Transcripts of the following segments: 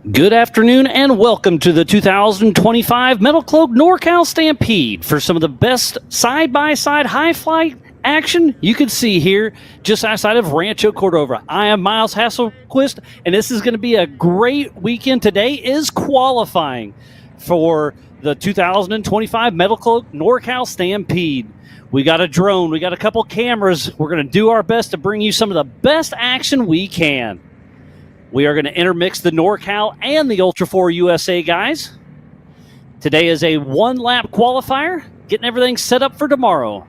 Good afternoon and welcome to the 2025 MetalCloak NorCal Stampede for some of the best side-by-side high flight action you can see here just outside of Rancho Cordova. I am Miles Hasselquist, and this is going to be a great weekend. Today is qualifying for the 2025 MetalCloak NorCal Stampede. We got a drone, we got a couple cameras. We're going to do our best to bring you some of the best action we can. We are going to intermix the NorCal and the Ultra 4 USA guys. Today is a one-lap qualifier, getting everything set up for tomorrow.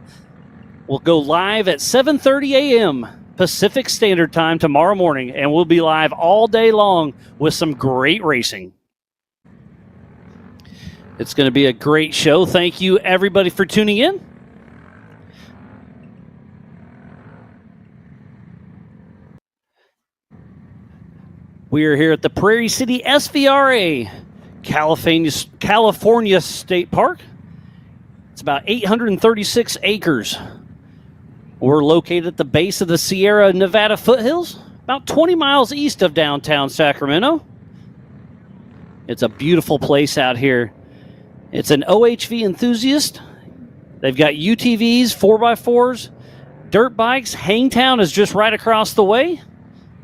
We'll go live at 7:30 a.m. Pacific Standard Time tomorrow morning, and we'll be live all day long with some great racing. It's going to be a great show. Thank you, everybody, for tuning in. We are here at the Prairie City SVRA, California State Park. It's about 836 acres. We're located at the base of the Sierra Nevada foothills, about 20 miles east of downtown Sacramento. It's a beautiful place out here. It's an OHV enthusiast. They've got UTVs, 4x4s, dirt bikes. Hangtown is just right across the way.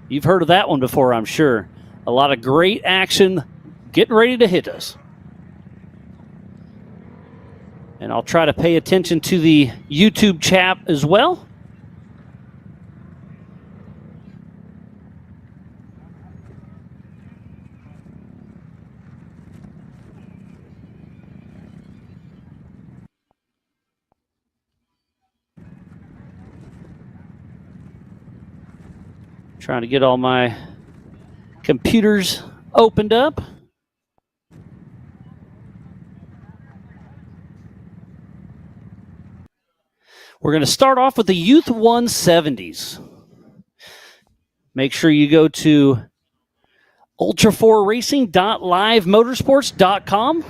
You've heard of that one before, I'm sure. A lot of great action getting ready to hit us. And I'll try to pay attention to the YouTube chat as well. Trying to get all my computers opened up. We're going to start off with the Youth 170s. Make sure you go to ultra4racing.livemotorsports.com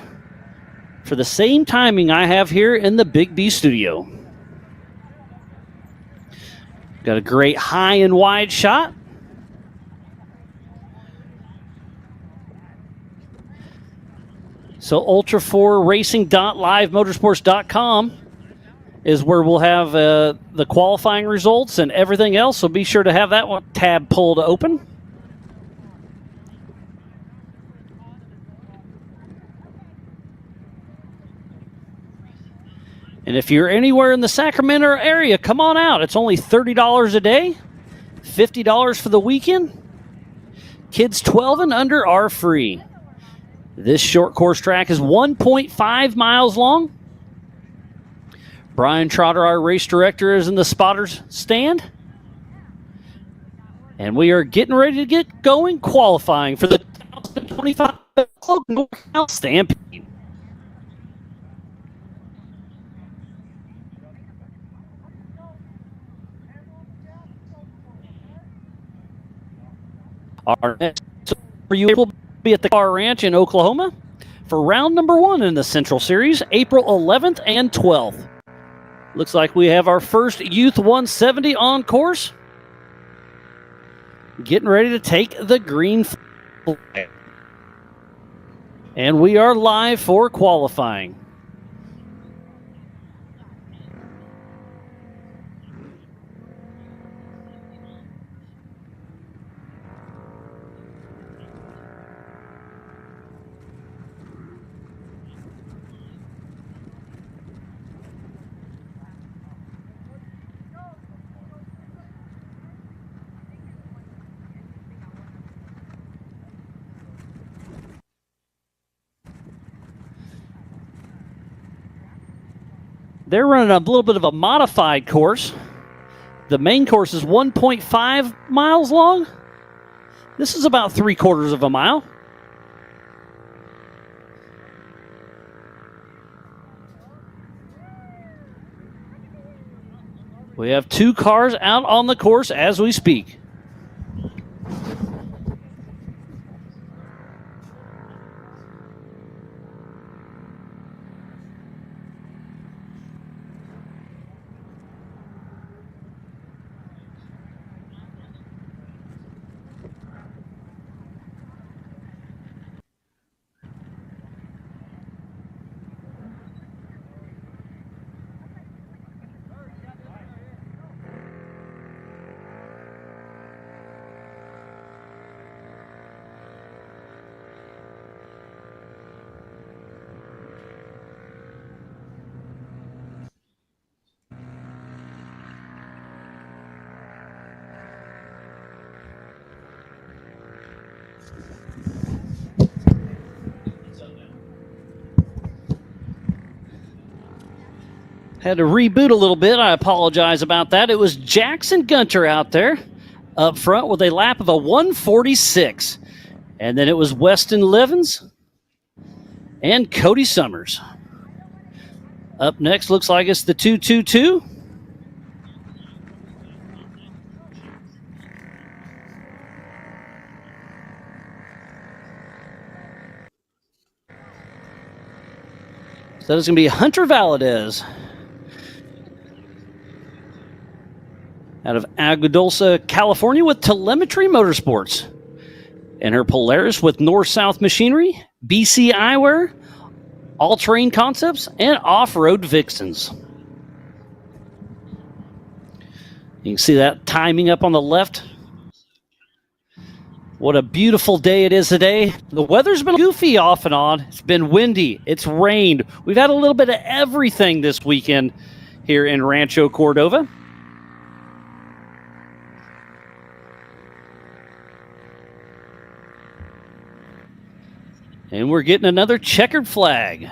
for the same timing I have here in the Big B studio. Got a great high and wide shot. So ultra4racing.livemotorsports.com is where we'll have the qualifying results and everything else. So be sure to have that one tab pulled open. And if you're anywhere in the Sacramento area, come on out. It's only $30 a day, $50 for the weekend. Kids 12 and under are free. This short course track is 1.5 miles long. Brian Trotter, our race director, is in the spotters stand. And we are getting ready to get going, qualifying for the 2025 NorCal Stampede. Our next for you will be at the Car Ranch in Oklahoma for round number 1 in the Central Series, April 11th and 12th. Looks like we have our first Youth 170 on course. Getting ready to take the green flag. And we are live for qualifying. They're running a little bit of a modified course. The main course is 1.5 miles long. This is about 3/4 of a mile. We have 2 cars out on the course as we speak. Had to reboot a little bit. I apologize about that. It was Jackson Gunter out there up front with a lap of a 146. And then it was Weston Levens and Cody Summers. Up next, looks like it's the 222. So that is going to be Hunter Valadez out of Aguadulce, California with Telemetry Motorsports. And her Polaris with North-South Machinery, BC Eyewear, All-Terrain Concepts, and Off-Road Vixens. You can see that timing up on the left. What a beautiful day it is today. The weather's been goofy off and on. It's been windy. It's rained. We've had a little bit of everything this weekend here in Rancho Cordova. And we're getting another checkered flag.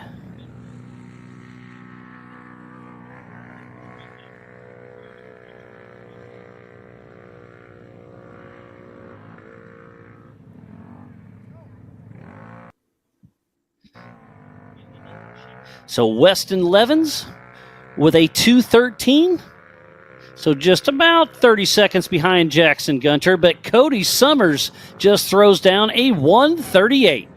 So Weston Levens with a 213. So just about 30 seconds behind Jackson Gunter. But Cody Summers just throws down a 138.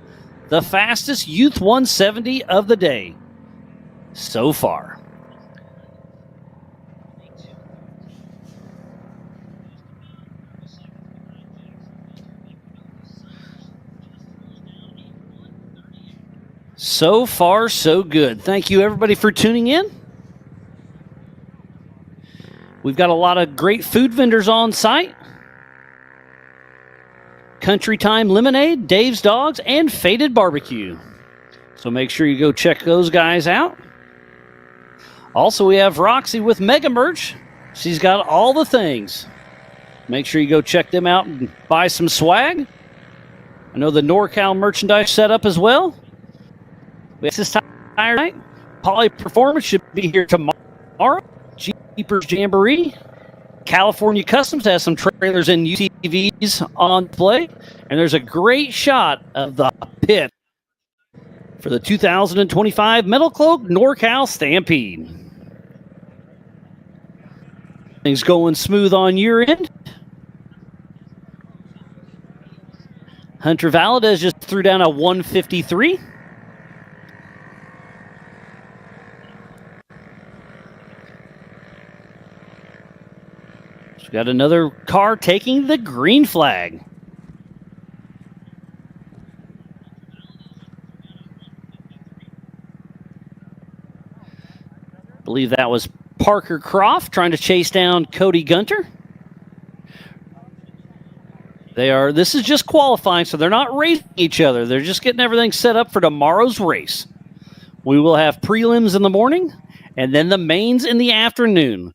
The fastest Youth 170 of the day so far. So far, so good. Thank you, everybody, for tuning in. We've got a lot of great food vendors on site. Country Time Lemonade, Dave's Dogs, and Faded Barbecue. So make sure you go check those guys out. Also, we have Roxy with Mega Merch. She's got all the things. Make sure you go check them out and buy some swag. I know the NorCal merchandise set up as well. We have this tire night. Poly Performance should be here tomorrow. Jeepers Jamboree. California Customs has some trailers and UTVs on play. And there's a great shot of the pit for the 2025 MetalCloak NorCal Stampede. Things going smooth on your end. Hunter Valadez just threw down a 153. We've got another car taking the green flag. I believe that was Parker Croft trying to chase down Cody Gunter. This is just qualifying, so they're not racing each other. They're just getting everything set up for tomorrow's race. We will have prelims in the morning and then the mains in the afternoon.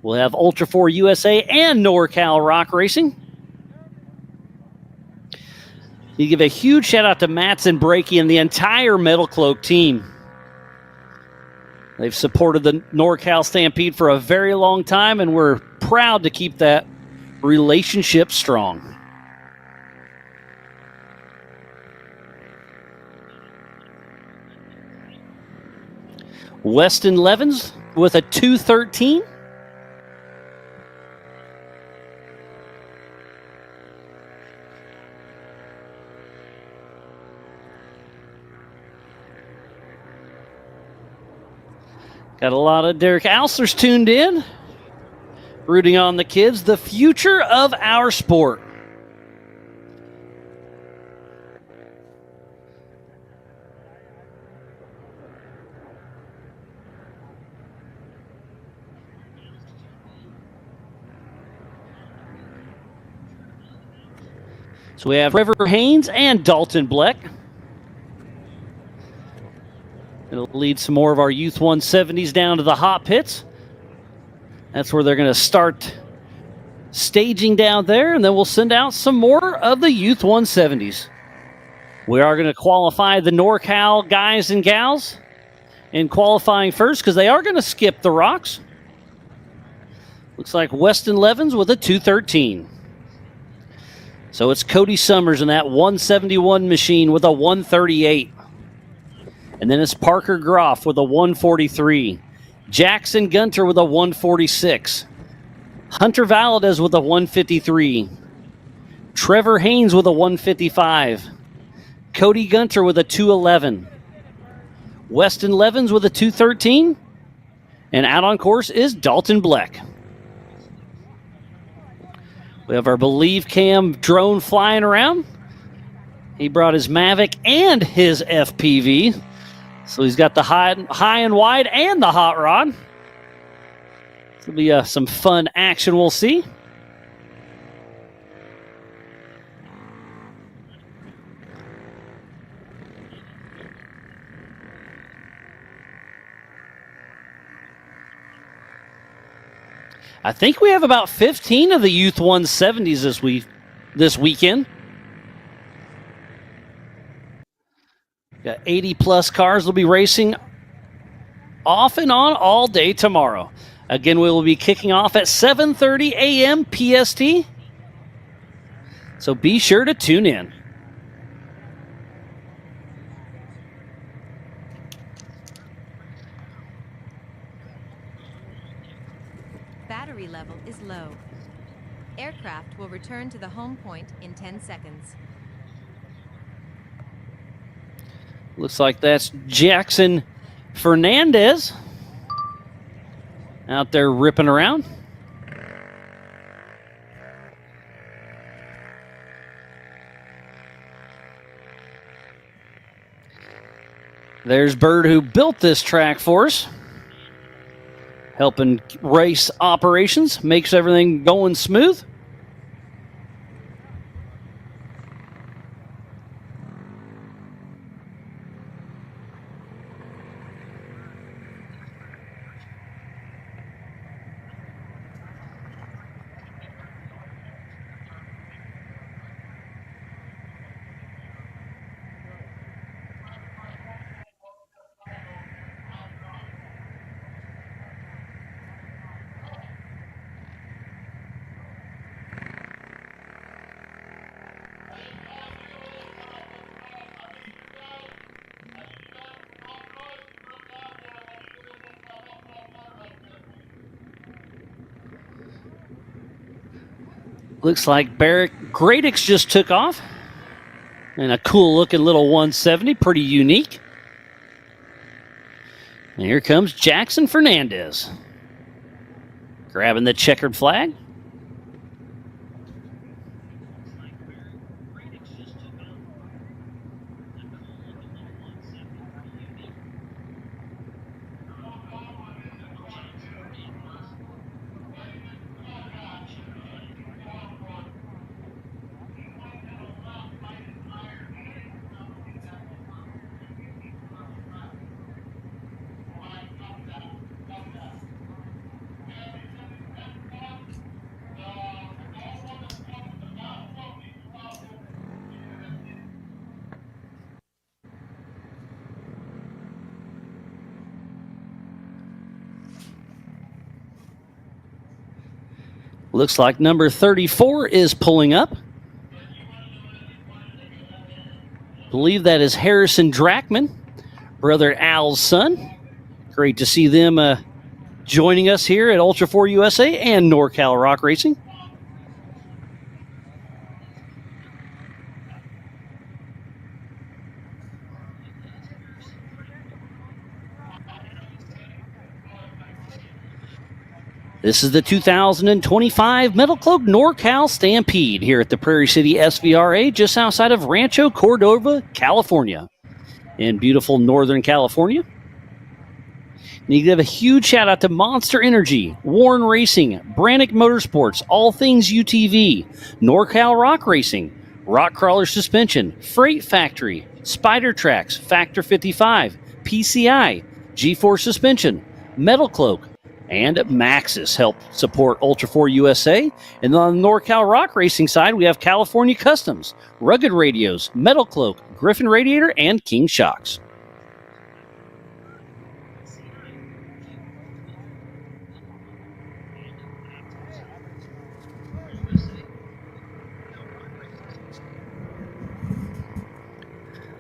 We'll have Ultra 4 USA and NorCal Rock Racing. You give a huge shout out to Mattson Brakey and the entire MetalCloak team. They've supported the NorCal Stampede for a very long time, and we're proud to keep that relationship strong. Weston Levens with a 213. Got a lot of Derek Alslers tuned in, rooting on the kids, the future of our sport. So we have Trevor Haynes and Dalton Bleck. It'll lead some more of our Youth 170s down to the hot pits. That's where they're going to start staging down there, and then we'll send out some more of the Youth 170s. We are going to qualify the NorCal guys and gals in qualifying first because they are going to skip the rocks. Looks like Weston Levens with a 213. So it's Cody Summers in that 171 machine with a 138. And then it's Parker Groff with a 143. Jackson Gunter with a 146. Hunter Valadez with a 153. Trevor Haynes with a 155. Cody Gunter with a 211. Weston Levens with a 213. And out on course is Dalton Bleck. We have our Believe Cam drone flying around. He brought his Mavic and his FPV. So he's got the high and wide and the hot rod. This will be some fun action we'll see. I think we have about 15 of the Youth 170s this weekend. Got 80 plus cars will be racing off and on all day tomorrow. Again, we will be kicking off at 7:30 a.m. PST. So be sure to tune in. Battery level is low. Aircraft will return to the home point in 10 seconds. Looks like that's Jackson Fernandez out there ripping around. There's Bird, who built this track for us, helping race operations, makes everything going smooth. Looks like Barrick Gradix just took off. And a cool looking little 170, pretty unique. And here comes Jackson Fernandez, grabbing the checkered flag. Looks like number 34 is pulling up. Believe that is Harrison Drackman, brother Al's son. Great to see them joining us here at Ultra 4 USA and NorCal Rock Racing. This is the 2025 MetalCloak NorCal Stampede here at the Prairie City SVRA, just outside of Rancho Cordova, California, in beautiful Northern California. And you give a huge shout out to Monster Energy, Warren Racing, Brannick Motorsports, All Things UTV, NorCal Rock Racing, Rock Crawler Suspension, Freight Factory, Spider Tracks, Factor 55, PCI, G4 Suspension, MetalCloak, and Maxxis help support Ultra 4 USA. And on the NorCal Rock Racing side, we have California Customs, Rugged Radios, MetalCloak, Griffin Radiator, and King Shocks.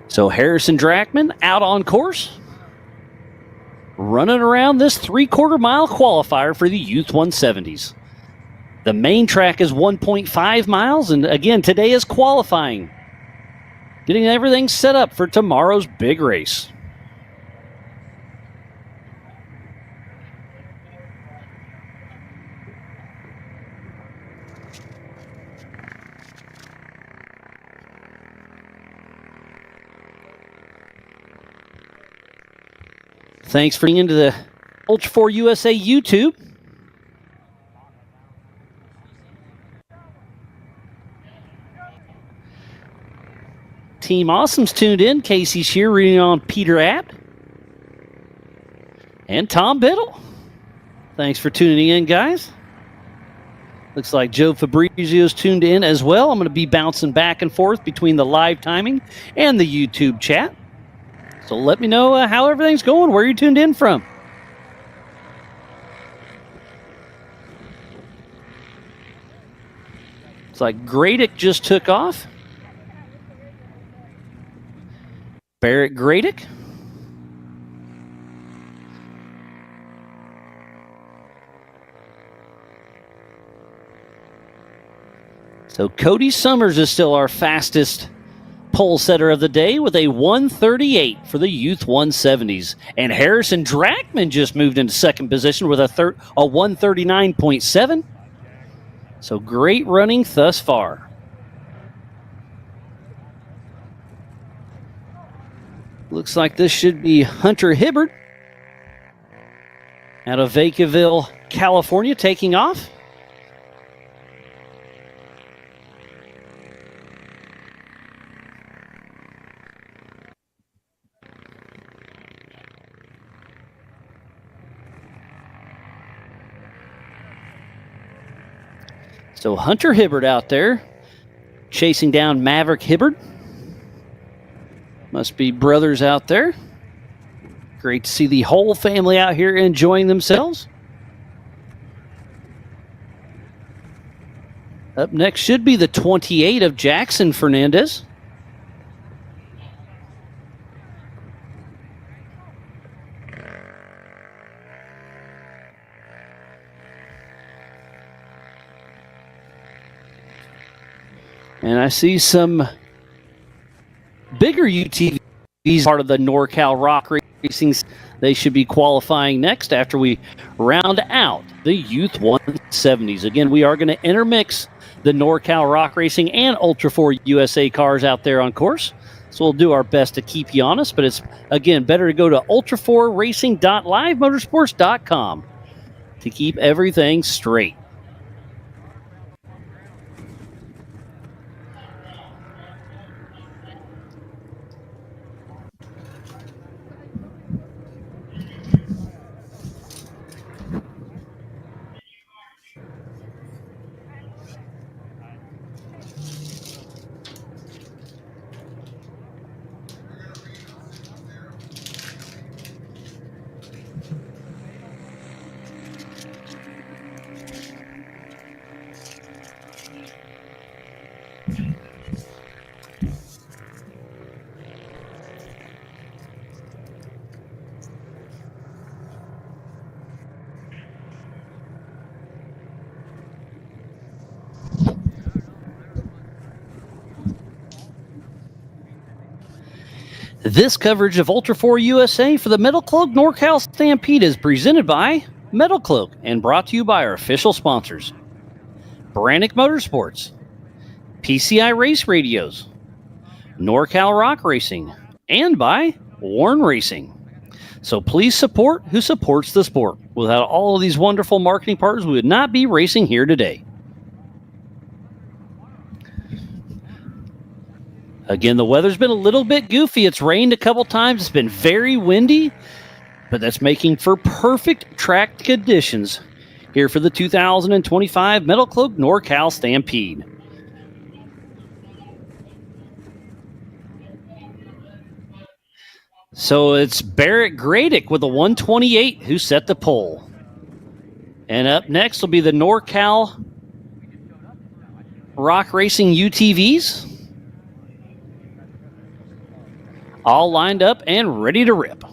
So Harrison Drackman out on course, running around this 3/4 mile qualifier for the Youth 170s. The main track is 1.5 miles, and again, today is qualifying. Getting everything set up for tomorrow's big race. Thanks for tuning into the Ultra 4 USA YouTube. Team Awesome's tuned in. Casey Shear reading on Peter Abt. And Tom Biddle. Thanks for tuning in, guys. Looks like Joe Fabrizio's tuned in as well. I'm going to be bouncing back and forth between the live timing and the YouTube chat. So let me know how everything's going, where you're tuned in from. It's like Gradick just took off. Barrett Gradick. So Cody Summers is still our fastest pole setter of the day with a 1:38 for the Youth 170s. And Harrison Drackman just moved into second position with a 1:39.7. So great running thus far. Looks like this should be Hunter Hibbard out of Vacaville, California, taking off. So Hunter Hibbard out there chasing down Maverick Hibbard. Must be brothers out there. Great to see the whole family out here enjoying themselves. Up next should be the 28 of Jackson Fernandez. And I see some bigger UTVs part of the NorCal Rock Racing. They should be qualifying next after we round out the Youth 170s. Again, we are going to intermix the NorCal Rock Racing and Ultra 4 USA cars out there on course. So we'll do our best to keep you honest, but it's, again, better to go to ultra4racing.livemotorsports.com to keep everything straight. This coverage of Ultra 4 USA for the MetalCloak NorCal Stampede is presented by MetalCloak and brought to you by our official sponsors, Brannick Motorsports, PCI Race Radios, NorCal Rock Racing, and by Warren Racing. So please support who supports the sport. Without all of these wonderful marketing partners, we would not be racing here today. Again, the weather's been a little bit goofy. It's rained a couple times. It's been very windy. but that's making for perfect track conditions here for the 2025 MetalCloak NorCal Stampede. So it's Barrett Gradick with a 128 who set the pole. And up next will be the NorCal Rock Racing UTVs. All lined up and ready to rip.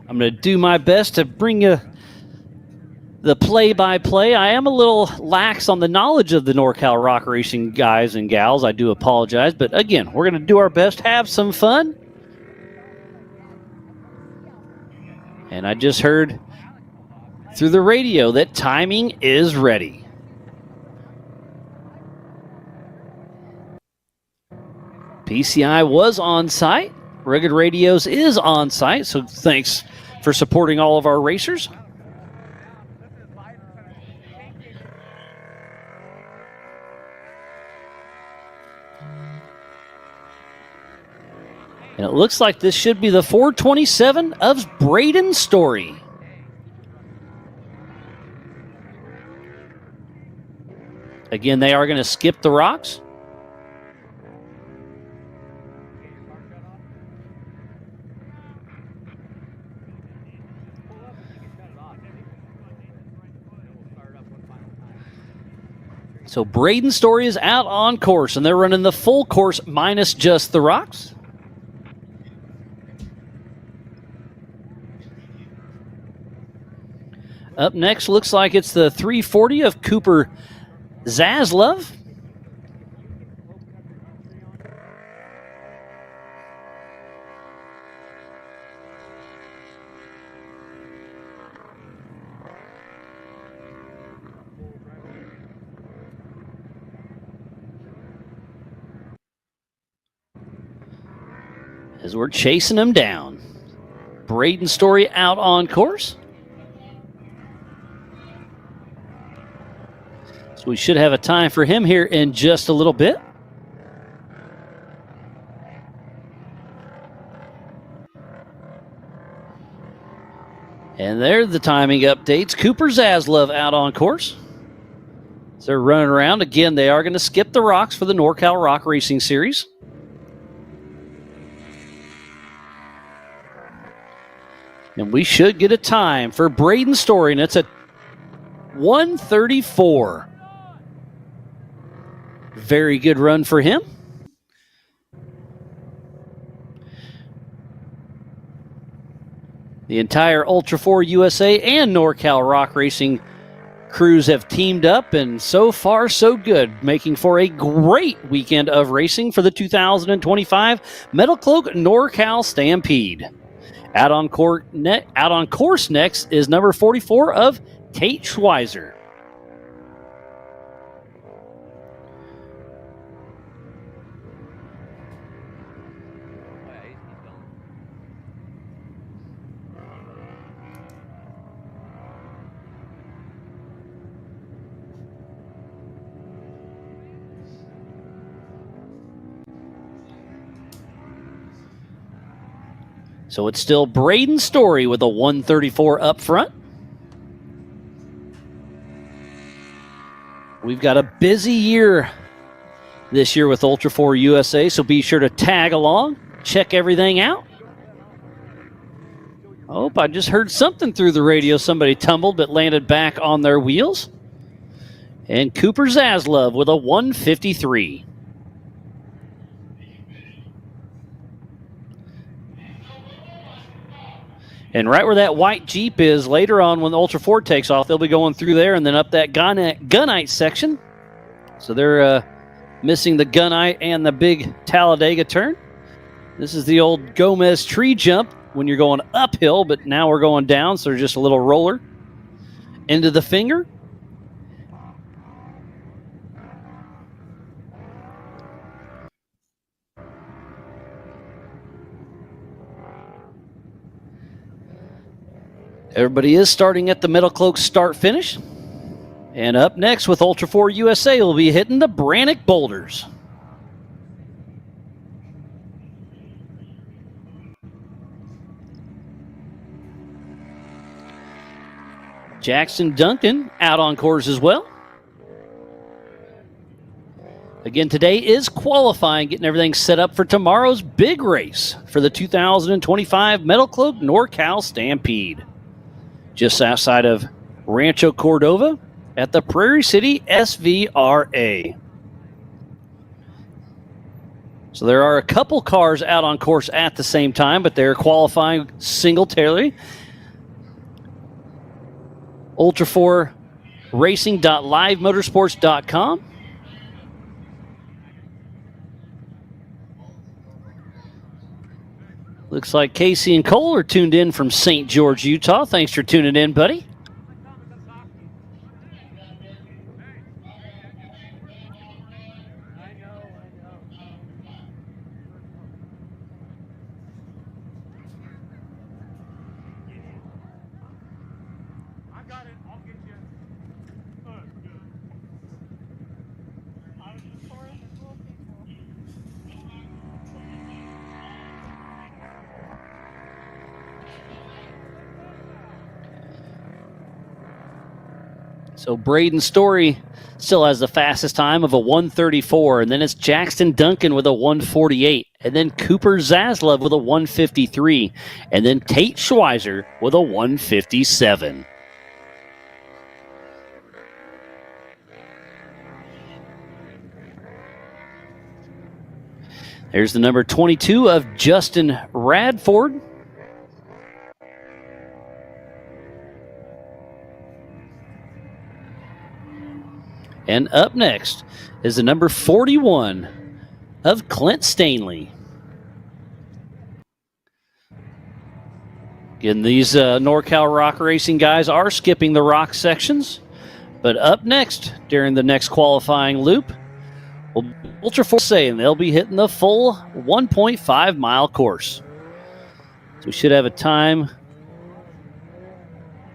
I'm going to do my best to bring you the play-by-play. I am a little lax on the knowledge of the NorCal Rock Racing guys and gals. I do apologize. But again, we're going to do our best, have some fun. And I just heard through the radio that timing is ready. PCI was on site. Rugged Radios is on site, so thanks for supporting all of our racers. And it looks like this should be the 427 of Braden Story. Again, they are going to skip the rocks. So Braden Story is out on course, and they're running the full course minus just the rocks. Up next, looks like it's the 340 of Cooper Zaslov. As we're chasing him down. Braden Story out on course. So we should have a time for him here in just a little bit. And there's the timing updates. Cooper Zaslov out on course. So they're running around. Again, they are going to skip the rocks for the NorCal Rock Racing Series. And we should get a time for Braden Story, and it's a 1:34. Very good run for him. The entire Ultra 4 USA and NorCal Rock Racing crews have teamed up, and so far so good, making for a great weekend of racing for the 2025 MetalCloak NorCal Stampede. Out on course next is number 44 of Tate Schweizer. So it's still Braden Story with a 134 up front. We've got a busy year this year with Ultra 4 USA, so be sure to tag along, check everything out. Oh, I just heard something through the radio. Somebody tumbled but landed back on their wheels. And Cooper Zaslov with a 153. And right where that white Jeep is, later on when the Ultra 4 takes off, they'll be going through there and then up that gunite section. So they're missing the gunite and the big Talladega turn. This is the old Gomez tree jump when you're going uphill, but now we're going down, so there's just a little roller into the finger. Everybody is starting at the MetalCloak start-finish. And up next with Ultra 4 USA, we'll be hitting the Brannock Boulders. Jackson Duncan out on course as well. Again, today is qualifying, getting everything set up for tomorrow's big race for the 2025 MetalCloak NorCal Stampede. Just outside of Rancho Cordova at the Prairie City SVRA. So there are a couple cars out on course at the same time, but they're qualifying single-tarily. Ultra4 Racing.livemotorsports.com. Looks like Casey and Cole are tuned in from St. George, Utah. Thanks for tuning in, buddy. So Braden Story still has the fastest time of a 1:34, and then it's Jackson Duncan with a 1:48, and then Cooper Zaslav with a 1:53, and then Tate Schweizer with a 1:57. There's the number 22 of Justin Radford. And up next is the number 41 of Clint Stanley. Again, these NorCal Rock Racing guys are skipping the rock sections. But up next, during the next qualifying loop, will be Ultra4 saying they'll be hitting the full 1.5 mile course. So we should have a time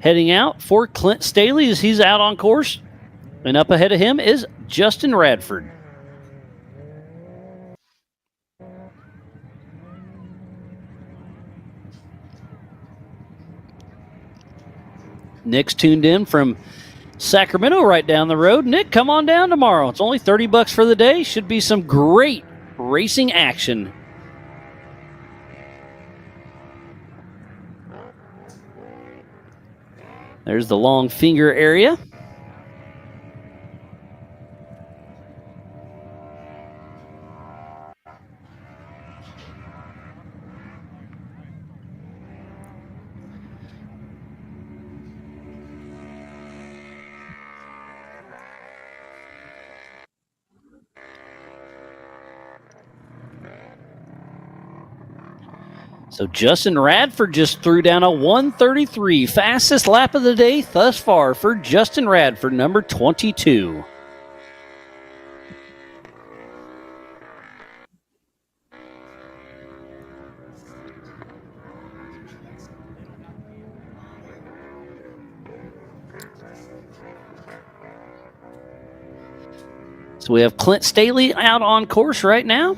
heading out for Clint Staley as he's out on course. And up ahead of him is Justin Radford. Nick's tuned in from Sacramento right down the road. Nick, come on down tomorrow. It's only $30 for the day. Should be some great racing action. There's the long finger area. So Justin Radford just threw down a 1:33. Fastest lap of the day thus far for Justin Radford, number 22. So we have Clint Staley out on course right now.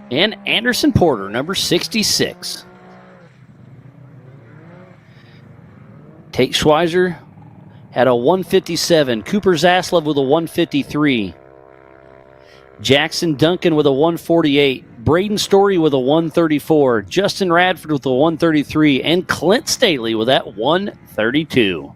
And Anderson Porter, number 66. Tate Schweizer had a 1:57. Cooper Zaslav with a 1:53. Jackson Duncan with a 1:48. Braden Story with a 1:34. Justin Radford with a 1:33. And Clint Staley with that 1:32.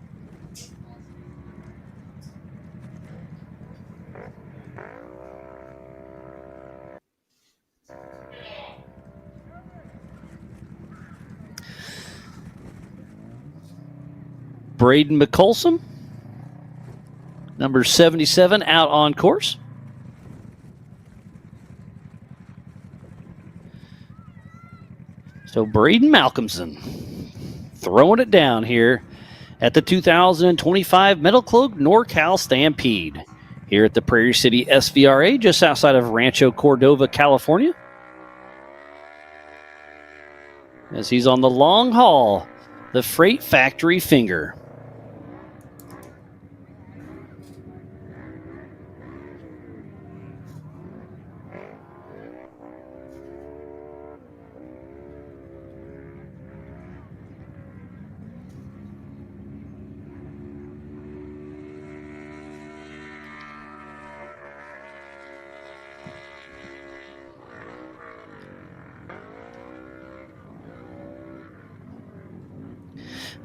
Braden McColson, number 77, out on course. So Braden Malcolmson throwing it down here at the 2025 MetalCloak NorCal Stampede here at the Prairie City SVRA, just outside of Rancho Cordova, California. As he's on the long haul, the Freight Factory Finger.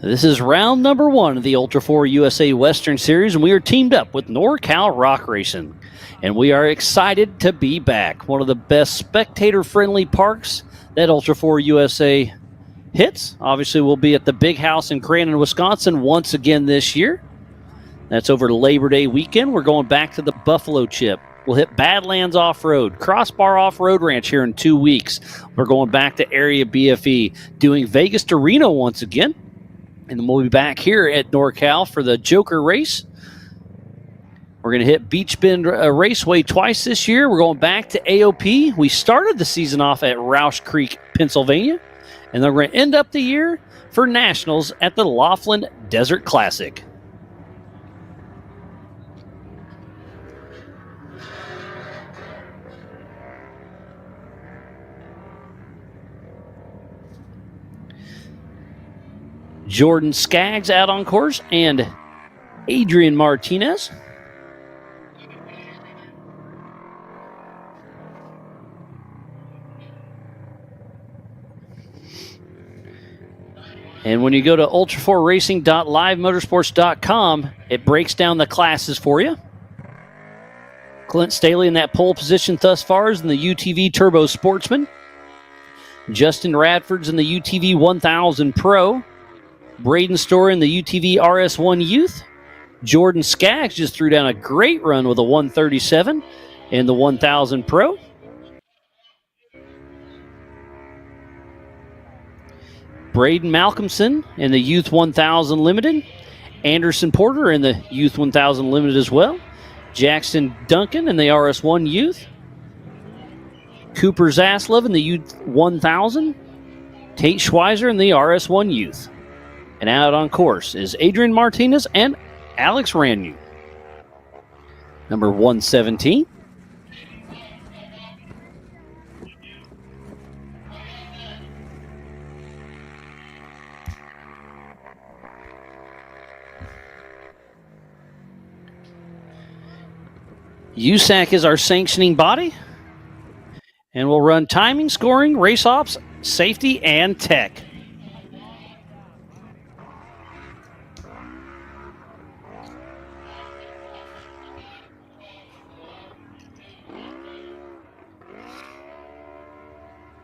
This is round number 1 of the Ultra 4 USA Western Series, and we are teamed up with NorCal Rock Racing. And we are excited to be back. One of the best spectator-friendly parks that Ultra 4 USA hits. Obviously, we'll be at the Big House in Crandon, Wisconsin once again this year. That's over Labor Day weekend. We're going back to the Buffalo Chip. We'll hit Badlands Off-Road, Crossbar Off-Road Ranch here in 2 weeks. We're going back to Area BFE, doing Vegas to Reno once again. And then we'll be back here at NorCal for the Joker race. We're going to hit Beach Bend Raceway twice this year. We're going back to AOP. We started the season off at Roush Creek, Pennsylvania. And then we're going to end up the year for Nationals at the Laughlin Desert Classic. Jordan Skaggs out on course and Adrian Martinez. And when you go to ultra4racing.livemotorsports.com, it breaks down the classes for you. Clint Staley in that pole position thus far is in the UTV Turbo Sportsman. Justin Radford's in the UTV 1000 Pro. Braden Story in the UTV RS1 Youth. Jordan Skaggs just threw down a great run with a 137 in the 1000 Pro. Braden Malcolmson in the Youth 1000 Limited. Anderson Porter in the Youth 1000 Limited as well. Jackson Duncan in the RS1 Youth. Cooper Zaslav in the Youth 1000. Tate Schweizer in the RS1 Youth. And out on course is Adrian Martinez and Alex Ranu. Number 117. USAC is our sanctioning body. And we'll run timing, scoring, race ops, safety, and tech.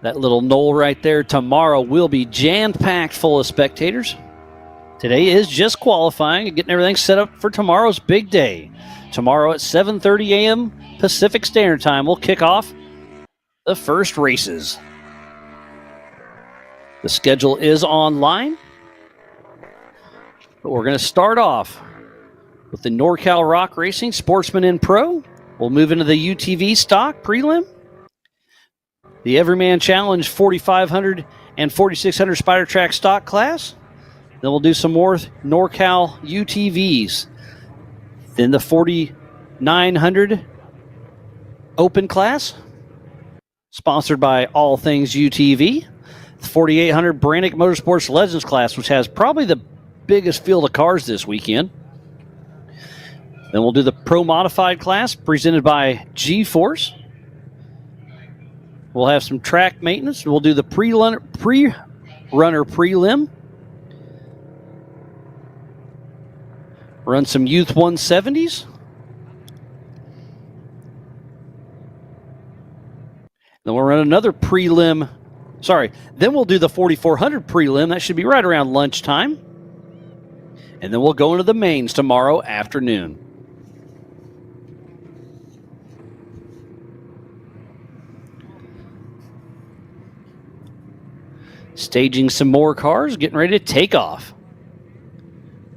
That little knoll right there tomorrow will be jam-packed full of spectators. Today is just qualifying and getting everything set up for tomorrow's big day. Tomorrow at 7:30 a.m. Pacific Standard Time, we'll kick off the first races. The schedule is online, but we're going to start off with the NorCal Rock Racing Sportsman in Pro. We'll move into the UTV stock prelim. The Everyman Challenge 4500 and 4600 Spider Track stock class. Then we'll do some more NorCal UTVs. Then the 4900 open class, sponsored by All Things UTV. The 4800 Brannick Motorsports Legends class, which has probably the biggest field of cars this weekend. Then we'll do the Pro Modified class presented by G-Force. We'll have some track maintenance. We'll do the pre-runner prelim. Run some Youth 170s. Then we'll run another prelim. Then we'll do the 4400 prelim. That should be right around lunchtime. And then we'll go into the mains tomorrow afternoon. Staging some more cars, getting ready to take off.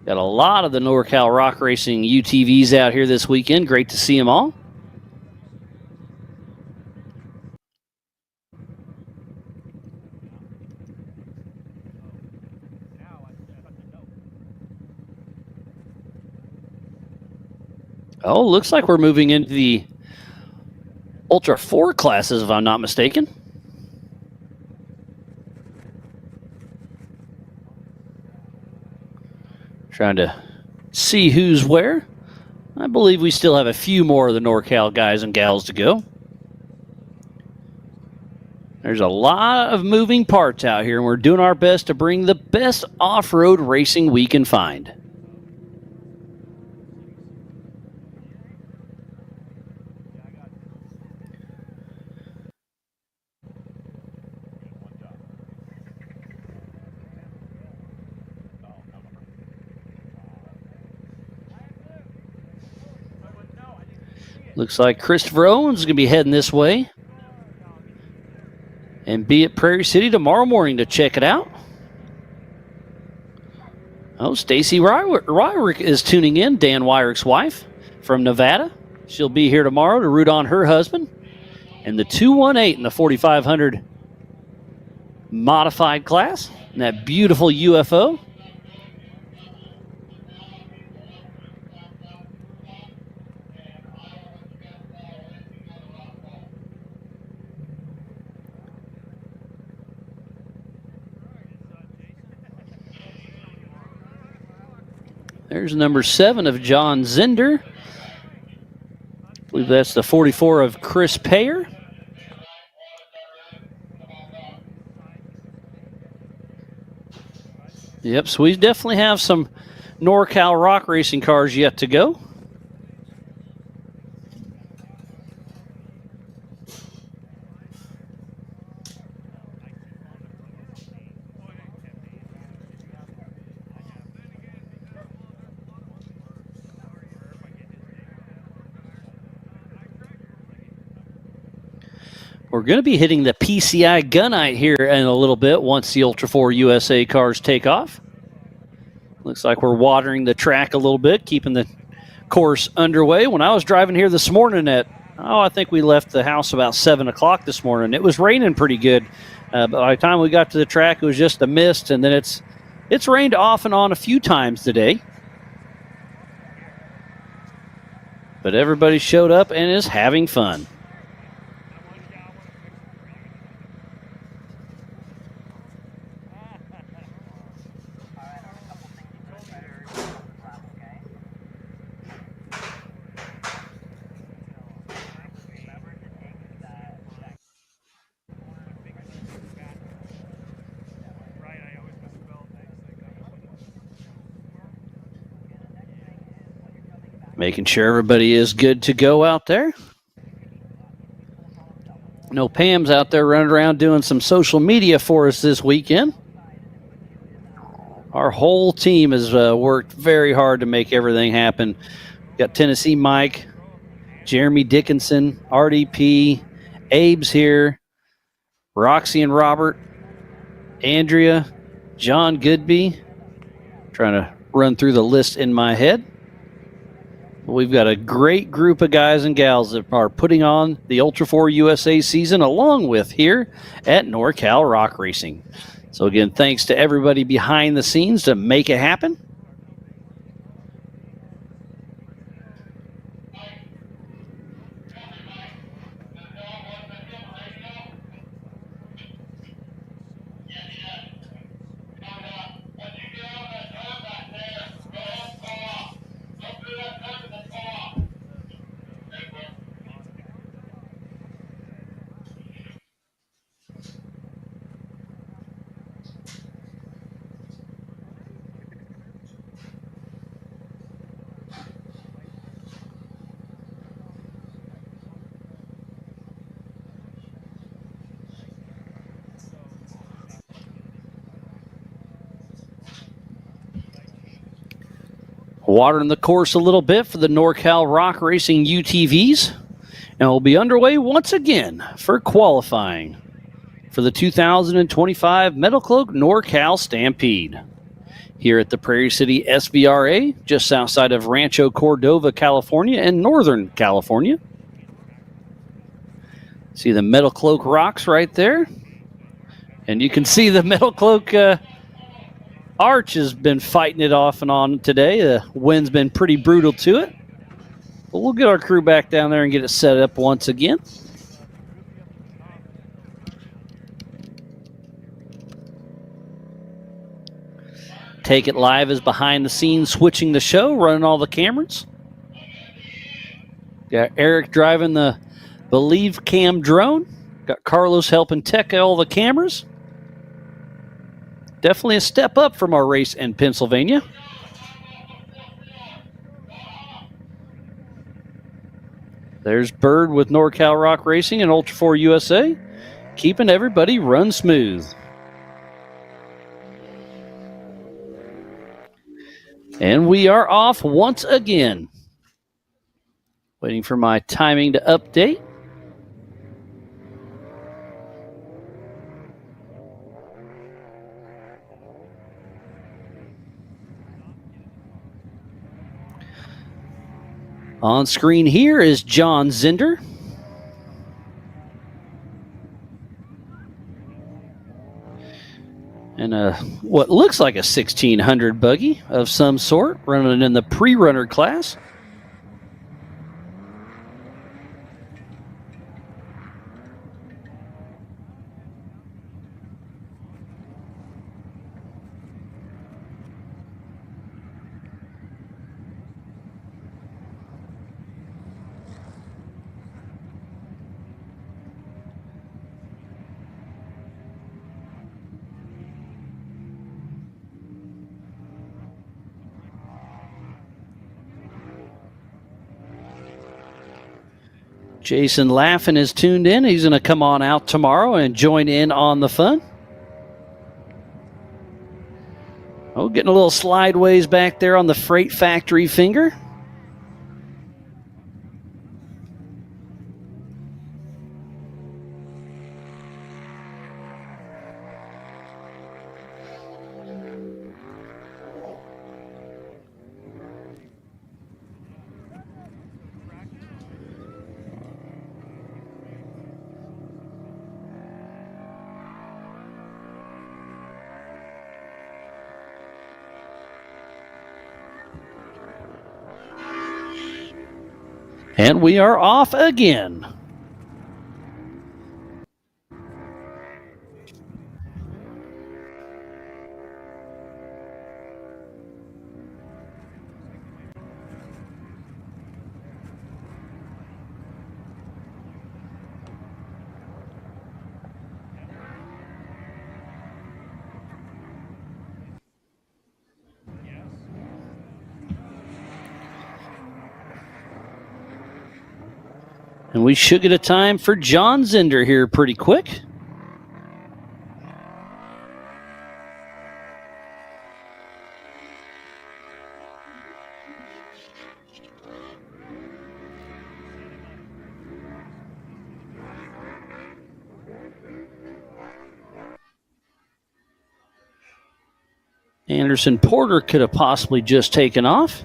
Got a lot of the NorCal Rock Racing UTVs out here this weekend. Great to see them all. Oh, looks like we're moving into the Ultra 4 classes, if I'm not mistaken. Trying to see who's where. I believe we still have a few more of the NorCal guys and gals to go. There's a lot of moving parts out here, and we're doing our best to bring the best off-road racing we can find. Looks like Christopher Owens is going to be heading this way and be at Prairie City tomorrow morning to check it out. Oh, Stacy Wyrick is tuning in, Dan Wyrick's wife from Nevada. She'll be here tomorrow to root on her husband. And the 218 in the 4500 modified class, and that beautiful UFO. There's number 7 of John Zender. I believe that's the 44 of Chris Payer. Yep, so we definitely have some NorCal Rock racing cars yet to go. We're going to be hitting the PCI Gunite here in a little bit once the Ultra 4 USA cars take off. Looks like we're watering the track a little bit, keeping the course underway. When I was driving here this morning I think we left the house about 7 o'clock this morning. It was raining pretty good. By the time we got to the track, it was just a mist, and then it's rained off and on a few times today. But everybody showed up and is having fun. Making sure everybody is good to go out there. No, Pam's out there running around doing some social media for us this weekend. Our whole team has worked very hard to make everything happen. Got Tennessee Mike, Jeremy Dickinson, RDP, Abe's here, Roxy and Robert, Andrea, John Goodby. Trying to run through the list in my head. We've got a great group of guys and gals that are putting on the Ultra 4 USA season along with here at NorCal Rock Racing. So again, thanks to everybody behind the scenes to make it happen. Watering the course a little bit for the NorCal Rock Racing UTVs. And we'll be underway once again for qualifying for the 2025 MetalCloak NorCal Stampede. Here at the Prairie City SVRA, just outside of Rancho Cordova, California, in Northern California. See the MetalCloak rocks right there. And you can see the MetalCloak Arch has been fighting it off and on today. The wind's been pretty brutal to it. But we'll get our crew back down there and get it set up once again. Take It Live is behind the scenes switching the show, running all the cameras. Got Eric driving the Believe Cam drone. Got Carlos helping tech all the cameras. Definitely a step up from our race in Pennsylvania. There's Bird with NorCal Rock Racing and Ultra 4 USA, keeping everybody run smooth. And we are off once again. Waiting for my timing to update. On screen here is John Zinder. And what looks like a 1600 buggy of some sort, running in the pre-runner class. Jason Laffin is tuned in. He's going to come on out tomorrow and join in on the fun. Oh, getting a little slideways back there on the Freight Factory finger. And we are off again. And we should get a time for John Zinder here pretty quick. Anderson Porter could have possibly just taken off.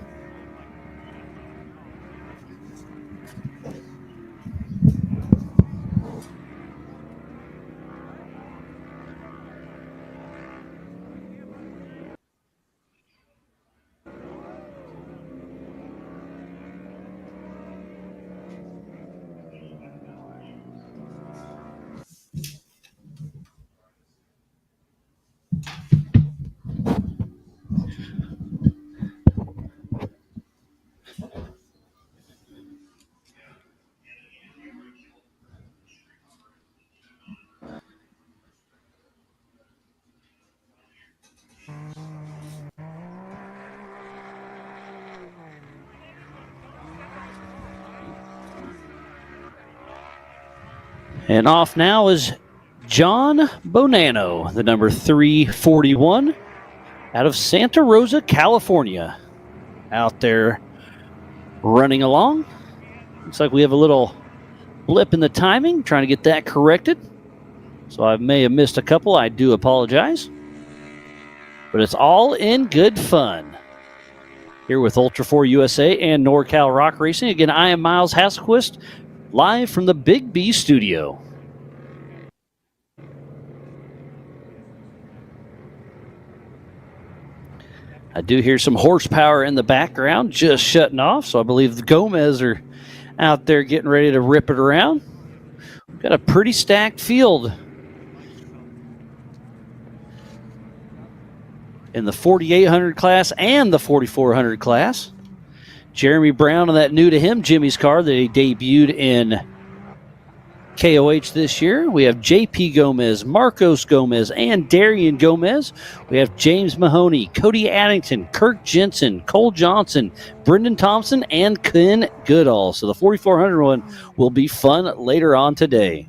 And off now is John Bonanno, the number 341, out of Santa Rosa, California. Out there running along. Looks like we have a little blip in the timing, trying to get that corrected. So I may have missed a couple. I do apologize. But it's all in good fun. Here with Ultra 4 USA and NorCal Rock Racing. Again, I am Miles Hasselquist, live from the Big B studio. I do hear some horsepower in the background just shutting off, so I believe the Gomez are out there getting ready to rip it around. We've got a pretty stacked field in the 4800 class and the 4400 class. Jeremy Brown on that new to him Jimmy's car that he debuted in KOH this year, we have JP Gomez, Marcos Gomez, and Darian Gomez. We have James Mahoney, Cody Addington, Kirk Jensen, Cole Johnson, Brendan Thompson, and Ken Goodall. So the 4,400 one will be fun later on today.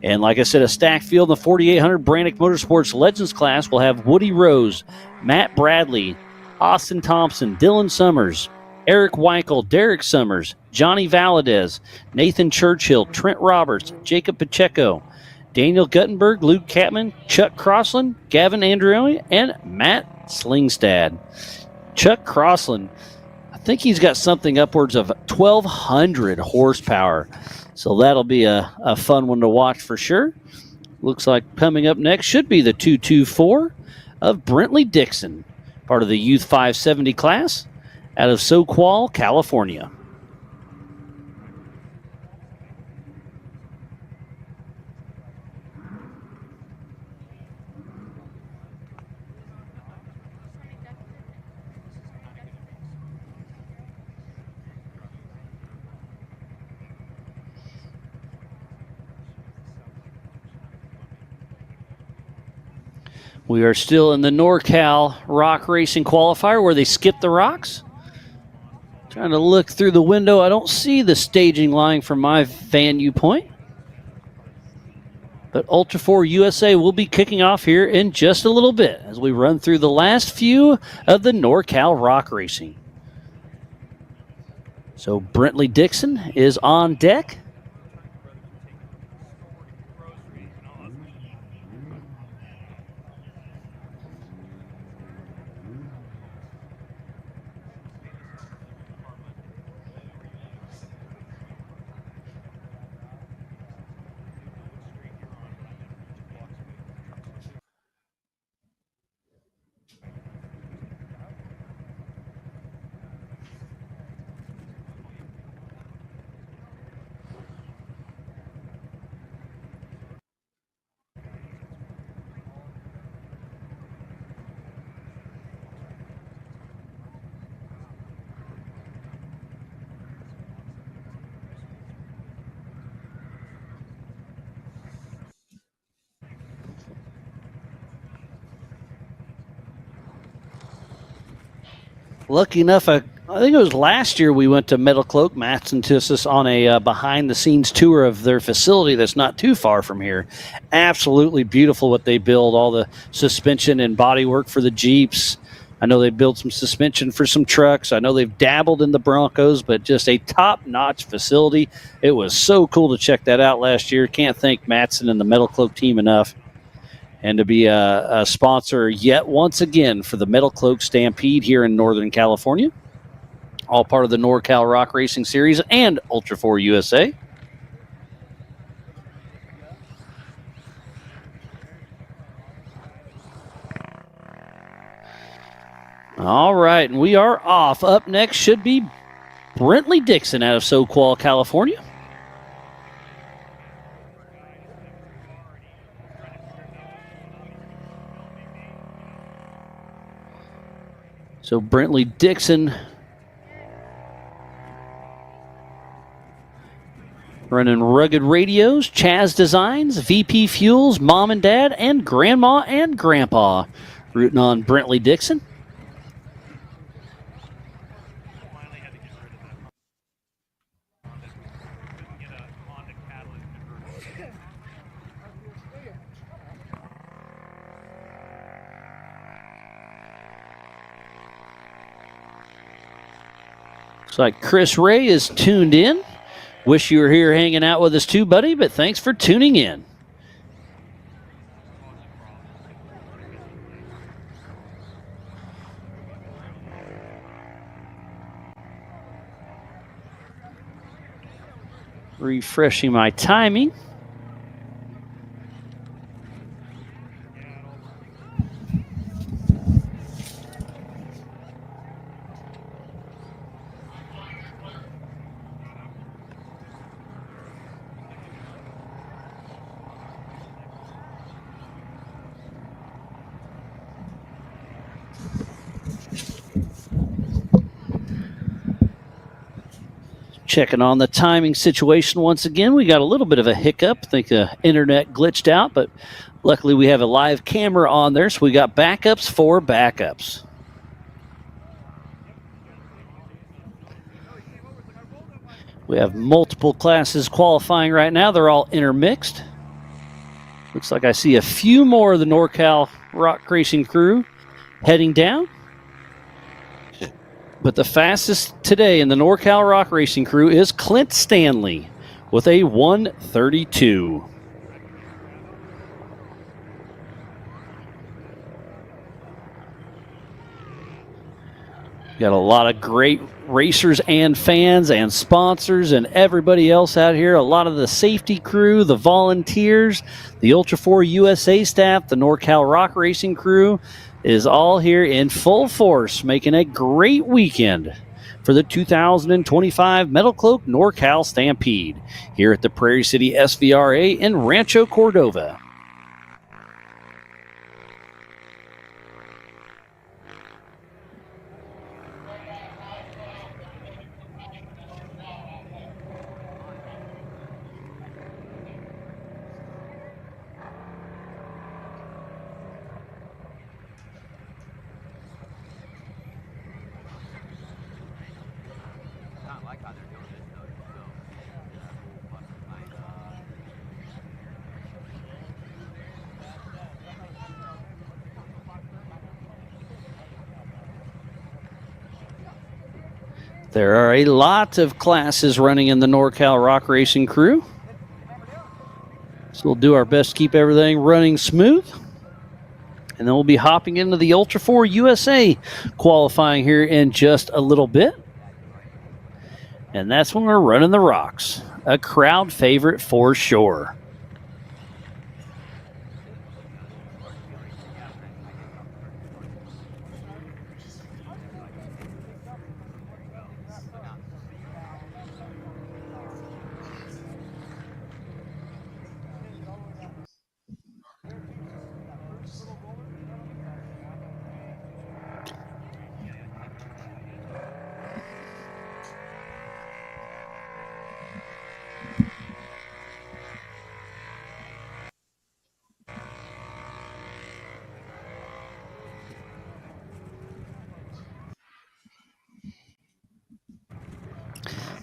And like I said, a stacked field in the 4,800 Brannick Motorsports Legends class will have Woody Rose, Matt Bradley, Austin Thompson, Dylan Summers, Eric Weichel, Derek Summers, Johnny Valadez, Nathan Churchill, Trent Roberts, Jacob Pacheco, Daniel Guttenberg, Luke Catman, Chuck Crossland, Gavin Andreoli, and Matt Slingstad. Chuck Crossland, I think he's got something upwards of 1,200 horsepower. So that'll be a fun one to watch for sure. Looks like coming up next should be the 224 of Brentley Dixon, part of the Youth 570 class out of Soquel, California. We are still in the NorCal Rock Racing Qualifier where they skip the rocks. Trying to look through the window. I don't see the staging line from my van viewpoint. But Ultra 4 USA will be kicking off here in just a little bit as we run through the last few of the NorCal Rock Racing. So Brentley Dixon is on deck. Lucky enough, I think it was last year we went to MetalCloak. Matson took us on a behind-the-scenes tour of their facility that's not too far from here. Absolutely beautiful what they build, all the suspension and bodywork for the Jeeps. I know they built some suspension for some trucks. I know they've dabbled in the Broncos, but just a top-notch facility. It was so cool to check that out last year. Can't thank Matson and the MetalCloak team enough. And to be a sponsor yet once again for the MetalCloak Stampede here in Northern California. All part of the NorCal Rock Racing Series and Ultra 4 USA. All right, and we are off. Up next should be Brentley Dixon out of Soquel, California. So Brentley Dixon running Rugged Radios, Chaz Designs, VP Fuels, Mom and Dad, and Grandma and Grandpa. Rooting on Brentley Dixon. Looks like Chris Ray is tuned in. Wish you were here hanging out with us too, buddy, but thanks for tuning in. Refreshing my timing. Checking on the timing situation once again. We got a little bit of a hiccup. I think the internet glitched out, but luckily we have a live camera on there, so we got backups for backups. We have multiple classes qualifying right now. They're all intermixed. Looks like I see a few more of the NorCal Rock Racing crew heading down. But the fastest today in the NorCal Rock Racing crew is Clint Stanley with a 1:32. Got a lot of great racers and fans and sponsors and everybody else out here. A lot of the safety crew, the volunteers, the Ultra 4 USA staff, the NorCal Rock Racing crew is all here in full force, making a great weekend for the 2025 MetalCloak NorCal Stampede here at the Prairie City SVRA in Rancho Cordova. There are a lot of classes running in the NorCal Rock Racing crew. So we'll do our best to keep everything running smooth. And then we'll be hopping into the Ultra 4 USA qualifying here in just a little bit. And that's when we're running the rocks. A crowd favorite for sure.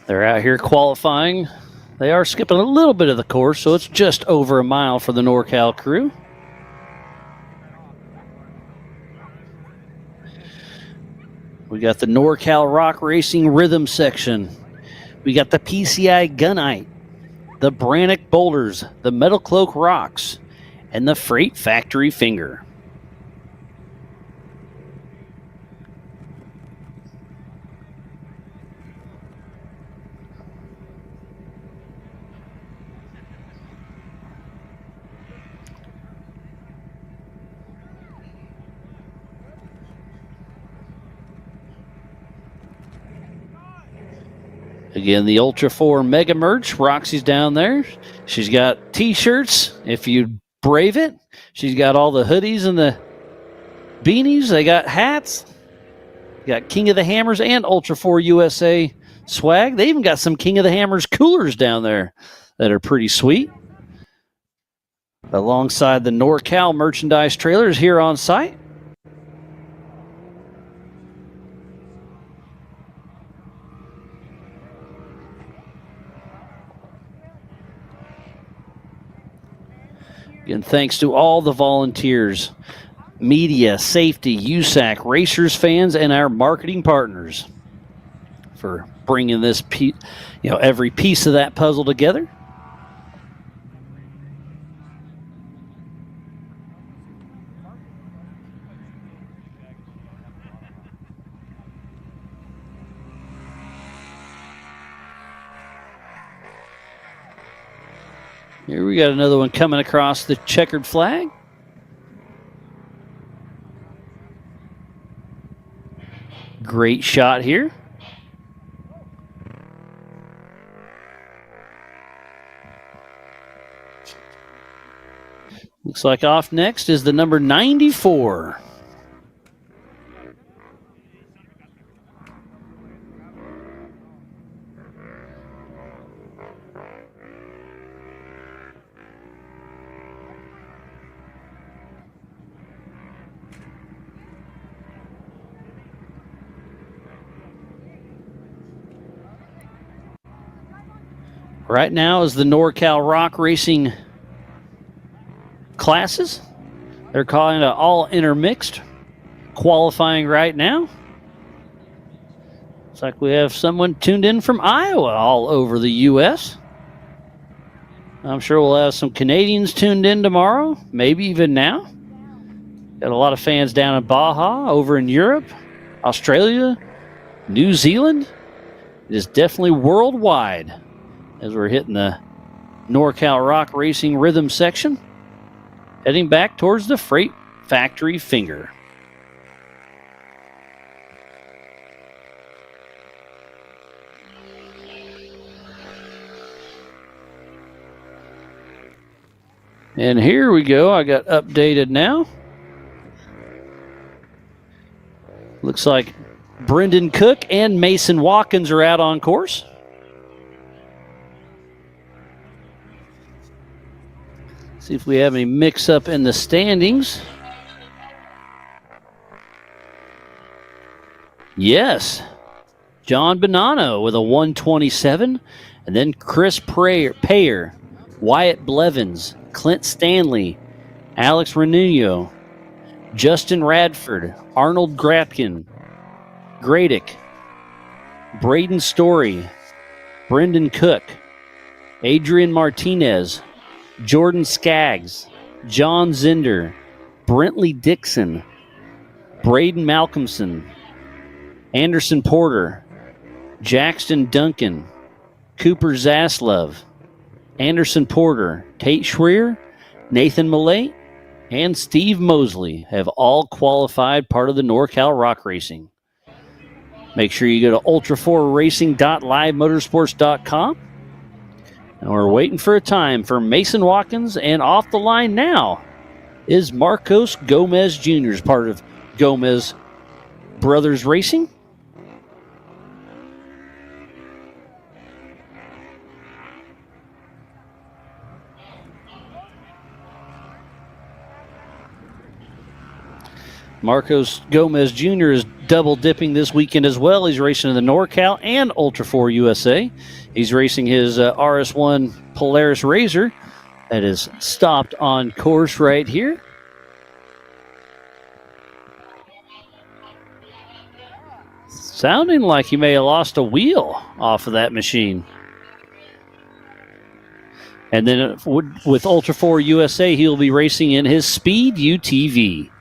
They're out here qualifying. They are skipping a little bit of the course, so it's just over a mile for the NorCal crew. We got the NorCal Rock Racing Rhythm section. We got the PCI Gunite, the Brannock Boulders, the MetalCloak Rocks, and the Freight Factory Finger. Again, the Ultra 4 Mega Merch. Roxy's down there. She's got T-shirts if you brave it. She's got all the hoodies and the beanies. They got hats. Got King of the Hammers and Ultra 4 USA swag. They even got some King of the Hammers coolers down there that are pretty sweet. Alongside the NorCal merchandise trailers here on site. Again, thanks to all the volunteers, media, safety, USAC, racers, fans, and our marketing partners for bringing this, every piece of that puzzle together. Here we got another one coming across the checkered flag. Great shot here. Looks like off next is the number 94. right now is the NorCal Rock Racing classes. They're calling it all intermixed. Qualifying right now. Looks like we have someone tuned in from Iowa all over the U.S. I'm sure we'll have some Canadians tuned in tomorrow, maybe even now. Got a lot of fans down in Baja, over in Europe, Australia, New Zealand. It is definitely worldwide as we're hitting the NorCal Rock Racing rhythm section, heading back towards the Freight Factory Finger. And here we go. I got updated now. Looks like Brendan Cook and Mason Watkins are out on course. See if we have any mix-up in the standings. Yes. John Bonanno with a 127. And then Chris Payer, Wyatt Blevins, Clint Stanley, Alex Renunio, Justin Radford, Arnold Grapkin, Gradick, Braden Story, Brendan Cook, Adrian Martinez, Jordan Skaggs, John Zinder, Brentley Dixon, Braden Malcolmson, Anderson Porter, Jackson Duncan, Cooper Zaslov, Anderson Porter, Tate Schreier, Nathan Millay, and Steve Mosley have all qualified part of the NorCal Rock Racing. Make sure you go to ultra4racing.livemotorsports.com. And we're waiting for a time for Mason Watkins, and off the line now is Marcos Gomez Jr., as part of Gomez Brothers Racing. Marcos Gomez Jr. is double dipping this weekend as well. He's racing in the NorCal and Ultra 4 USA. He's racing his RS1 Polaris Razor that is stopped on course right here. Sounding like he may have lost a wheel off of that machine. And then with Ultra 4 USA, he'll be racing in his Speed UTV.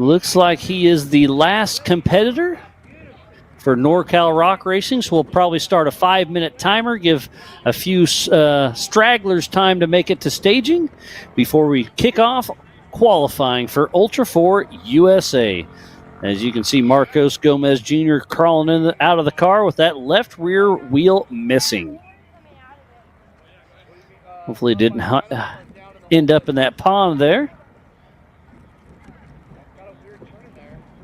Looks like he is the last competitor for NorCal Rock Racing, so we'll probably start a 5-minute timer, give a few stragglers time to make it to staging before we kick off qualifying for Ultra 4 USA. As you can see, Marcos Gomez Jr. crawling out of the car with that left rear wheel missing. Hopefully it didn't end up in that pond there.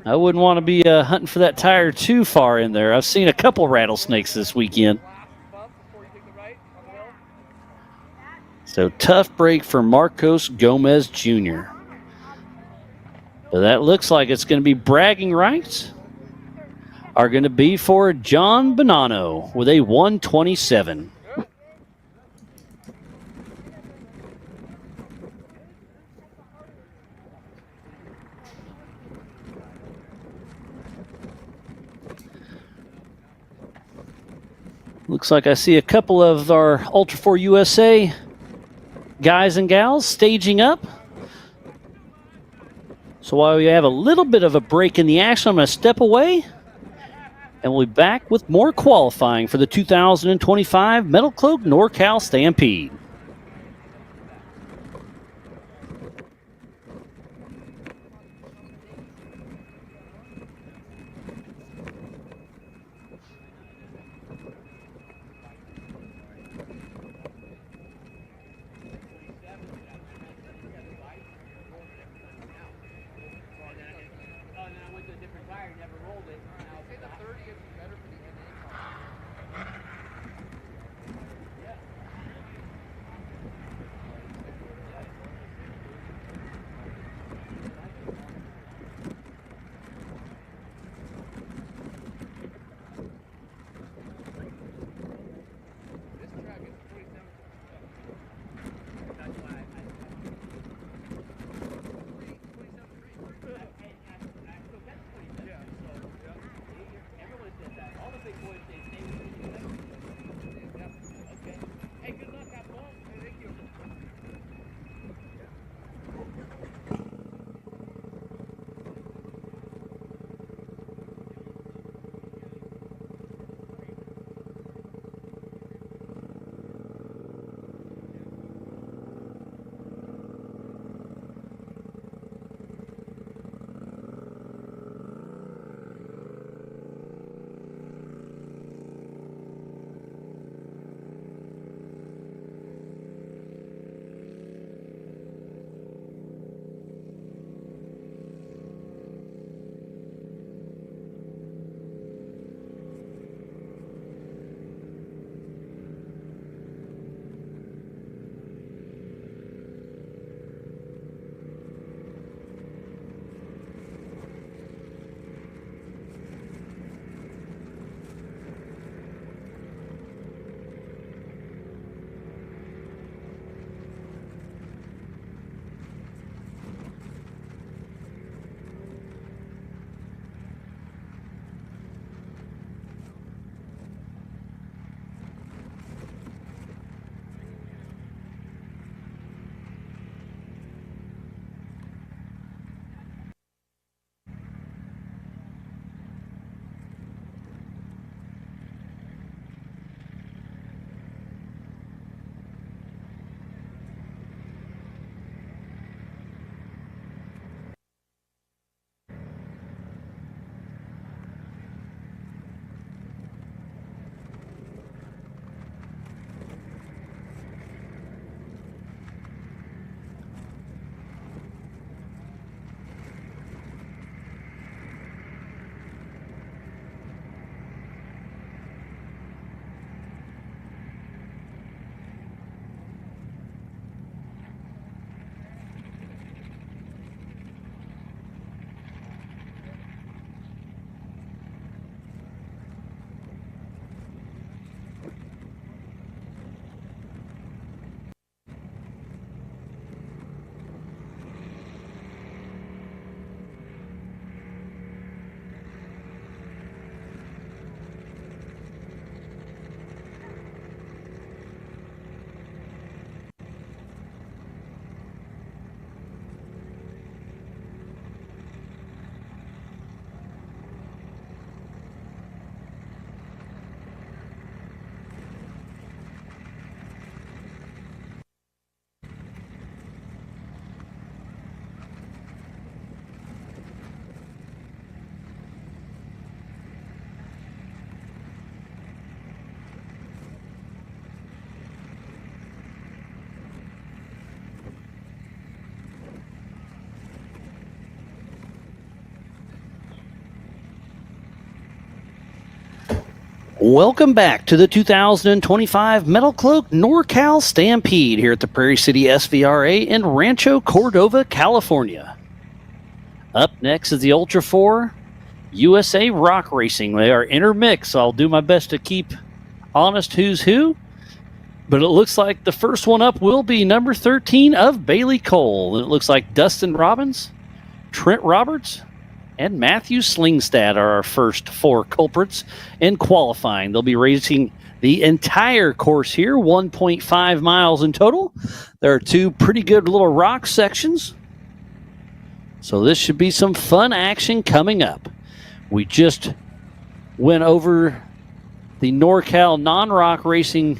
I wouldn't want to be hunting for that tire too far in there. I've seen a couple rattlesnakes this weekend. So tough break for Marcos Gomez Jr. But that looks like it's going to be bragging rights are going to be for John Bonanno with a 127. Looks like I see a couple of our Ultra 4 USA guys and gals staging up. So while we have a little bit of a break in the action, I'm going to step away, and we'll be back with more qualifying for the 2025 MetalCloak NorCal Stampede. Welcome back to the 2025 MetalCloak NorCal Stampede here at the Prairie City SVRA in Rancho Cordova, California. Up next is the Ultra 4 USA Rock Racing. They are intermixed, so I'll do my best to keep honest who's who. But it looks like the first one up will be number 13 of Bailey Cole. And it looks like Dustin Robbins, Trent Roberts, and Matthew Slingstad are our first four culprits in qualifying. They'll be racing the entire course here, 1.5 miles in total. There are two pretty good little rock sections. So this should be some fun action coming up. We just went over the NorCal non-rock racing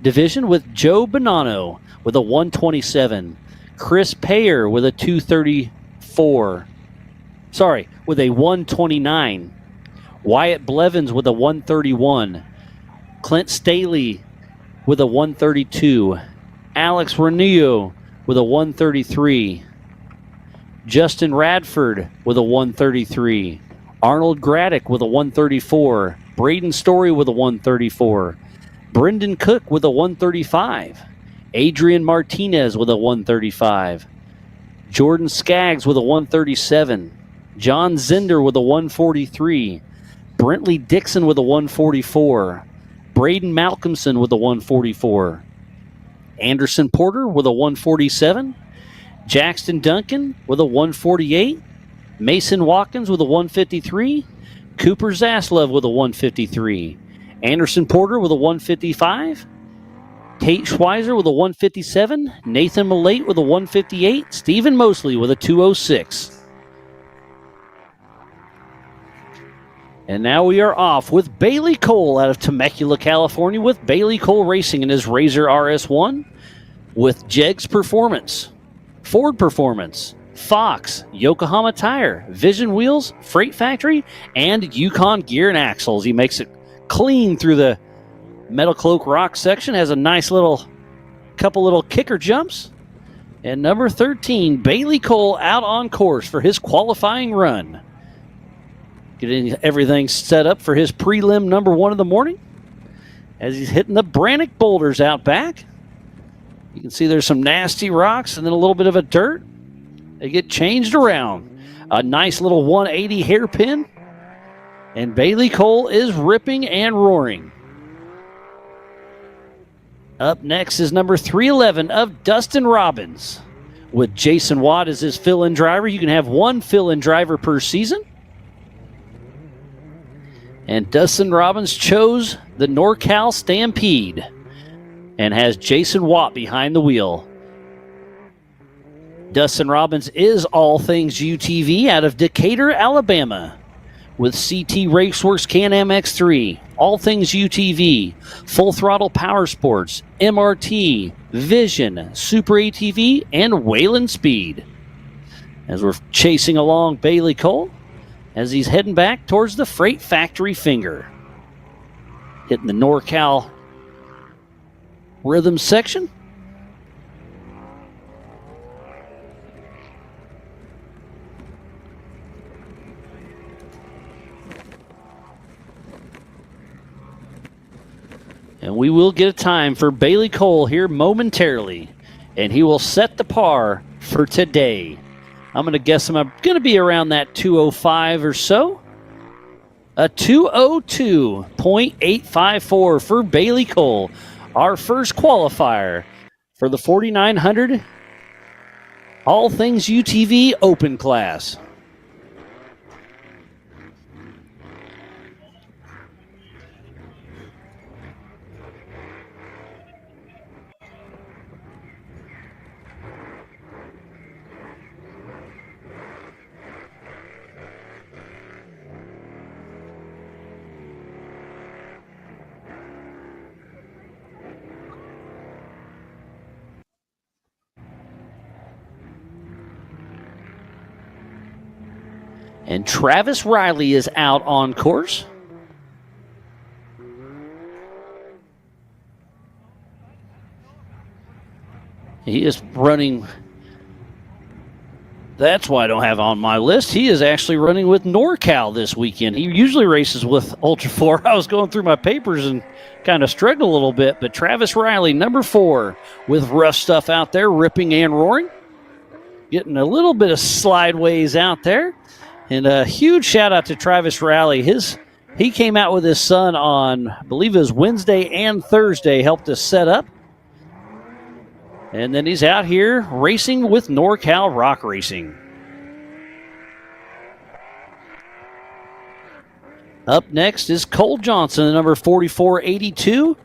division with Joe Bonanno with a 127. Chris Payer with a 234. With a 129. Wyatt Blevins with a 131. Clint Staley with a 132. Alex Renillo with a 133. Justin Radford with a 133. Arnold Graddick with a 134. Braden Story with a 134. Brendan Cook with a 135. Adrian Martinez with a 135. Jordan Skaggs with a 137. John Zender with a 143. Brentley Dixon with a 144. Braden Malcolmson with a 144. Anderson Porter with a 147. Jackson Duncan with a 148. Mason Watkins with a 153. Cooper Zaslov with a 153. Anderson Porter with a 155. Tate Schweizer with a 157. Nathan Millate with a 158. Stephen Mosley with a 206. And now we are off with Bailey Cole out of Temecula, California, with Bailey Cole Racing in his Razor RS1, with Jegs Performance, Ford Performance, Fox, Yokohama Tire, Vision Wheels, Freight Factory, and Yukon Gear and Axles. He makes it clean through the MetalCloak Rock section, has a nice couple little kicker jumps. And number 13, Bailey Cole out on course for his qualifying run. Getting everything set up for his prelim number 1 of the morning as he's hitting the Brannock boulders out back. You can see there's some nasty rocks and then a little bit of a dirt. They get changed around. A nice little 180 hairpin. And Bailey Cole is ripping and roaring. Up next is number 311 of Dustin Robbins. With Jason Watt as his fill-in driver. You can have one fill-in driver per season. And Dustin Robbins chose the NorCal Stampede and has Jason Watt behind the wheel. Dustin Robbins is All Things UTV out of Decatur, Alabama, with CT Raceworks Can-Am X3, All Things UTV, Full Throttle Power Sports, MRT, Vision, Super ATV, and Wayland Speed. As we're chasing along Bailey Cole, as he's heading back towards the Freight Factory finger. Hitting the NorCal rhythm section. And we will get a time for Bailey Cole here momentarily. And he will set the par for today. I'm going to guess I'm going to be around that 205 or so. A 202.854 for Bailey Cole. Our first qualifier for the 4900 All Things UTV Open Class. And Travis Riley is out on course. He is running That's why I don't have on my list. He is actually running with NorCal this weekend. He usually races with Ultra 4. I was going through my papers and kind of struggled a little bit, but Travis Riley, number 4, with rough stuff out there, ripping and roaring. Getting a little bit of slideways out there. And a huge shout out to Travis Riley. He came out with his son on, I believe it was Wednesday and Thursday, helped us set up. And then he's out here racing with NorCal Rock Racing. Up next is Cole Johnson, the number 4482,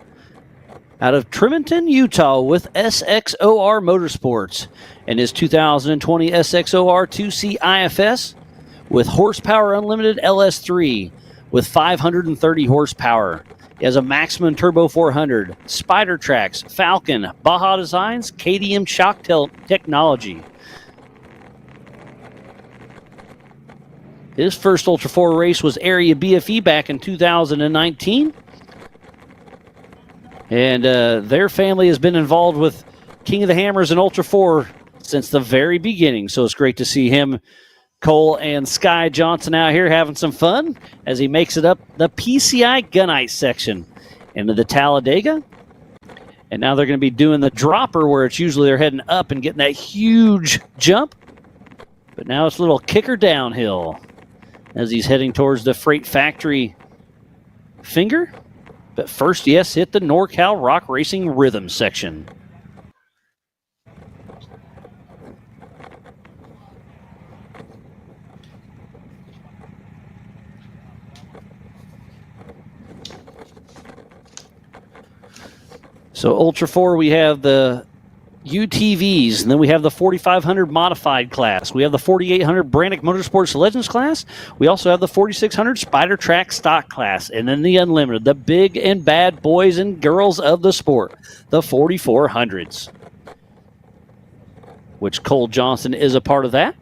out of Tremonton, Utah, with SXOR Motorsports and his 2020 SXOR 2C IFS with Horsepower Unlimited LS3 with 530 horsepower. He has a Maximum Turbo 400, Spider Tracks, Falcon, Baja Designs, KDM shock technology. His first Ultra 4 race was Area BFE back in 2019. And their family has been involved with King of the Hammers and Ultra 4 since the very beginning. So it's great to see him, Cole, and Sky Johnson out here having some fun as he makes it up the PCI Gunite section into the Talladega. And now they're going to be doing the dropper where it's usually they're heading up and getting that huge jump. But now it's a little kicker downhill as he's heading towards the Freight Factory finger. But first, yes, hit the NorCal Rock Racing rhythm section. So Ultra 4, we have the UTVs, and then we have the 4500 modified class. We have the 4800 Brannick Motorsports Legends class. We also have the 4600 Spider Track stock class, and then the unlimited, the big and bad boys and girls of the sport, the 4400s, which Cole Johnson is a part of that.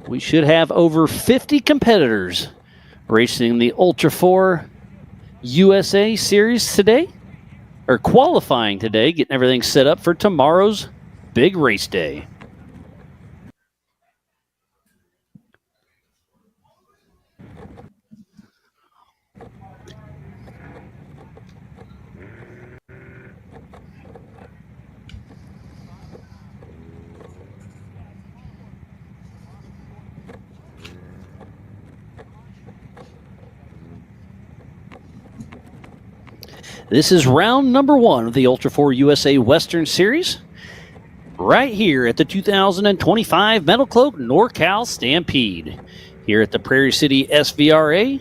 We should have over 50 competitors racing the Ultra 4 USA Series today, or qualifying today, getting everything set up for tomorrow's big race day. This is round number 1 of the Ultra 4 USA Western Series, right here at the 2025 MetalCloak NorCal Stampede, here at the Prairie City SVRA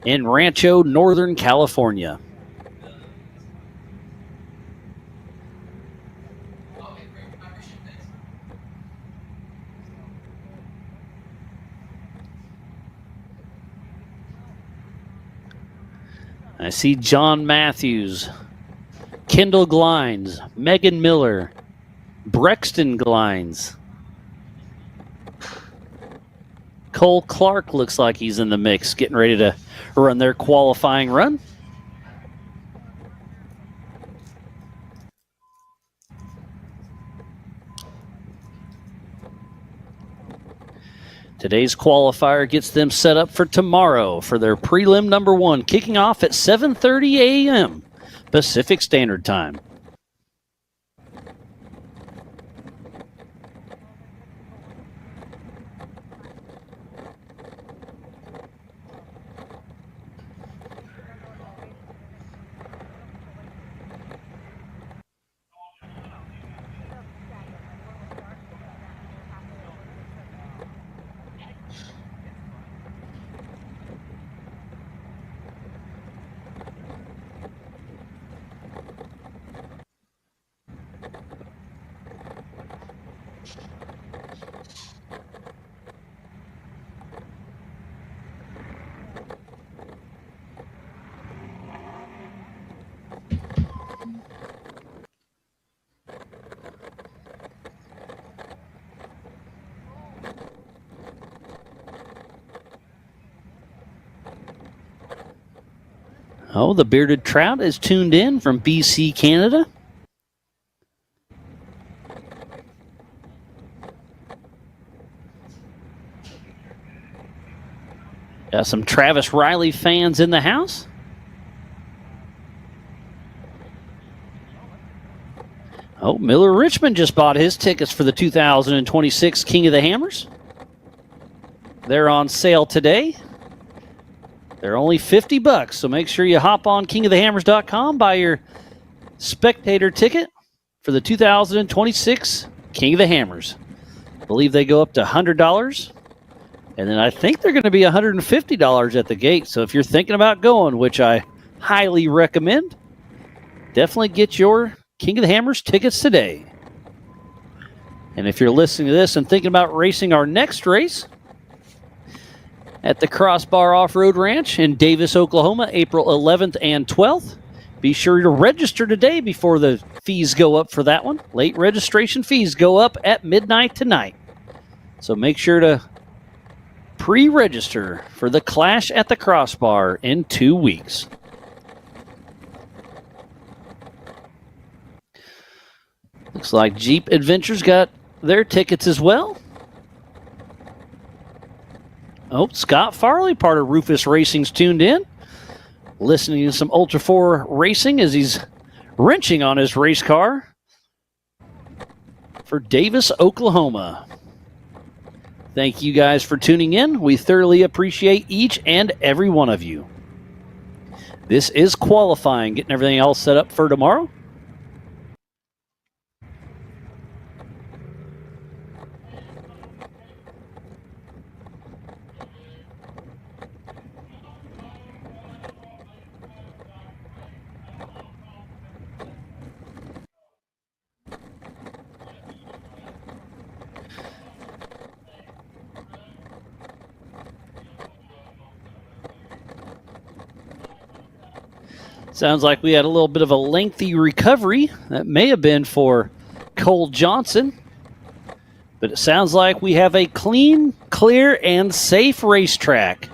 in Rancho, Northern California. I see John Matthews, Kendall Glines, Megan Miller, Brexton Glines. Cole Clark looks like he's in the mix, getting ready to run their qualifying run. Today's qualifier gets them set up for tomorrow for their prelim number 1, kicking off at 7:30 a.m. Pacific Standard Time. Oh, the Bearded Trout is tuned in from BC, Canada. Got some Travis Riley fans in the house. Oh, Miller Richmond just bought his tickets for the 2026 King of the Hammers. They're on sale today. They're only $50, so make sure you hop on kingofthehammers.com, buy your spectator ticket for the 2026 King of the Hammers. I believe they go up to $100, and then I think they're going to be $150 at the gate. So if you're thinking about going, which I highly recommend, definitely get your King of the Hammers tickets today. And if you're listening to this and thinking about racing our next race at the Crossbar Off-Road Ranch in Davis, Oklahoma, April 11th and 12th, be sure to register today before the fees go up for that one. Late registration fees go up at midnight tonight. So make sure to pre-register for the Clash at the Crossbar in 2 weeks. Looks like Jeep Adventures got their tickets as well. Oh, Scott Farley, part of Rufus Racing's tuned in. Listening to some Ultra 4 racing as he's wrenching on his race car for Davis, Oklahoma. Thank you guys for tuning in. We thoroughly appreciate each and every one of you. This is qualifying, getting everything all set up for tomorrow. Sounds like we had a little bit of a lengthy recovery. That may have been for Cole Johnson. But it sounds like we have a clean, clear, and safe racetrack.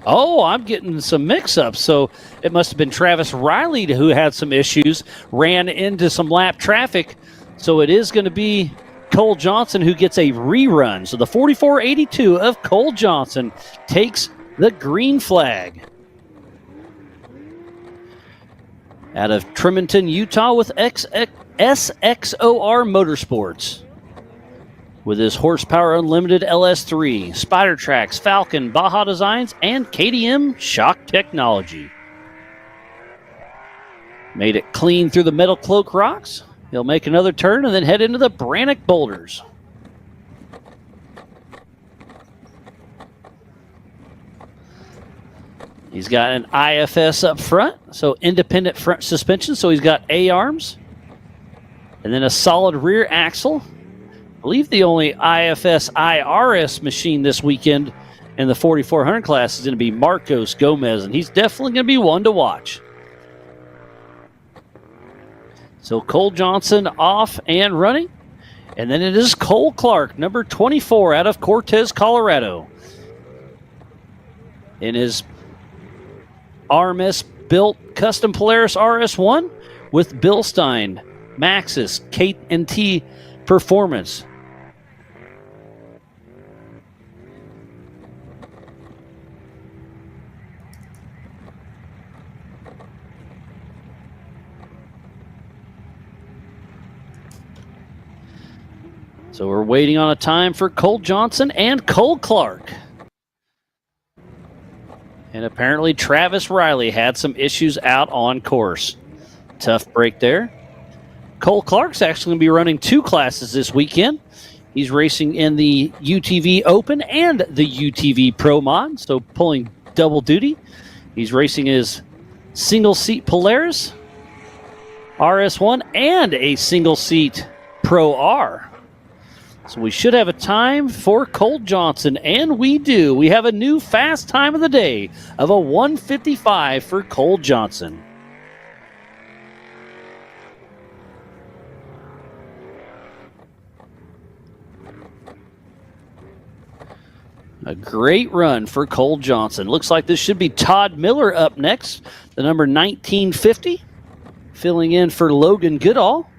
Oh, I'm getting some mix-ups. So it must have been Travis Riley who had some issues, ran into some lap traffic. So it is going to be Cole Johnson who gets a rerun. So the 4482 of Cole Johnson takes the green flag. Out of Tremonton, Utah with SXOR Motorsports. With his Horsepower Unlimited LS3, Spider Tracks, Falcon, Baja Designs, and KTM Shock Technology. Made it clean through the MetalCloak rocks. He'll make another turn and then head into the Brannock Boulders. He's got an IFS up front, so independent front suspension, so he's got A-arms. And then a solid rear axle. I believe the only IFS IRS machine this weekend in the 4400 class is going to be Marcos Gomez, and he's definitely going to be one to watch. So Cole Johnson off and running. And then it is Cole Clark, number 24 out of Cortez, Colorado. In his RMS-built custom Polaris RS1 with Bilstein, Maxxis, K&T Performance. So we're waiting on a time for Cole Johnson and Cole Clark. And apparently Travis Riley had some issues out on course. Tough break there. Cole Clark's actually going to be running two classes this weekend. He's racing in the UTV Open and the UTV Pro Mod, so pulling double duty. He's racing his single-seat Polaris RS1 and a single-seat Pro R. So we should have a time for Cole Johnson, and we do. We have a new fast time of the day of a 1:55 for Cole Johnson. A great run for Cole Johnson. Looks like this should be Todd Miller up next, the number 1950, filling in for Logan Goodall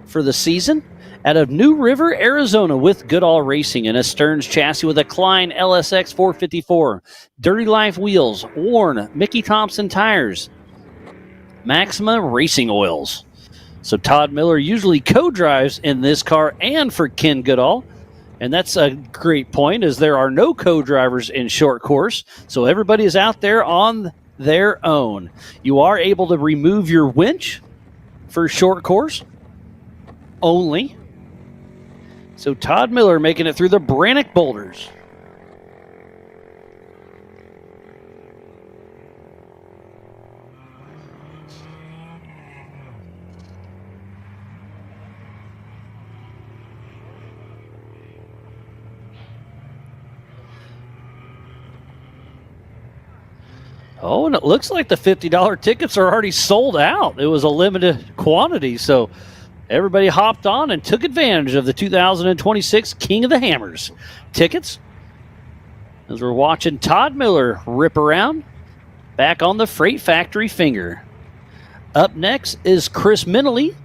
for the season. Out of New River, Arizona, with Goodall Racing and a Stearns chassis with a Klein LSX 454, Dirty Life wheels, Warn, Mickey Thompson tires, Maxima Racing oils. So Todd Miller usually co-drives in this car and for Ken Goodall. And that's a great point, as there are no co-drivers in short course. So everybody is out there on their own. You are able to remove your winch for short course only. So Todd Miller making it through the Brannock Boulders. Oh, and it looks like the $50 tickets are already sold out. It was a limited quantity, so everybody hopped on and took advantage of the 2026 King of the Hammers tickets. As we're watching Todd Miller rip around back on the Freight Factory finger. Up next is Chris Minley,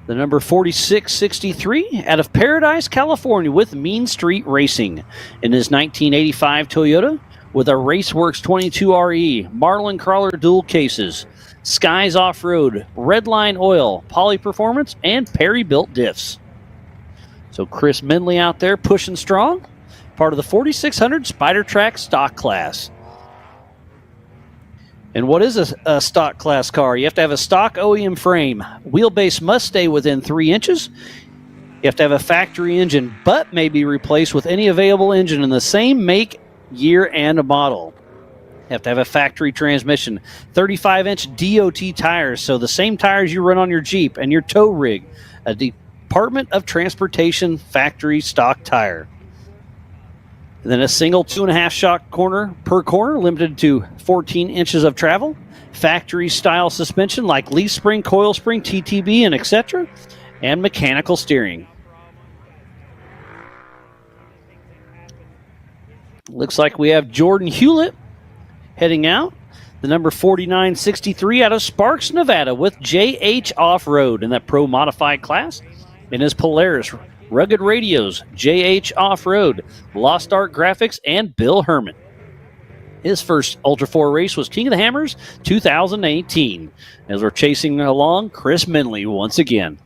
the number 4663, out of Paradise, California, with Mean Street Racing in his 1985 Toyota, with a Raceworks 22RE, Marlin Crawler dual cases, Skies Off-Road, Redline Oil, Poly Performance, and Perry-built diffs. So Chris Minley out there pushing strong, part of the 4600 Spider Track stock class. And what is a stock class car? You have to have a stock OEM frame. Wheelbase must stay within 3 inches. You have to have a factory engine, but may be replaced with any available engine in the same make, year, and a model. You have to have a factory transmission, 35-inch DOT tires, so the same tires you run on your Jeep and your tow rig, a Department of Transportation factory stock tire. And then a single 2.5 shock corner per corner, limited to 14 inches of travel, factory style suspension like leaf spring, coil spring, TTB, and etc., and mechanical steering. Looks like we have Jordan Hewlett heading out, the number 4963, out of Sparks, Nevada, with JH Off-Road in that Pro Modified class. In his Polaris, Rugged Radios, JH Off-Road, Lost Art Graphics, and Bill Herman. His first Ultra 4 race was King of the Hammers 2018. As we're chasing along, Chris Minley once again.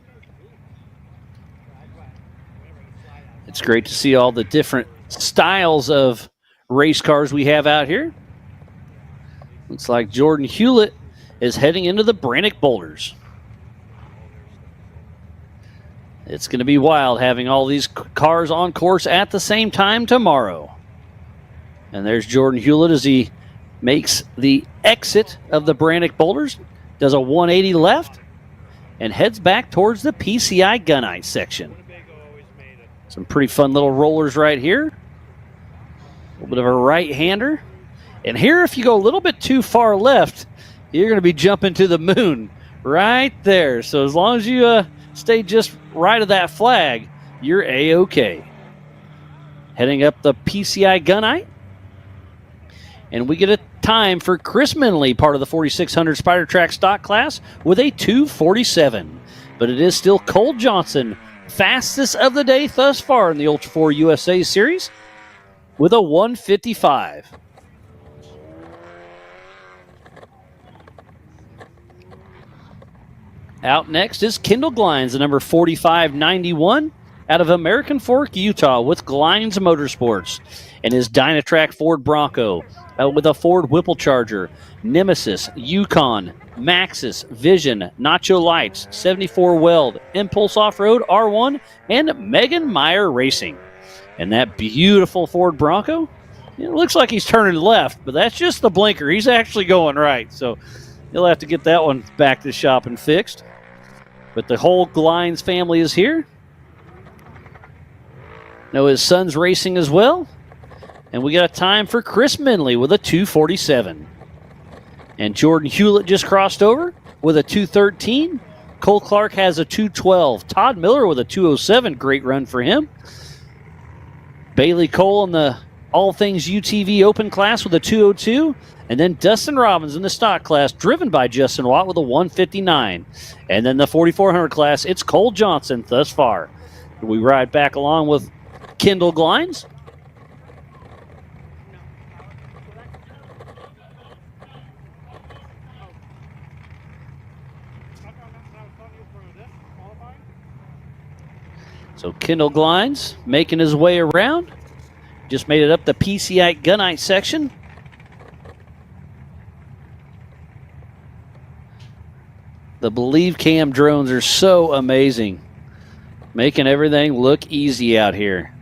It's great to see all the different styles of race cars we have out here. Looks like Jordan Hewlett is heading into the Brannock Boulders. It's going to be wild having all these cars on course at the same time tomorrow. And there's Jordan Hewlett as he makes the exit of the Brannock Boulders, does a 180 left, and heads back towards the PCI Gunite section. Some pretty fun little rollers right here. A little bit of a right-hander. And here, if you go a little bit too far left, you're going to be jumping to the moon right there. So as long as you stay just right of that flag, you're A-OK. Heading up the PCI Gunite. And we get a time for Chris Minley, part of the 4600 Spider Track stock class, with a 2:47. But it is still Cole Johnson, fastest of the day thus far in the Ultra 4 USA Series, with a 1:55. Out next is Kendall Glines, the number 4591, out of American Fork, Utah, with Glines Motorsports, and his Dynatrack Ford Bronco, with a Ford Whipple Charger, Nemesis, Yukon, Maxxis, Vision, Nacho Lights, 74 Weld, Impulse Off-Road, R1, and Megan Meyer Racing. And that beautiful Ford Bronco, it looks like he's turning left, but that's just the blinker. He's actually going right, so he'll have to get that one back to the shop and fixed. But the whole Glines family is here. Know his son's racing as well. And we got a time for Chris Minley with a 2:47. And Jordan Hewlett just crossed over with a 2:13. Cole Clark has a 2:12. Todd Miller with a 2:07. Great run for him. Bailey Cole in the All Things UTV Open class with a 202. And then Dustin Robbins in the stock class, driven by Justin Watt with a 159. And then the 4400 class, it's Cole Johnson thus far. We ride back along with Kendall Glines. So Kendall Glines making his way around. Just made it up the PCI Gunite section. The Believe Cam drones are so amazing, making everything look easy out here.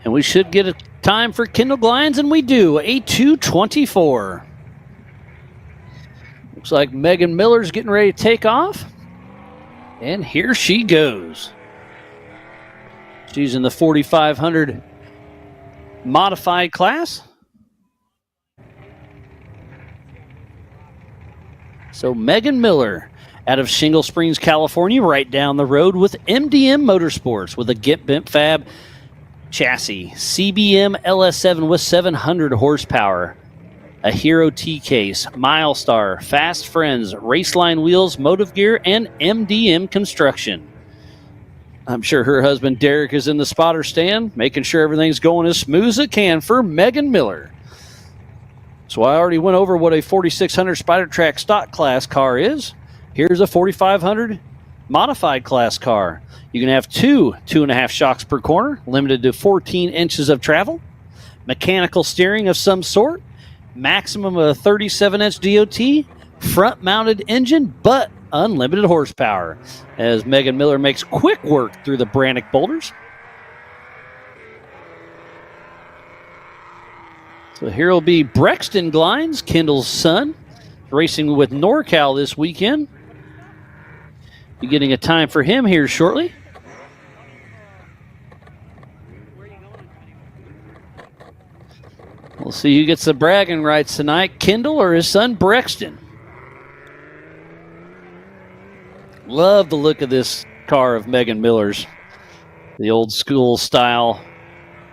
And we should get a time for Kendall Glines, and we do, a 2:24. Looks like Megan Miller's getting ready to take off. And here she goes. She's in the 4500 modified class. So Megan Miller out of Shingle Springs, California, right down the road with MDM Motorsports with a Get Bent Fab chassis, CBM LS7 with 700 horsepower, a Hero T-Case, Milestar, Fast Friends, Raceline Wheels, Motive Gear, and MDM Construction. I'm sure her husband Derek is in the spotter stand, making sure everything's going as smooth as it can for Megan Miller. So I already went over what a 4600 Spider Track stock class car is. Here's a 4500 modified class car. You can have 2.5 shocks per corner, limited to 14 inches of travel, mechanical steering of some sort, maximum of a 37-inch DOT, front-mounted engine, but unlimited horsepower. As Megan Miller makes quick work through the Brannock boulders. So here will be Brexton Glines, Kendall's son, racing with NorCal this weekend. Be getting a time for him here shortly. We'll see who gets the bragging rights tonight, Kendall or his son Brexton. Love the look of this car of Megan Miller's. The old school style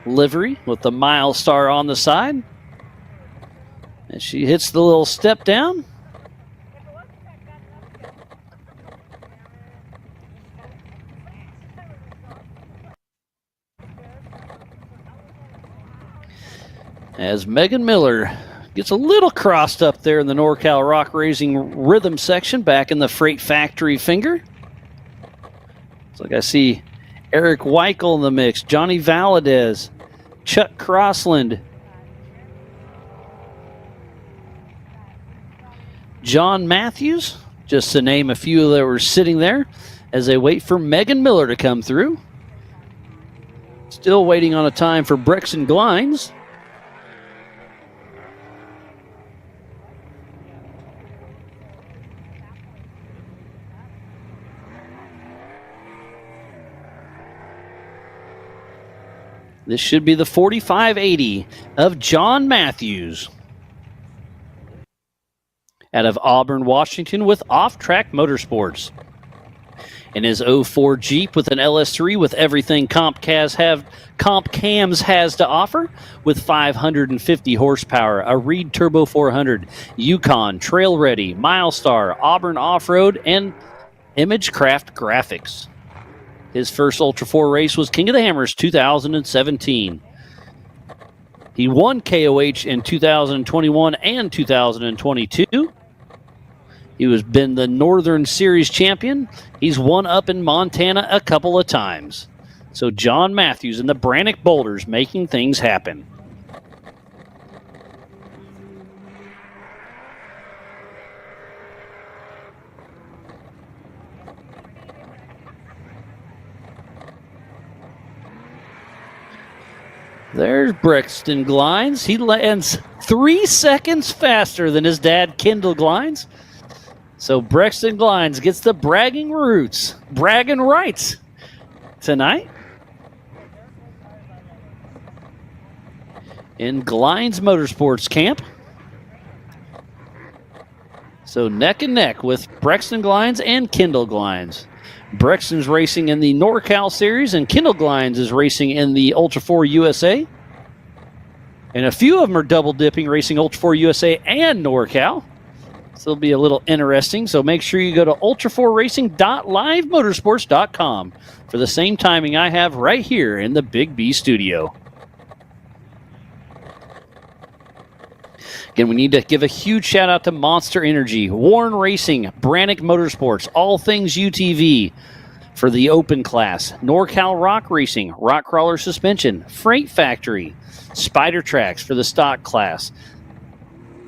livery with the Milestar on the side. And she hits the little step down. As Megan Miller gets a little crossed up there in the NorCal Rock Racing rhythm section back in the Freight Factory finger. It's like I see Eric Weichel in the mix, Johnny Valadez, Chuck Crossland, John Matthews, just to name a few that were sitting there as they wait for Megan Miller to come through. Still waiting on a time for Brexton Glines. This should be the 4580 of John Matthews. Out of Auburn, Washington with Off Track Motorsports. In his 04 Jeep with an LS3 with everything Comp Cams has to offer, with 550 horsepower, a Reed Turbo 400, Yukon, Trail Ready, Milestar, Auburn Off-Road, and Imagecraft graphics. His first Ultra 4 race was King of the Hammers 2017. He won KOH in 2021 and 2022. He has been the Northern Series champion. He's won up in Montana a couple of times. So John Matthews and the Brannock Boulders making things happen. There's Brexton Glines. He lands 3 seconds faster than his dad, Kendall Glines. So Brexton Glines gets the bragging rights tonight. In Glines Motorsports Camp. So neck and neck with Brexton Glines and Kendall Glines. Brexton's racing in the NorCal Series, and Kendall Glines is racing in the Ultra 4 USA. And a few of them are double dipping, racing Ultra 4 USA and NorCal. So it'll be a little interesting. So make sure you go to ultra4racing.livemotorsports.com for the same timing I have right here in the Big B studio. Again, we need to give a huge shout out to Monster Energy, Warren Racing, Brannock Motorsports, All Things UTV for the open class, NorCal Rock Racing, Rock Crawler Suspension, Freight Factory, Spider Tracks for the stock class,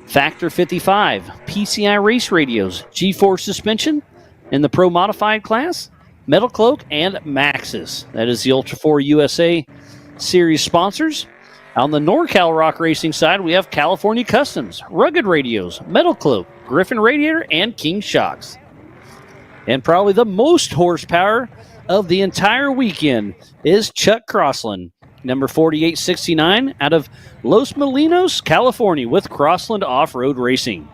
Factor 55, PCI Race Radios, G4 Suspension in the Pro Modified class, MetalCloak, and Maxxis. That is the Ultra 4 USA Series sponsors. On the NorCal Rock Racing side, we have California Customs, Rugged Radios, MetalCloak, Griffin Radiator, and King Shocks. And probably the most horsepower of the entire weekend is Chuck Crossland, number 4869, out of Los Molinos, California, with Crossland Off-Road Racing.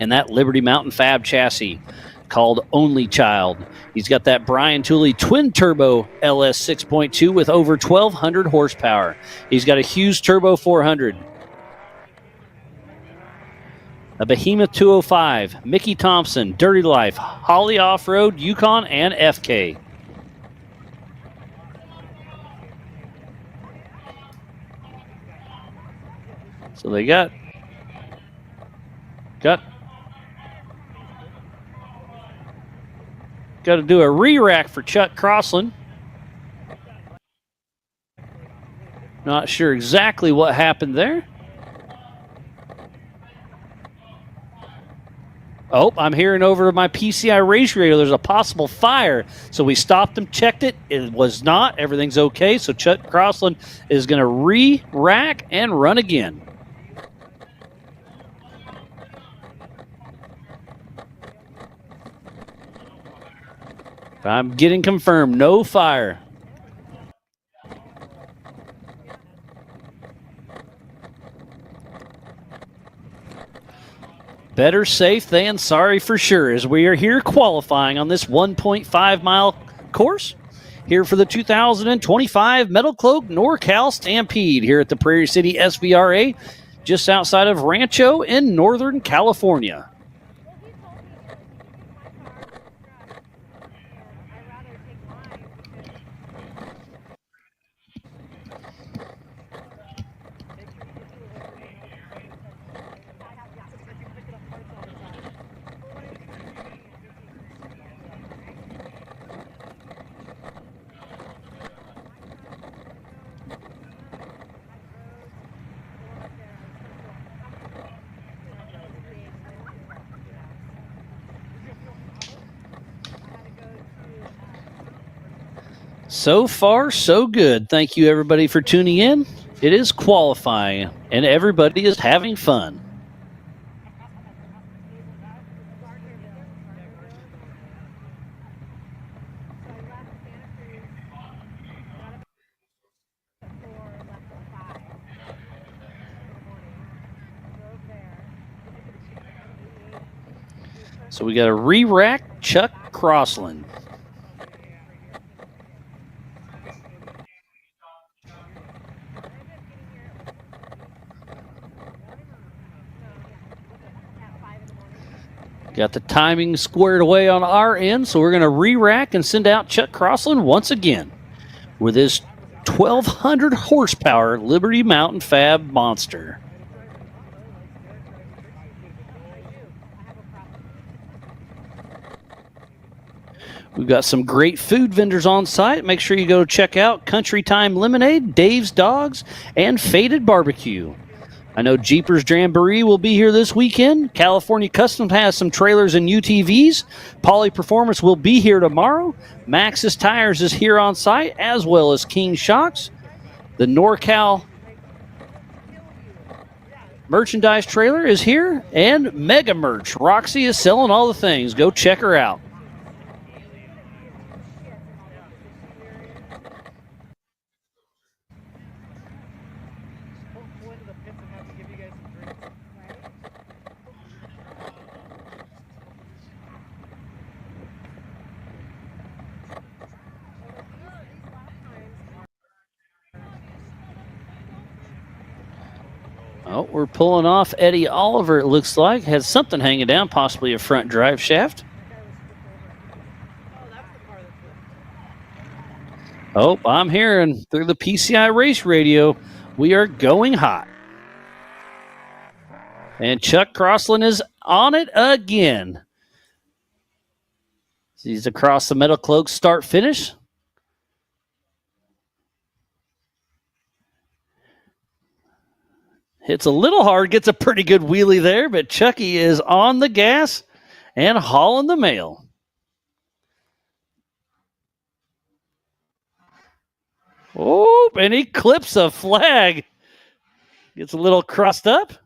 And that Liberty Mountain Fab chassis called Only Child. He's got that Brian Tooley twin turbo LS 6.2 with over 1,200 horsepower. He's got a Hughes Turbo 400. A Behemoth 205, Mickey Thompson, Dirty Life, Holly Off-Road, Yukon, and FK. So they got to do a re-rack for Chuck Crossland. Not sure exactly what happened there. Oh, I'm hearing over my PCI race radio there's a possible fire. So we stopped them, checked it. It was not. Everything's okay. So Chuck Crossland is going to re-rack and run again. I'm getting confirmed. No fire. Better safe than sorry for sure, as we are here qualifying on this 1.5 mile course here for the 2025 MetalCloak NorCal Stampede here at the Prairie City SVRA, just outside of Rancho in Northern California. So far, so good. Thank you, everybody, for tuning in. It is qualifying, and everybody is having fun. So we got a re-rack Chuck Crossland. Got the timing squared away on our end, so we're going to re-rack and send out Chuck Crossland once again with his 1,200 horsepower Liberty Mountain Fab Monster. We've got some great food vendors on site. Make sure you go check out Country Time Lemonade, Dave's Dogs, and Faded Barbecue. I know Jeepers Jamboree will be here this weekend. California Customs has some trailers and UTVs. Poly Performance will be here tomorrow. Maxxis Tires is here on site, as well as King Shocks. The NorCal merchandise trailer is here, and Mega Merch. Roxy is selling all the things. Go check her out. Oh, we're pulling off Eddie Oliver, it looks like. Has something hanging down, possibly a front drive shaft. Oh, I'm hearing through the PCI race radio, we are going hot. And Chuck Crossland is on it again. He's across the MetalCloak start-finish. Hits a little hard, gets a pretty good wheelie there, but Chucky is on the gas and hauling the mail. Oh, and he clips a flag. Gets a little crossed up. So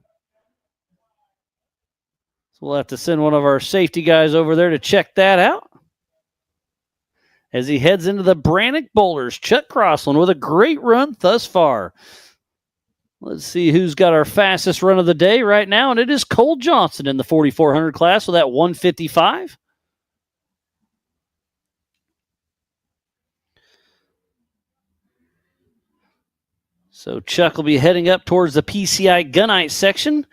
we'll have to send one of our safety guys over there to check that out. As he heads into the Brannock Boulders, Chuck Crossland with a great run thus far. Let's see who's got our fastest run of the day right now, and it is Cole Johnson in the 4,400 class with that 155. So Chuck will be heading up towards the PCI Gunite section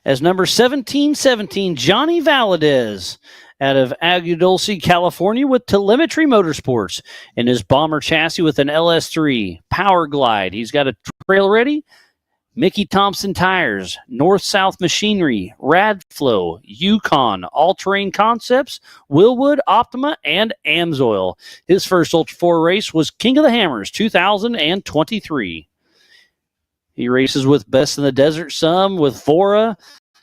as number 1717, Johnny Valadez, out of Agua Dulce, California, with Telemetry Motorsports in his bomber chassis with an LS3 Power Glide. He's got a trail ready. Mickey Thompson Tires, North-South Machinery, Radflow, Yukon, All-Terrain Concepts, Willwood, Optima, and Amsoil. His first Ultra 4 race was King of the Hammers 2023. He races with Best in the Desert some, with Vora,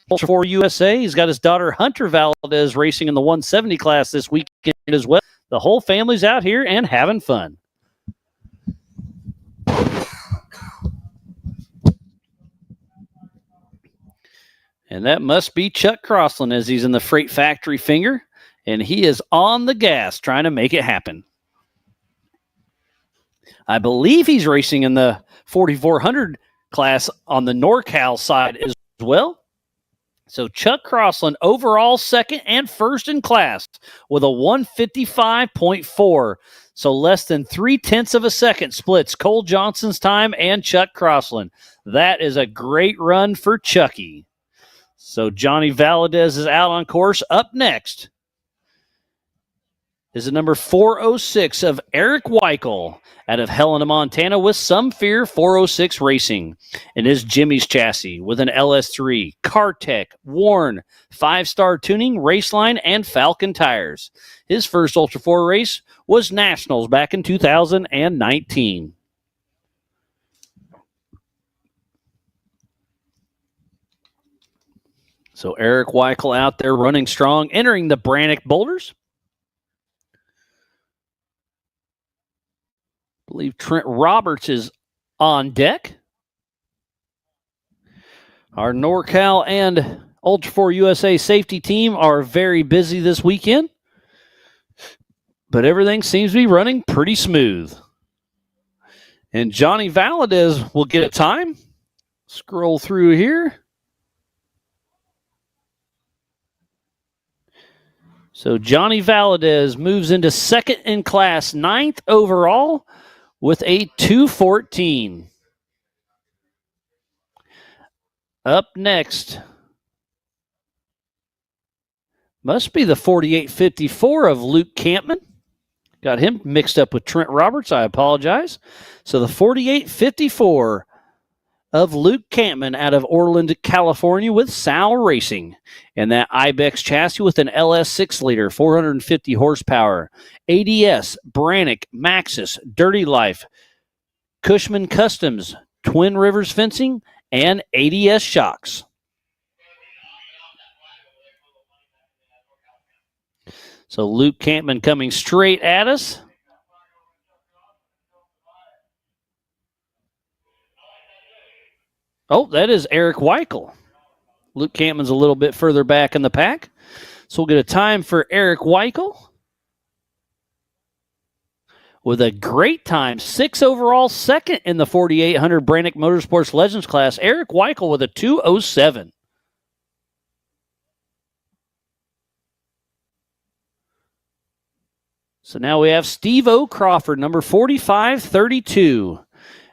Ultra 4 USA. He's got his daughter Hunter Valdez racing in the 170 class this weekend as well. The whole family's out here and having fun. And that must be Chuck Crossland as he's in the Freight Factory finger, and he is on the gas trying to make it happen. I believe he's racing in the 4,400 class on the NorCal side as well. So Chuck Crossland overall second and first in class with a 155.4. So less than 0.3 of a second splits Cole Johnson's time and Chuck Crossland. That is a great run for Chucky. So Johnny Valadez is out on course. Up next is the number 406 of Eric Weichel out of Helena, Montana, with Some Fear 406 Racing in his Jimmy's chassis with an LS3, CarTech, Warn, 5-star tuning, Raceline, and Falcon tires. His first Ultra 4 race was Nationals back in 2019. So Eric Weichel out there running strong, entering the Brannock Boulders. I believe Trent Roberts is on deck. Our NorCal and Ultra 4 USA safety team are very busy this weekend, but everything seems to be running pretty smooth. And Johnny Valadez will get a time. Scroll through here. So Johnny Valadez moves into second in class, 9th overall with a 2:14. Up next must be the 4854 of Luke Campman. Got him mixed up with Trent Roberts. I apologize. So the 4854 of Luke Campman out of Orland, California with Sal Racing. And that Ibex chassis with an LS 6-liter, 450 horsepower. ADS, Brannick, Maxxis, Dirty Life, Cushman Customs, Twin Rivers Fencing, and ADS Shocks. So Luke Campman coming straight at us. Oh, that is Eric Weichel. Luke Campman's a little bit further back in the pack. So we'll get a time for Eric Weichel with a great time. 6 overall, second in the 4,800 Brannick Motorsports Legends class. Eric Weichel with a 2:07. So now we have Steve O. Crawford, number 4532.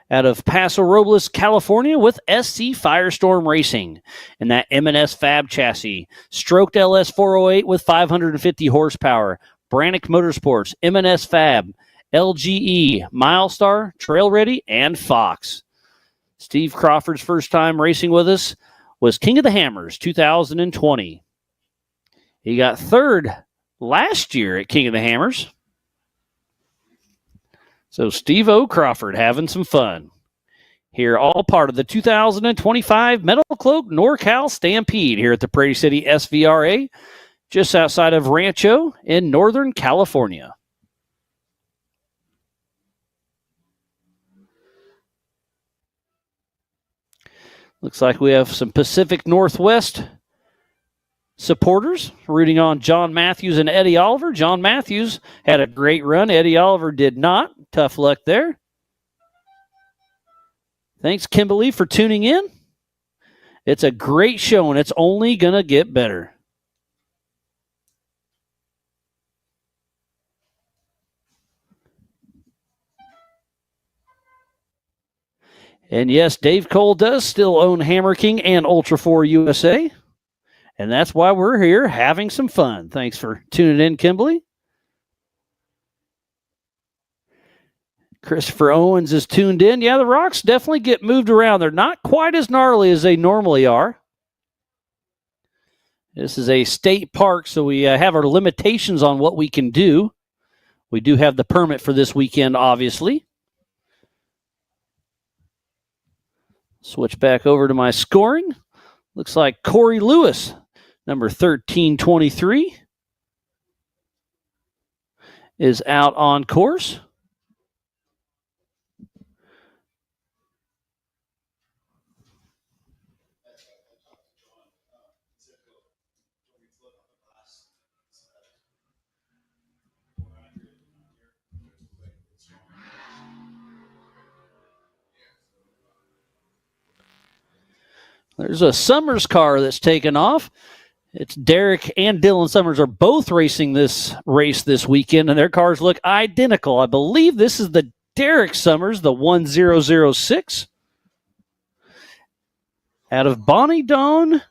Out of Paso Robles, California with SC Firestorm Racing. And that M&S Fab chassis. Stroked LS 408 with 550 horsepower. Brannick Motorsports, M&S Fab, LGE, Milestar, Trail Ready, and Fox. Steve Crawford's first time racing with us was King of the Hammers 2020. He got third last year at King of the Hammers. So Steve O. Crawford having some fun. Here, all part of the 2025 MetalCloak NorCal Stampede here at the Prairie City SVRA, just outside of Rancho in Northern California. Looks like we have some Pacific Northwest supporters rooting on John Matthews and Eddie Oliver. John Matthews had a great run. Eddie Oliver did not. Tough luck there. Thanks, Kimberly, for tuning in. It's a great show, and it's only going to get better. And yes, Dave Cole does still own Hammer King and Ultra 4 USA. And that's why we're here having some fun. Thanks for tuning in, Kimberly. Christopher Owens is tuned in. Yeah, the rocks definitely get moved around. They're not quite as gnarly as they normally are. This is a state park, so we have our limitations on what we can do. We do have the permit for this weekend, obviously. Switch back over to my scoring. Looks like Corey Lewis, number 1323, is out on course. There's a Summers car that's taken off. It's Derek and Dylan Summers are both racing this race this weekend, and their cars look identical. I believe this is the Derek Summers, the 1006, out of Bonnie Doon,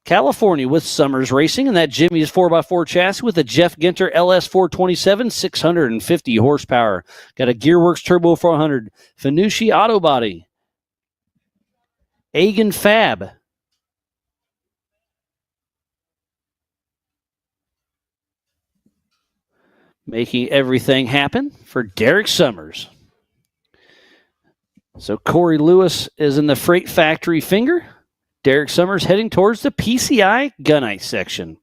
California with Summers Racing, and that Jimmy's 4x4 chassis with a Jeff Ginter LS 427, 650 horsepower. Got a Gearworks Turbo 400, Finucci Auto Body, Agan Fab, making everything happen for Derek Summers. So Corey Lewis is in the Freight Factory finger. Derek Summers heading towards the PCI Gunite section.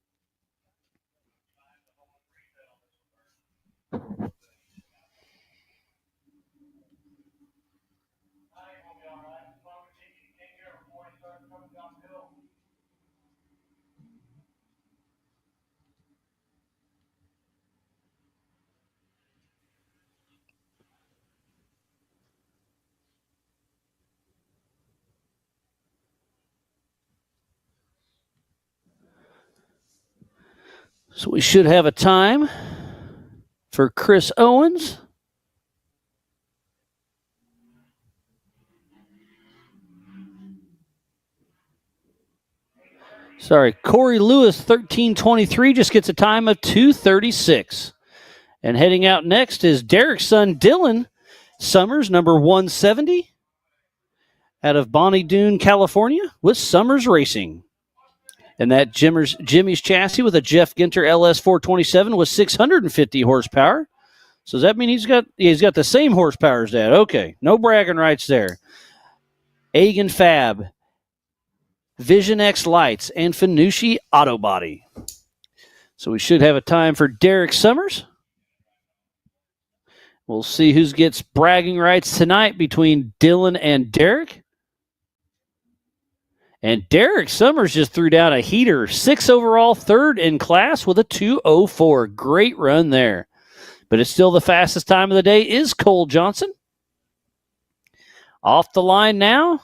So we should have a time for Chris Owens. Sorry, Corey Lewis, 1323, just gets a time of 2:36. And heading out next is Derek's son, Dylan Summers, number 170, out of Bonnie Doon, California, with Summers Racing. And that Jimmy's chassis with a Jeff Ginter LS 427 with 650 horsepower. So does that mean he's got the same horsepower as that? Okay, no bragging rights there. Agan Fab, Vision X Lights, and Finucci Auto Body. So we should have a time for Derek Summers. We'll see who gets bragging rights tonight between Dylan and Derek. And Derek Summers just threw down a heater, 6 overall, third in class with a 2:04. Great run there. But it's still the fastest time of the day is Cole Johnson. Off the line now,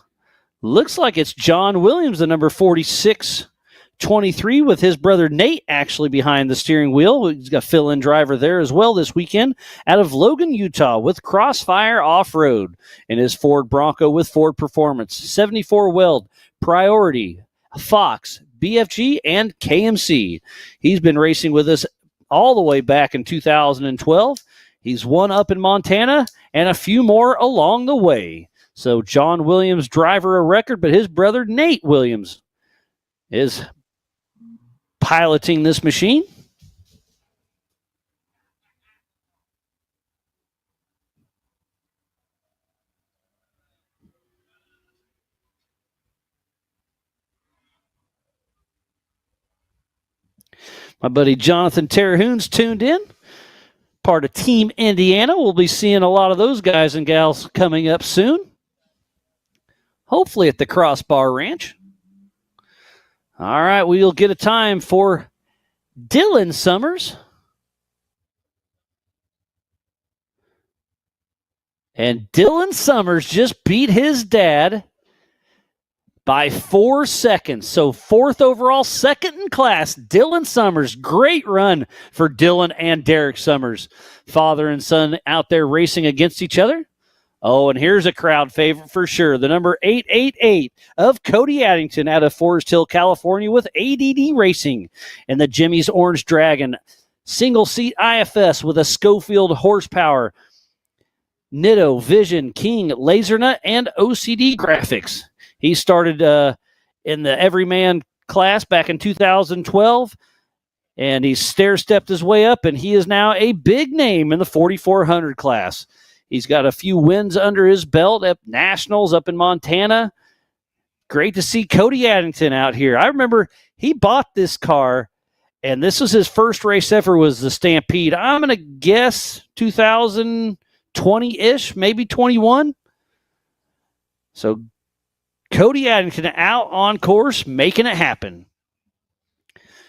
looks like it's John Williams, the number 4623, with his brother Nate actually behind the steering wheel. He's got a fill-in driver there as well this weekend out of Logan, Utah with Crossfire Off-Road in his Ford Bronco with Ford Performance. 74 Weld, Priority, Fox, BFG, and KMC. He's been racing with us all the way back in 2012. He's won up in Montana and a few more along the way. So John Williams, driver a record, but his brother Nate Williams is piloting this machine. My buddy Jonathan Terhun's tuned in. Part of Team Indiana. We'll be seeing a lot of those guys and gals coming up soon. Hopefully at the Crossbar Ranch. All right, we'll get a time for Dylan Summers. And Dylan Summers just beat his dad by 4 seconds. So 4th overall, 2nd in class, Dylan Summers. Great run for Dylan and Derek Summers. Father and son out there racing against each other. Oh, and here's a crowd favorite for sure. The number 888 of Cody Addington out of Forest Hill, California with ADD Racing. And the Jimmy's Orange Dragon. Single seat IFS with a Schofield horsepower. Nitto, Vision, King, LaserNut, and OCD graphics. He started in the Everyman class back in 2012, and he stair-stepped his way up, and he is now a big name in the 4400 class. He's got a few wins under his belt at Nationals up in Montana. Great to see Cody Addington out here. I remember he bought this car, and this was his first race ever, was the Stampede. I'm going to guess 2020-ish, maybe 21. So Cody Addington out on course, making it happen.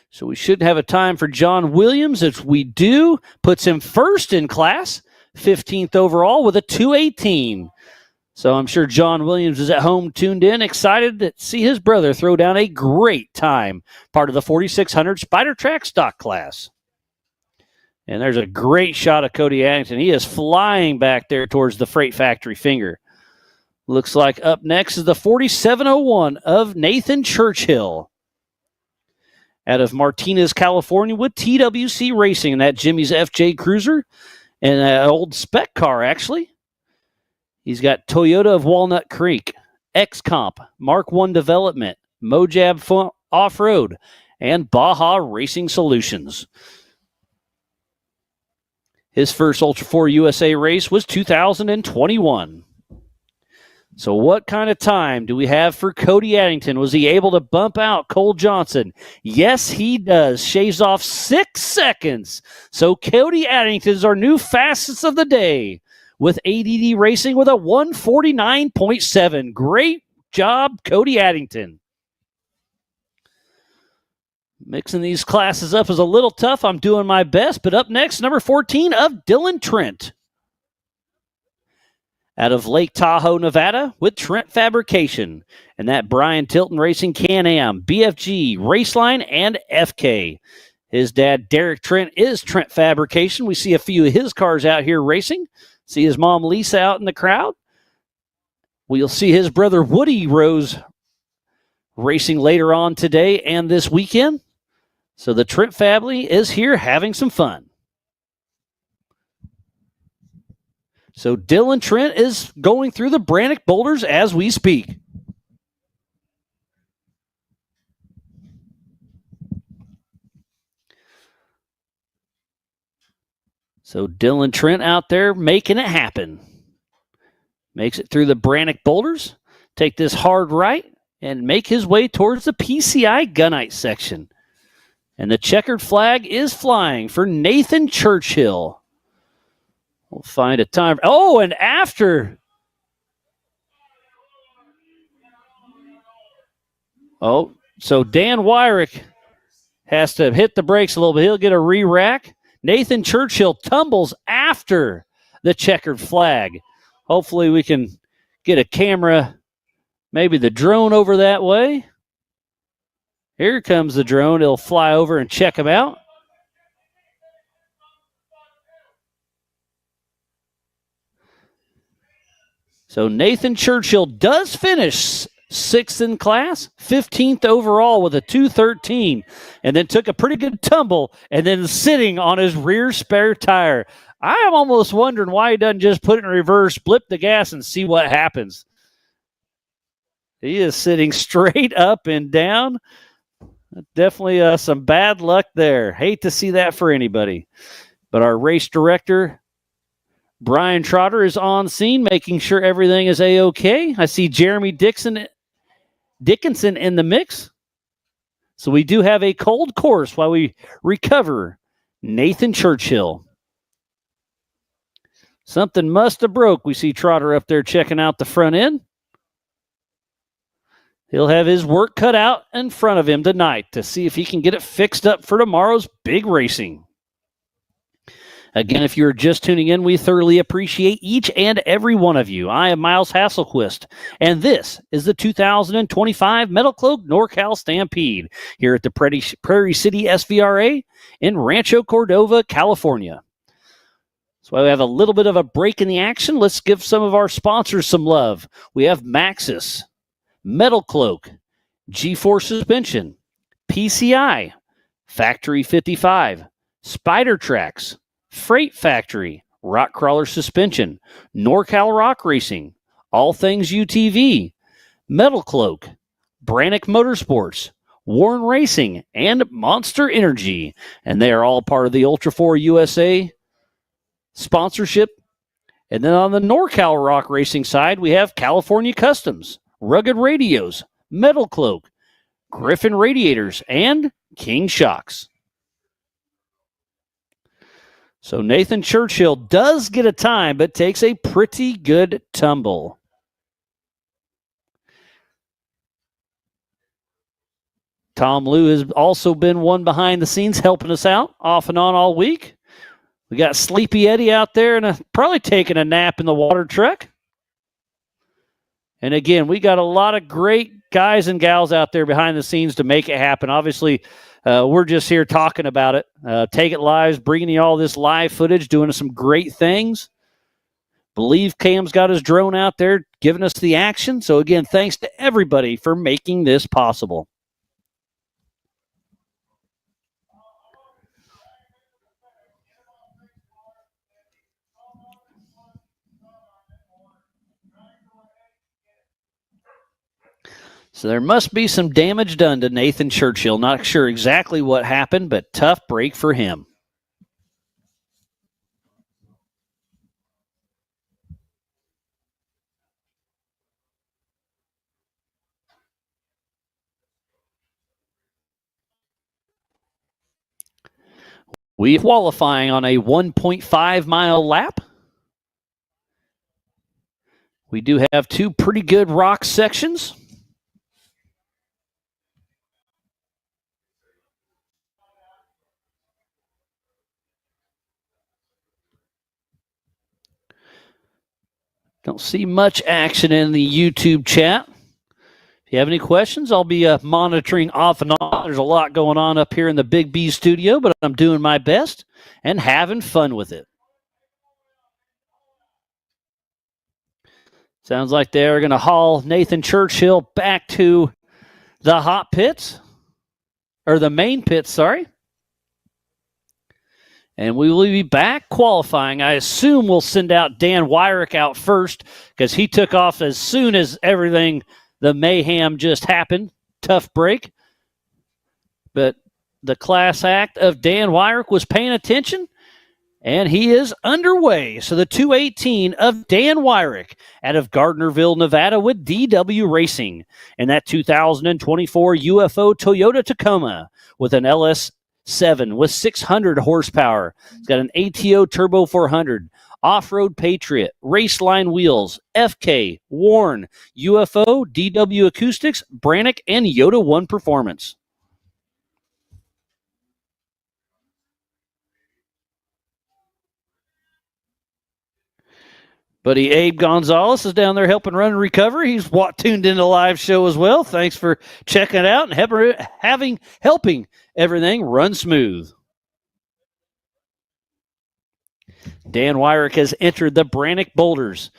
So we should have a time for John Williams. If we do, puts him first in class, 15th overall with a 2:18. So I'm sure John Williams is at home tuned in, excited to see his brother throw down a great time, part of the 4600 Spider Track stock class. And there's a great shot of Cody Addington. He is flying back there towards the Freight Factory finger. Looks like up next is the 4701 of Nathan Churchill out of Martinez, California with TWC Racing, and that Jimmy's FJ Cruiser and an old spec car, actually. He's got Toyota of Walnut Creek, X-Comp, Mark I Development, Mojab Off-Road, and Baja Racing Solutions. His first Ultra 4 USA race was 2021. So what kind of time do we have for Cody Addington? Was he able to bump out Cole Johnson? Yes, he does. Shaves off 6 seconds. So Cody Addington is our new fastest of the day with ADD Racing with a 149.7. Great job, Cody Addington. Mixing these classes up is a little tough. I'm doing my best. But up next, number 14 of Dylan Trent out of Lake Tahoe, Nevada with Trent Fabrication. And that Brian Tilton Racing Can-Am, BFG, Raceline, and FK. His dad, Derek Trent, is Trent Fabrication. We see a few of his cars out here racing. See his mom, Lisa, out in the crowd. We'll see his brother, Woody Rose, racing later on today and this weekend. So the Trent family is here having some fun. So Dylan Trent is going through the Brannock boulders as we speak. So Dylan Trent out there making it happen. Makes it through the Brannock boulders, take this hard right, and make his way towards the PCI gunite section. And the checkered flag is flying for Nathan Churchill. We'll find a time. Oh, and after. Oh, so Dan Wyrick has to hit the brakes a little bit. He'll get a re-rack. Nathan Churchill tumbles after the checkered flag. Hopefully we can get a camera, maybe the drone over that way. Here comes the drone. It'll fly over and check him out. So Nathan Churchill does finish 6th in class, 15th overall with a 213, and then took a pretty good tumble and then sitting on his rear spare tire. I am almost wondering why he doesn't just put it in reverse, blip the gas, and see what happens. He is sitting straight up and down. Definitely some bad luck there. Hate to see that for anybody. But our race director, Brian Trotter, is on scene, making sure everything is A-OK. I see Jeremy Dickinson in the mix. So we do have a cold course while we recover Nathan Churchill. Something must have broke. We see Trotter up there checking out the front end. He'll have his work cut out in front of him tonight to see if he can get it fixed up for tomorrow's big racing. Again, if you're just tuning in, we thoroughly appreciate each and every one of you. I am Miles Hasselquist, and this is the 2025 MetalCloak NorCal Stampede here at the Prairie City SVRA in Rancho Cordova, California. So we have a little bit of a break in the action. Let's give some of our sponsors some love. We have Maxxis, MetalCloak, G-Force Suspension, PCI, Factory 55, Spider Tracks, Freight Factory, Rock Crawler Suspension, NorCal Rock Racing, All Things UTV, MetalCloak, Brannock Motorsports, Warren Racing, and Monster Energy. And they are all part of the Ultra 4 USA sponsorship. And then on the NorCal Rock Racing side, we have California Customs, Rugged Radios, MetalCloak, Griffin Radiators, and King Shocks. So Nathan Churchill does get a time, but takes a pretty good tumble. Tom Liu has also been one behind the scenes helping us out off and on all week. We got Sleepy Eddie out there and probably taking a nap in the water truck. And again, we got a lot of great guys and gals out there behind the scenes to make it happen. Obviously, we're just here talking about it. Take It Lives, bringing you all this live footage, doing some great things. Believe Cam's got his drone out there giving us the action. So again, thanks to everybody for making this possible. So there must be some damage done to Nathan Churchill. Not sure exactly what happened, but tough break for him. We qualifying on a 1.5 mile lap. We do have two pretty good rock sections. Don't see much action in the YouTube chat. If you have any questions, I'll be monitoring off and on. There's a lot going on up here in the Big B studio, but I'm doing my best and having fun with it. Sounds like they're going to haul Nathan Churchill back to the hot pits, or the main pits, sorry. And we will be back qualifying. I assume we'll send out Dan Wyrick out first because he took off as soon as everything, the mayhem just happened. Tough break. But the class act of Dan Wyrick was paying attention, and he is underway. So the 218 of Dan Wyrick out of Gardnerville, Nevada with DW Racing. And that 2024 UFO Toyota Tacoma with an LS7 with 600 horsepower. It's got an ATO Turbo 400, Off-Road Patriot, Raceline wheels, FK, Warn, UFO, DW Acoustics, Brannick, and Yoda 1 Performance. Buddy Abe Gonzalez is down there helping run and recover. He's tuned into the live show as well. Thanks for checking it out and helping everything run smooth. Dan Wyrick has entered the Brannick Boulders,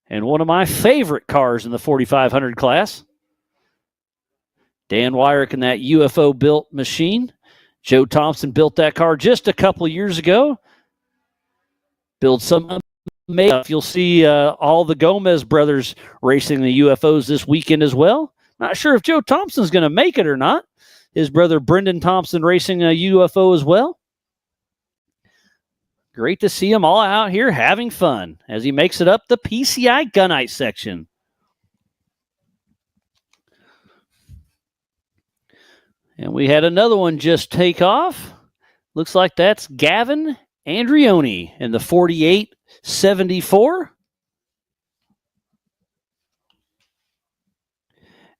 and one of my favorite cars in the 4500 class. Dan Wyrick in that UFO built machine. Joe Thompson built that car just a couple of years ago. Build some. You'll see all the Gomez brothers racing the UFOs this weekend as well. Not sure if Joe Thompson's going to make it or not. His brother Brendan Thompson racing a UFO as well. Great to see him all out here having fun as he makes it up the PCI Gunite section. And we had another one just take off. Looks like that's Gavin Andrioni in the 4874.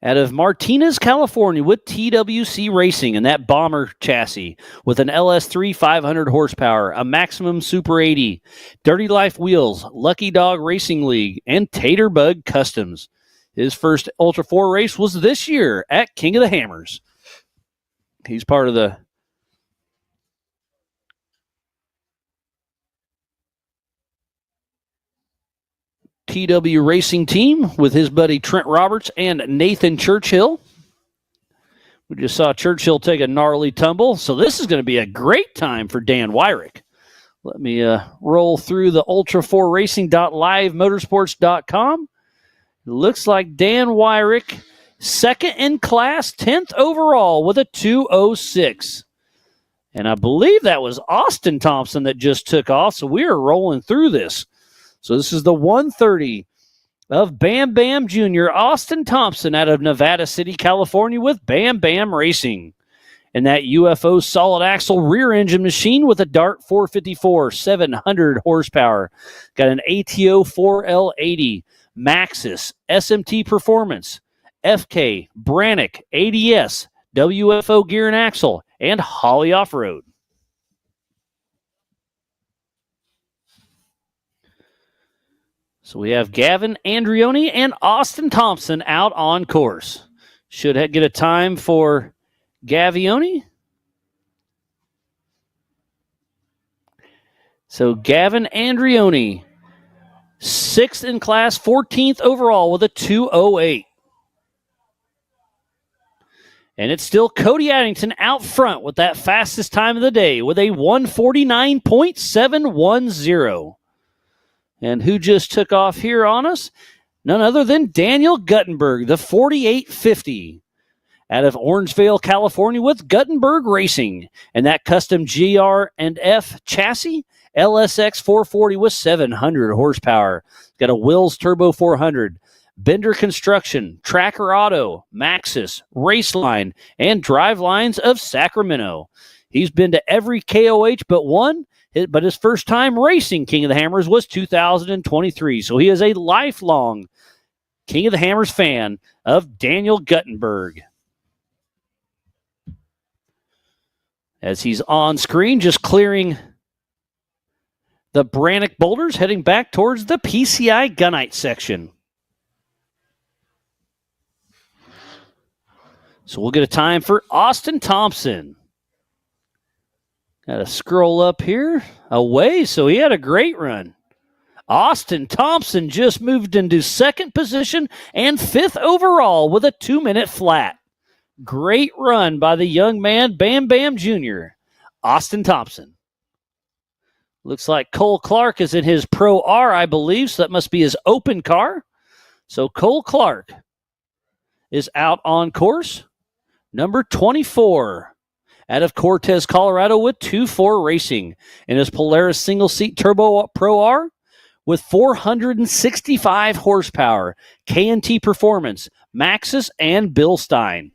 Out of Martinez, California with TWC Racing and that bomber chassis with an LS3 500 horsepower, a Maximum Super 80, Dirty Life wheels, Lucky Dog Racing League, and Tater Bug Customs. His first Ultra 4 race was this year at King of the Hammers. He's part of the TW Racing team with his buddy Trent Roberts and Nathan Churchill. We just saw Churchill take a gnarly tumble, so this is going to be a great time for Dan Wyrick. Let me roll through the ultra4racing.livemotorsports.com. It looks like Dan Wyrick, second in class, 10th overall with a 206. And I believe that was Austin Thompson that just took off, so we are rolling through this. So this is the 130 of Bam Bam Jr., Austin Thompson out of Nevada City, California with Bam Bam Racing. And that UFO solid axle rear engine machine with a Dart 454, 700 horsepower. Got an ATO 4L80, Maxxis, SMT Performance, FK, Brannick, ADS, WFO gear and axle, and Holly Off-Road. So we have Gavin Andrioni and Austin Thompson out on course. Should get a time for Gavioni. So Gavin Andrioni, 6th in class, 14th overall with a 208. And it's still Cody Addington out front with that fastest time of the day with a 149.710. And who just took off here on us? None other than Daniel Guttenberg, the 4850. Out of Orangevale, California with Guttenberg Racing. And that custom GR&F chassis, LSX 440 with 700 horsepower. Got a Wills Turbo 400, Bender Construction, Tracker Auto, Maxxis, Raceline, and Drivelines of Sacramento. He's been to every KOH but one, but his first time racing King of the Hammers was 2023. So he is a lifelong King of the Hammers fan of Daniel Guttenberg. As he's on screen, just clearing the Brannick boulders, heading back towards the PCI Gunite section. So we'll get a time for Austin Thompson. Got to scroll up here away. So he had a great run. Austin Thompson just moved into second position and 5th overall with a 2-minute flat. Great run by the young man, Bam Bam Jr., Austin Thompson. Looks like Cole Clark is in his Pro R, I believe, so that must be his open car. So Cole Clark is out on course. Number 24 out of Cortez, Colorado with 2-4 Racing in his Polaris single-seat Turbo Pro R with 465 horsepower, K&T Performance, Maxxis, and Bilstein.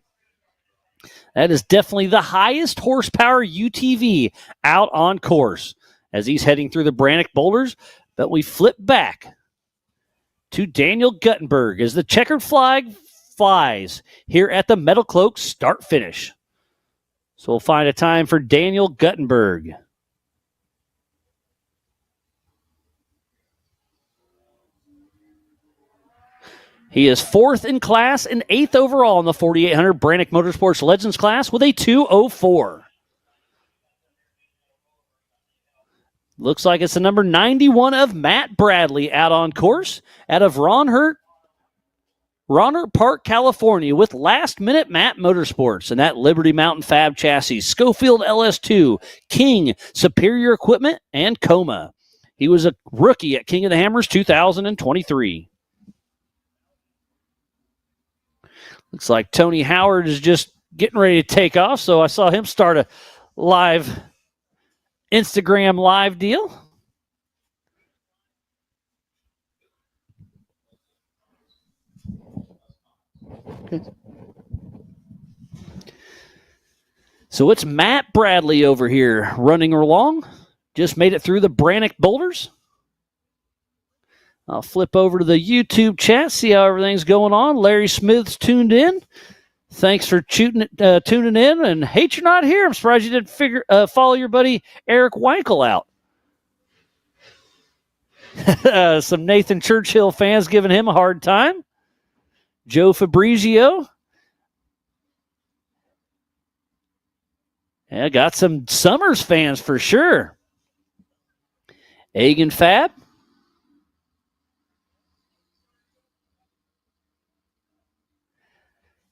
That is definitely the highest horsepower UTV out on course as he's heading through the Brannock boulders. But we flip back to Daniel Guttenberg as the checkered flag flies here at the MetalCloak start-finish. So we'll find a time for Daniel Guttenberg. He is 4th in class and 8th overall in the 4800 Brannock Motorsports Legends class with a 2:04. Looks like it's the number 91 of Matt Bradley out on course out of Ronhert Park, California with Last Minute Matt Motorsports and that Liberty Mountain Fab chassis, Schofield LS2, King, Superior Equipment, and Coma. He was a rookie at King of the Hammers 2023. Looks like Tony Howard is just getting ready to take off, so I saw him start a live Instagram live deal. Okay. So it's Matt Bradley over here running along. Just made it through the Brannock boulders. I'll flip over to the YouTube chat, see how everything's going on. Larry Smith's tuned in. Thanks for tuning in. And hate you're not here. I'm surprised you didn't follow your buddy Eric Weichel out. Some Nathan Churchill fans giving him a hard time. Joe Fabrizio. Yeah, got some Summers fans for sure. Egan Fab.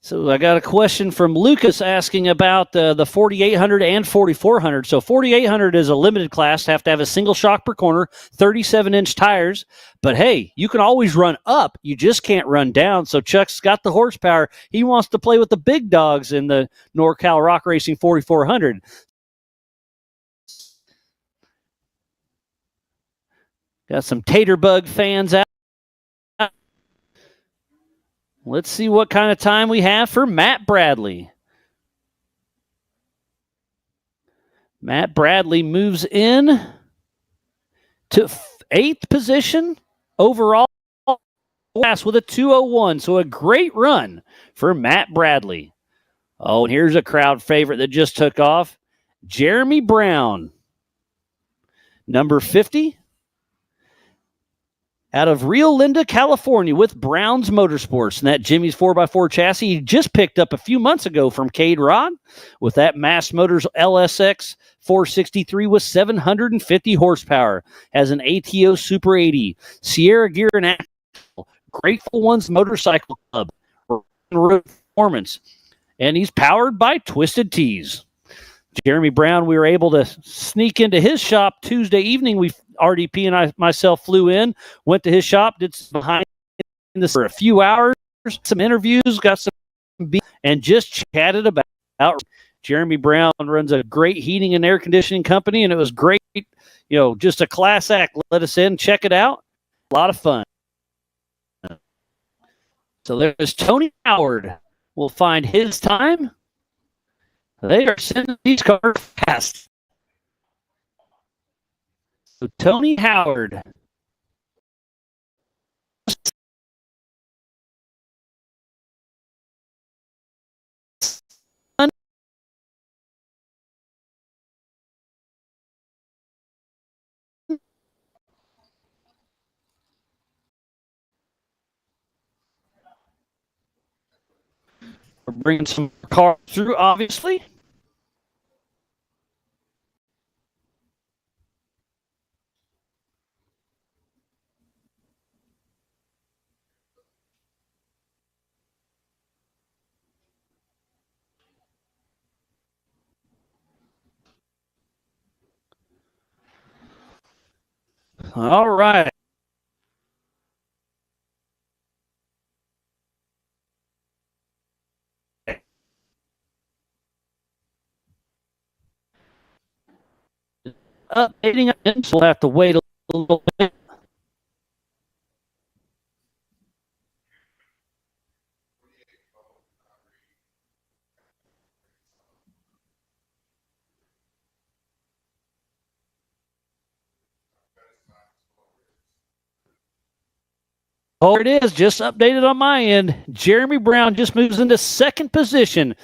So I got a question from Lucas asking about the 4800 and 4400. So 4800 is a limited class, have to have a single shock per corner, 37-inch tires. But hey, you can always run up. You just can't run down. So Chuck's got the horsepower. He wants to play with the big dogs in the NorCal Rock Racing 4400. Got some Taterbug fans out. Let's see what kind of time we have for Matt Bradley. Matt Bradley moves in to 8th position overall with a 2:01. So a great run for Matt Bradley. Oh, and here's a crowd favorite that just took off. Jeremy Brown, number 50. Out of Rio Linda, California with Brown's Motorsports. And that Jimmy's 4x4 chassis he just picked up a few months ago from Cade Rod with that Mass Motors LSX 463 with 750 horsepower. Has an ATO Super 80. Sierra Gear and Axle. Grateful Ones Motorcycle Club. Performance. And he's powered by Twisted Tees. Jeremy Brown, we were able to sneak into his shop Tuesday evening. RDP and myself flew in, went to his shop, did some behind this for a few hours, some interviews, got some and just chatted about. Jeremy Brown runs a great heating and air conditioning company, and it was great. Just a class act. Let us in, check it out. A lot of fun. So there's Tony Howard. We'll find his time. They are sending these cars fast. So Tony Howard. We're bringing some cars through, obviously. All right. Updating, so we'll have to wait a little bit. Oh, it is just updated on my end. Jeremy Brown just moves into second position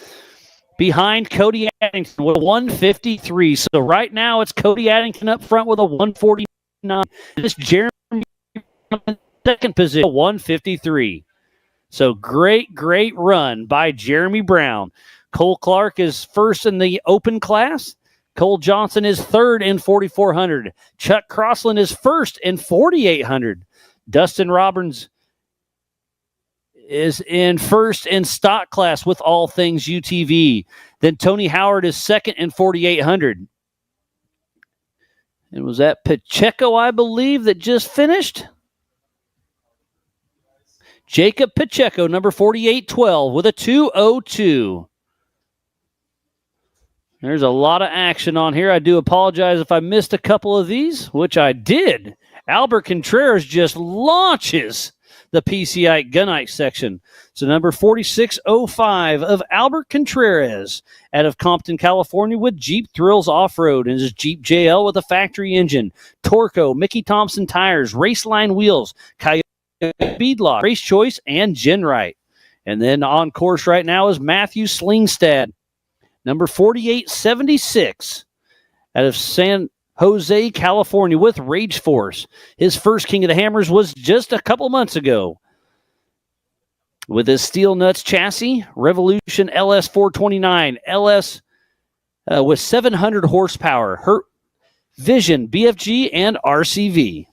behind Cody Addington with 153. So right now it's Cody Addington up front with a 149. It's Jeremy Brown in second position, 153. So great run by Jeremy Brown. Cole Clark is first in the open class. Cole Johnson is third in 4,400. Chuck Crossland is first in 4,800. Dustin Robbins is in first in stock class with all things UTV. Then Tony Howard is second in 4,800. And was that Pacheco, I believe, that just finished? Jacob Pacheco, number 4812, with a 2:02. There's a lot of action on here. I do apologize if I missed a couple of these, which I did. Albert Contreras just launches the PCI Gunite section. So number 4605 of Albert Contreras out of Compton, California with Jeep Thrills Off-Road and his Jeep JL with a factory engine. Torco, Mickey Thompson tires, Raceline wheels, Coyote Beadlock, Race Choice, and Genrite. And then on course right now is Matthew Slingstad, number 4876 out of San Jose, California with Rage Force. His first King of the Hammers was just a couple months ago. With his Steel Nuts chassis, Revolution LS 429, LS with 700 horsepower, Her Vision, BFG, and RCV.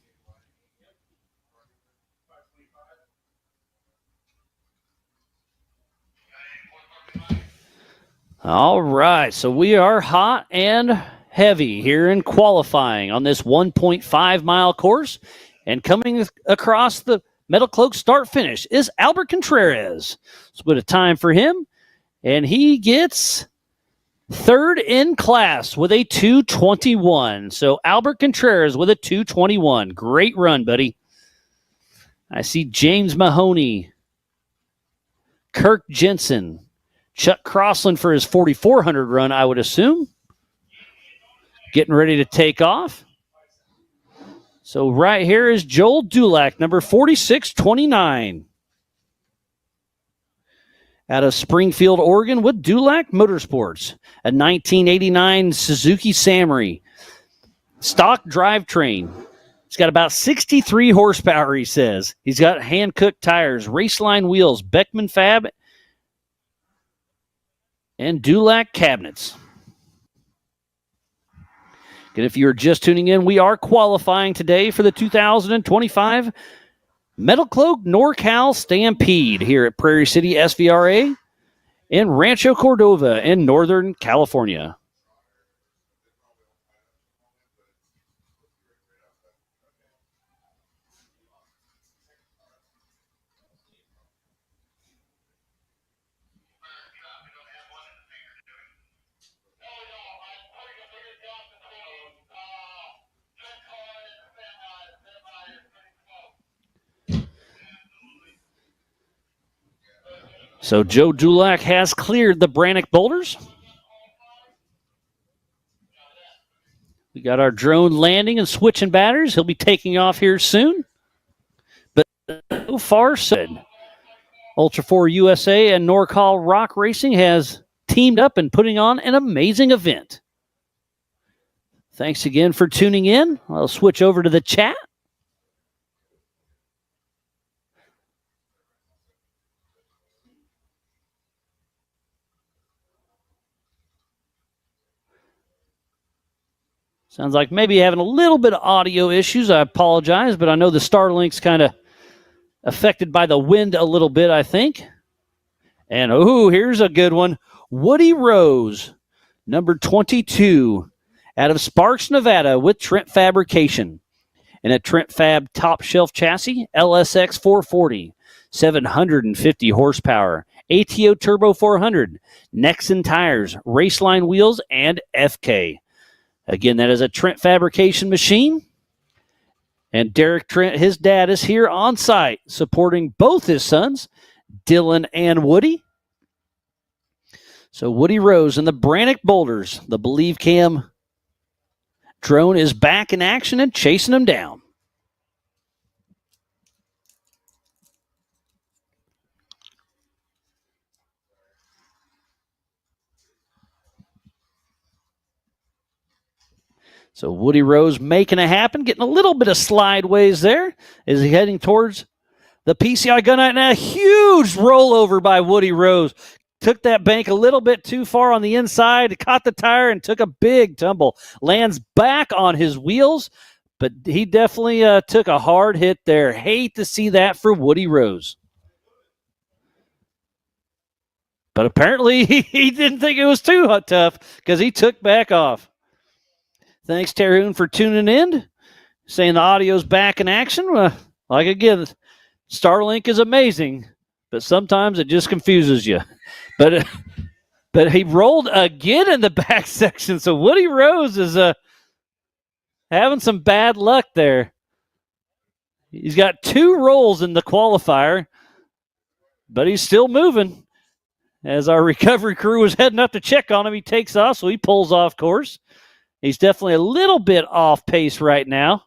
All right, so we are hot and heavy here in qualifying on this 1.5 mile course. And coming across the MetalCloak start finish is Albert Contreras. Let's put a time for him. And he gets third in class with a 2:21. So Albert Contreras with a 2:21. Great run, buddy. I see James Mahoney, Kirk Jensen, Chuck Crossland for his 4,400 run, I would assume. Getting ready to take off. So right here is Joel Dulac, number 4629. Out of Springfield, Oregon with Dulac Motorsports. A 1989 Suzuki Samry. Stock drivetrain. It's got about 63 horsepower, he says. He's got hand-cooked tires, Raceline wheels, Beckman Fab, and Dulac cabinets. And if you're just tuning in, we are qualifying today for the 2025 MetalCloak NorCal Stampede here at Prairie City SVRA in Rancho Cordova in Northern California. So Joe Dulac has cleared the Brannock boulders. We got our drone landing and switching batters. He'll be taking off here soon. But so far, so Ultra 4 USA and NorCal Rock Racing has teamed up and putting on an amazing event. Thanks again for tuning in. I'll switch over to the chat. Sounds like maybe having a little bit of audio issues. I apologize, but I know the Starlink's kind of affected by the wind a little bit, I think. And, here's a good one. Woody Rose, number 22, out of Sparks, Nevada, with Trent Fabrication. in a Trent Fab top shelf chassis, LSX 440, 750 horsepower, ATO Turbo 400, Nexon tires, Raceline wheels, and FK. Again, that is a Trent fabrication machine. And Derek Trent, his dad, is here on site supporting both his sons, Dylan and Woody. So Woody Rose and the Brannick Boulders, the Believe Cam drone is back in action and chasing them down. So Woody Rose making it happen, getting a little bit of slideways there as he heading towards the PCI Gunite, and a huge rollover by Woody Rose. Took that bank a little bit too far on the inside, caught the tire, and took a big tumble. Lands back on his wheels, but he definitely took a hard hit there. Hate to see that for Woody Rose. But apparently he didn't think it was too tough because he took back off. Thanks, Terhune, for tuning in, saying the audio's back in action. Like again, Starlink is amazing, but sometimes it just confuses you. But he rolled again in the back section, so Woody Rose is having some bad luck there. He's got 2 rolls in the qualifier, but he's still moving. As our recovery crew was heading up to check on him, he takes off, so he pulls off course. He's definitely a little bit off pace right now.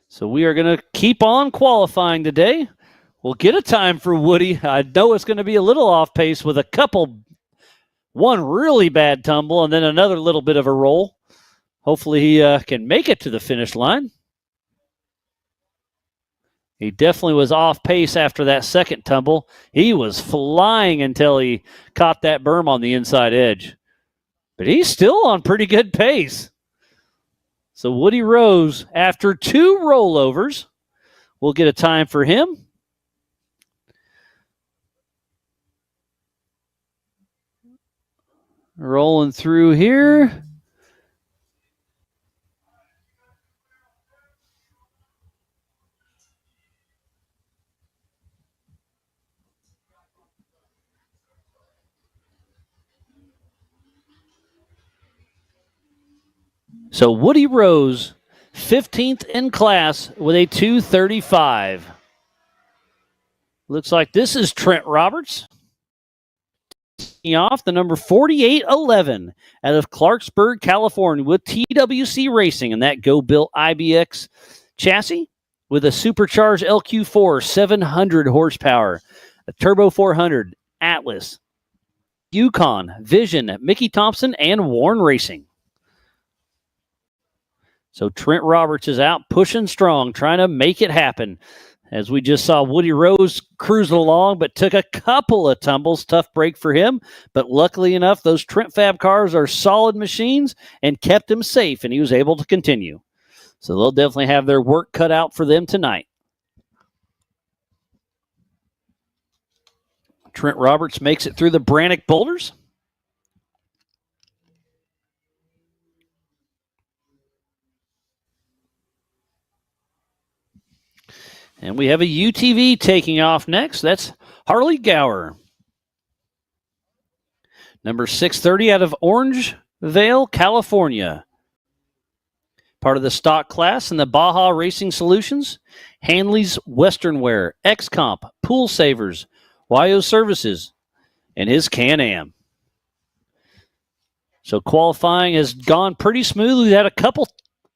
So we are going to keep on qualifying today. We'll get a time for Woody. I know it's going to be a little off pace with one really bad tumble and then another little bit of a roll. Hopefully he can make it to the finish line. He definitely was off pace after that second tumble. He was flying until he caught that berm on the inside edge. But he's still on pretty good pace. So Woody Rose, after 2 rollovers, we'll get a time for him. Rolling through here. So Woody Rose, 15th in class with a 2:35. Looks like this is Trent Roberts. Off the number 4811 out of Clarksburg, California with TWC Racing and that Go Built IBX chassis with a supercharged LQ4, 700 horsepower, a Turbo 400, Atlas, Yukon, Vision, Mickey Thompson, and Warren Racing. So Trent Roberts is out pushing strong, trying to make it happen. As we just saw Woody Rose cruising along, but took a couple of tumbles. Tough break for him. But luckily enough, those Trent Fab cars are solid machines and kept him safe, and he was able to continue. So they'll definitely have their work cut out for them tonight. Trent Roberts makes it through the Brannick Boulders. And we have a UTV taking off next. That's Harley Gower. Number 630 out of Orangevale, California. Part of the stock class in the Baja Racing Solutions, Hanley's Western Wear, X-Comp, Pool Savers, YO Services, and his Can-Am. So qualifying has gone pretty smooth. We had a couple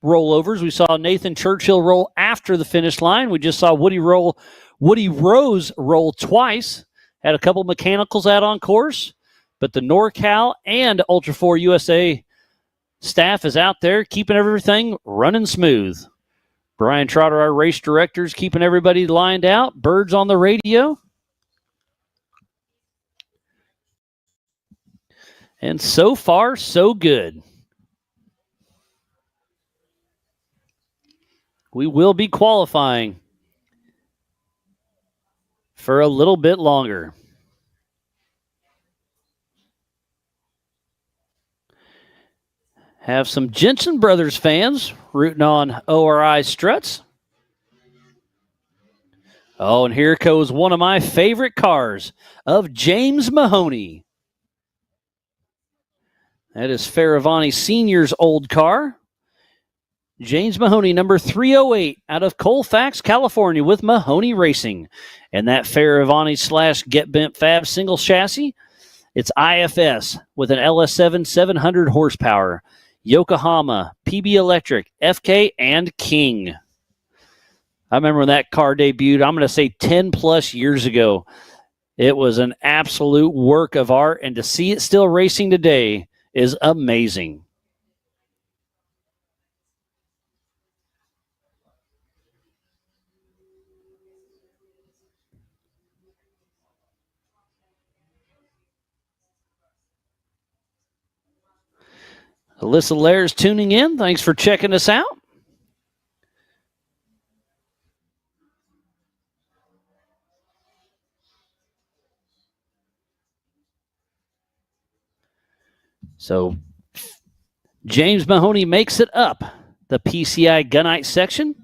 rollovers. We saw Nathan Churchill roll after the finish line. We just saw Woody Rose roll twice. Had a couple mechanicals out on course, but the NorCal and Ultra 4 USA staff is out there keeping everything running smooth. Brian Trotter, our race director, is keeping everybody lined out. Birds on the radio. And so far, so good. We will be qualifying for a little bit longer. Have some Jensen Brothers fans rooting on ORI struts. Oh, and here goes one of my favorite cars of James Mahoney. That is Faravani Sr.'s old car. James Mahoney, number 308, out of Colfax, California, with Mahoney Racing. And that Faravani / Get Bent Fab single chassis, it's IFS with an LS7 700 horsepower. Yokohama, PB Electric, FK, and King. I remember when that car debuted, I'm going to say 10 plus years ago. It was an absolute work of art, and to see it still racing today is amazing. Alyssa Lair's tuning in. Thanks for checking us out. So James Mahoney makes it up the PCI Gunite section.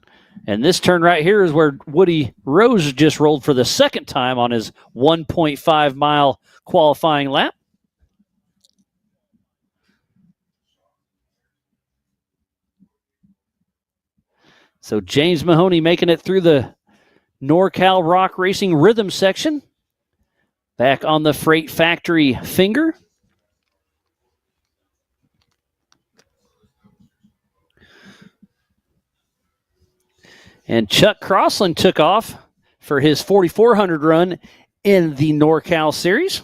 And this turn right here is where Woody Rose just rolled for the second time on his 1.5 mile qualifying lap. So James Mahoney making it through the NorCal Rock Racing Rhythm section. Back on the Freight Factory finger. And Chuck Crossland took off for his 4,400 run in the NorCal Series.